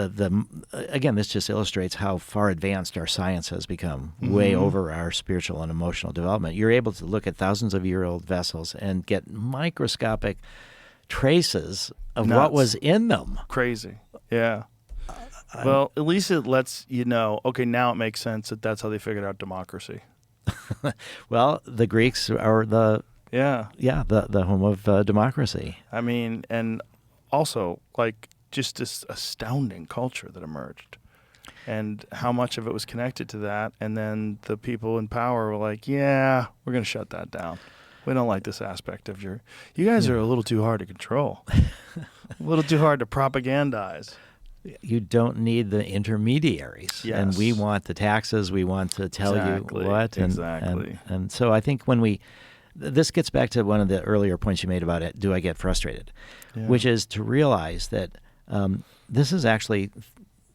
Again, this just illustrates how far advanced our science has become, way over our spiritual and emotional development. You're able to look at thousands-of-year-old vessels and get microscopic traces of what was in them. Crazy. Yeah. Well, at least it lets you know, okay, now it makes sense that that's how they figured out democracy. Well, the Greeks are the home of democracy. I mean, and also, like, just this astounding culture that emerged and how much of it was connected to that. And then the people in power were like, yeah, we're going to shut that down. We don't like this aspect of you guys are a little too hard to control, a little too hard to propagandize. You don't need the intermediaries. Yes. And we want the taxes. We want to tell you what. Exactly. And so I think this gets back to one of the earlier points you made about it, do I get frustrated? Yeah. Which is to realize that this is actually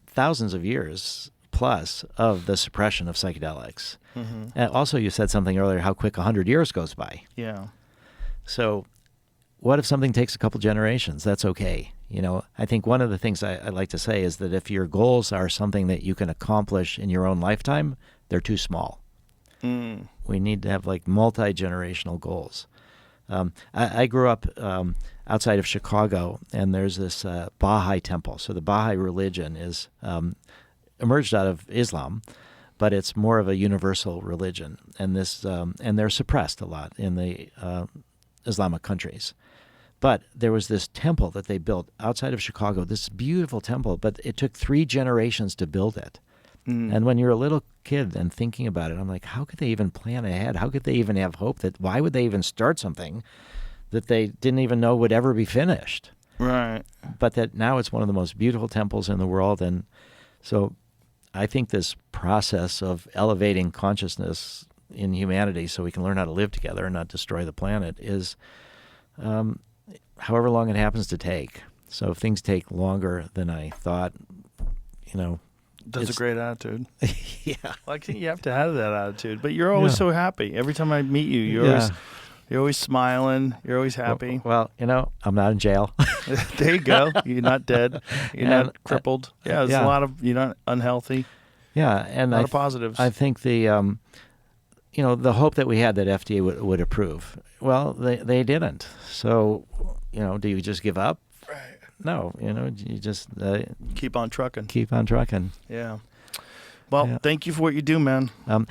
thousands of years plus of the suppression of psychedelics. And also, you said something earlier, how quick 100 years goes by. Yeah. So what if something takes a couple generations? That's okay. I think one of the things I like to say is that if your goals are something that you can accomplish in your own lifetime, they're too small. We need to have like multi-generational goals. I grew up outside of Chicago, and there's this Baha'i temple. So the Baha'i religion is emerged out of Islam, but it's more of a universal religion, and they're suppressed a lot in the Islamic countries. But there was this temple that they built outside of Chicago, this beautiful temple, but it took 3 generations to build it. And when you're a little kid and thinking about it, I'm like, how could they even plan ahead? How could they even have hope why would they even start something that they didn't even know would ever be finished? Right. But that now it's one of the most beautiful temples in the world. And so I think this process of elevating consciousness in humanity so we can learn how to live together and not destroy the planet is however long it happens to take. So if things take longer than I thought, That's a great attitude. yeah. Well, I think you have to have that attitude. But you're always so happy. Every time I meet you, you're always smiling. You're always happy. Well, I'm not in jail. There you go. You're not dead. You're not crippled. Yeah, there's a lot of, you're not unhealthy. Yeah, and A lot of positives. I think the hope that we had that FDA would approve. Well, they didn't. So, do you just give up? Right. No, you just Keep on trucking. keep on trucking. Yeah. Well, Yeah. thank you for what you do, man. I very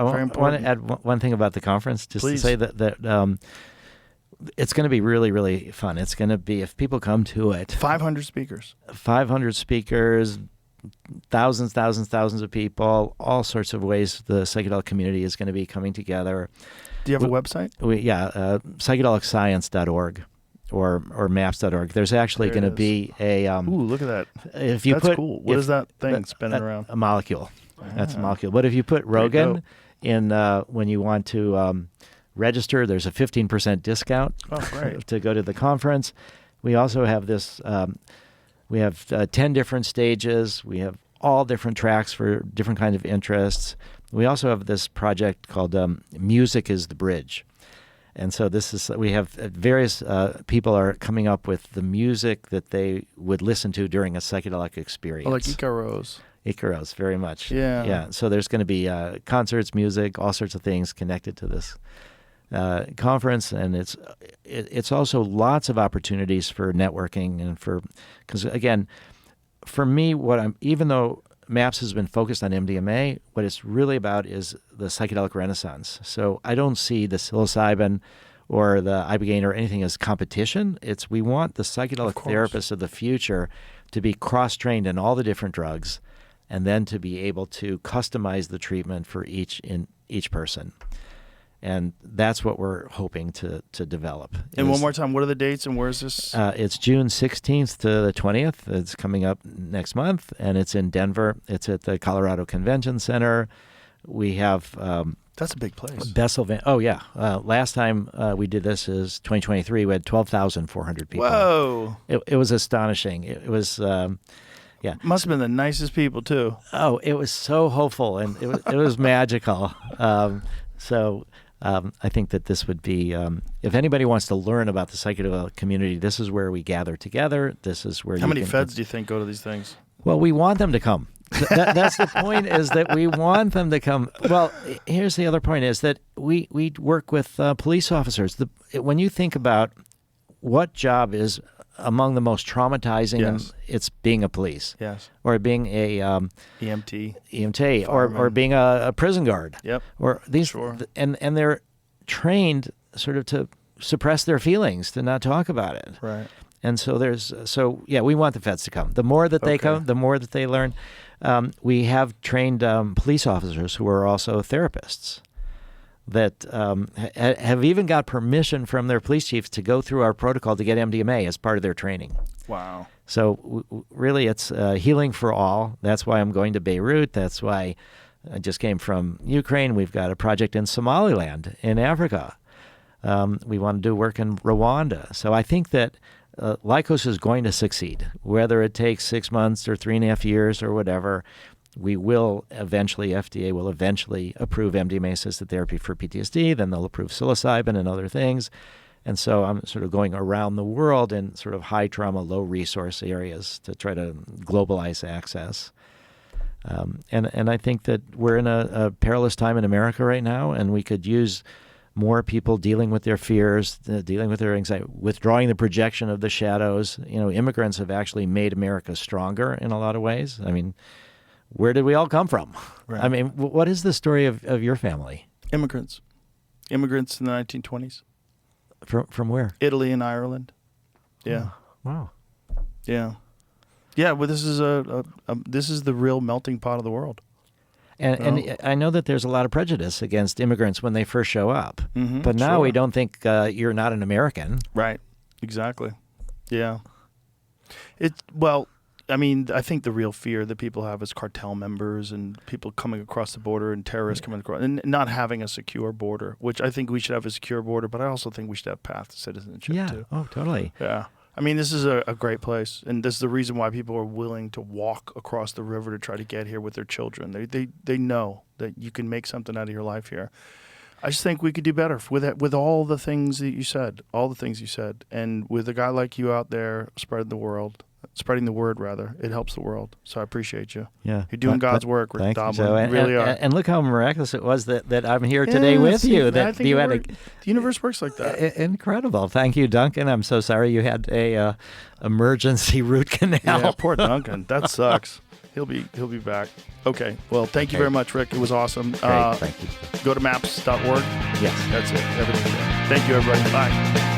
want important. to add one thing about the conference, just Please. to say that it's going to be really, really fun. It's going to be, if people come to it, 500 speakers. 500 speakers, thousands of people, all sorts of ways the psychedelic community is going to be coming together. Do you have a website? Psychedelicscience.org or maps.org. There's actually There it going to be a Ooh, look at that. if you That's put cool. What is that thing spinning around? a molecule. That's a molecule. But if you put Rogan dope. in when you want to register, there's a 15% discount Oh, great. to go to the conference. We also have this. We have 10 different stages. We have all different tracks for different kinds of interests. We also have this project called Music is the Bridge. And so we have various people are coming up with the music that they would listen to during a psychedelic experience. Oh, like Icaros. Icaros, very much. Yeah. Yeah. So there's going to be concerts, music, all sorts of things connected to this conference, and it's also lots of opportunities for networking and because again, for me, even though MAPS has been focused on MDMA, what it's really about is the psychedelic renaissance. So I don't see the psilocybin or the ibogaine or anything as competition. We want the psychedelic therapists of the future to be cross-trained in all the different drugs, and then to be able to customize the treatment for each person. And that's what we're hoping to develop. And one more time, what are the dates and where is this? It's June 16th to the 20th. It's coming up next month, and it's in Denver. It's at the Colorado Convention Center. We have That's a big place. Bessel Van. Oh, yeah. Last time we did this is 2023. We had 12,400 people. Whoa. It was astonishing. It was... yeah. Must have been the nicest people, too. Oh, it was so hopeful, and it was magical. I think that this would be, if anybody wants to learn about the psychedelic community, this is where we gather together. This is where How many feds do you think go to these things? Well, we want them to come. That's the point, is that we want them to come. Well, here's the other point, is that we work with police officers. When you think about what job is among the most traumatizing, Yes. it's being a police. Yes. Or being a EMT. or Fireman. being a prison guard. Yep. Or these, Sure. and they're trained sort of to suppress their feelings, to not talk about it. Right. And so we want the feds to come. The more that they Okay. come, the more that they learn. We have trained police officers who are also therapists that have even got permission from their police chiefs to go through our protocol to get MDMA as part of their training. Wow. So really, it's healing for all. That's why I'm going to Beirut. That's why I just came from Ukraine. We've got a project in Somaliland in Africa. We want to do work in Rwanda. So I think that Lykos is going to succeed, whether it takes 6 months or 3.5 years or whatever. FDA will eventually approve MDMA-assisted therapy for PTSD. Then they'll approve psilocybin and other things. And so I'm sort of going around the world in sort of high trauma, low resource areas to try to globalize access. And I think that we're in a perilous time in America right now, and we could use more people dealing with their fears, dealing with their anxiety, withdrawing the projection of the shadows. Immigrants have actually made America stronger in a lot of ways. I mean, where did we all come from? Right. I mean, what is the story of your family? Immigrants in the 1920s. From where? Italy and Ireland. Yeah. Wow. Yeah. Yeah, well, this is this is the real melting pot of the world. And I know that there's a lot of prejudice against immigrants when they first show up. Mhm, But now sure. we don't think you're not an American. Right. Exactly. Yeah. I think the real fear that people have is cartel members and people coming across the border and terrorists coming across and not having a secure border, which I think we should have a secure border, but I also think we should have path to citizenship too. Oh, totally. Yeah. I mean, this is a great place, and this is the reason why people are willing to walk across the river to try to get here with their children. They know that you can make something out of your life here. I just think we could do better with all the things that you said, and with a guy like you out there spreading the word, spreading the word, rather. It helps the world. So I appreciate you. Yeah. You're doing God's work, Rick Thank you, Doblin. Joe. You really are. And look how miraculous it was that I'm here today with see, you. I That think you it had worked. The universe works like that. incredible. Thank you, Duncan. I'm so sorry you had a emergency root canal. Yeah, poor Duncan. That sucks. He'll be back. Okay. Well, thank you very much, Rick. It was awesome. Great, thank you. Go to maps.org. Yes. That's it. Everything. Thank you, everybody. Bye.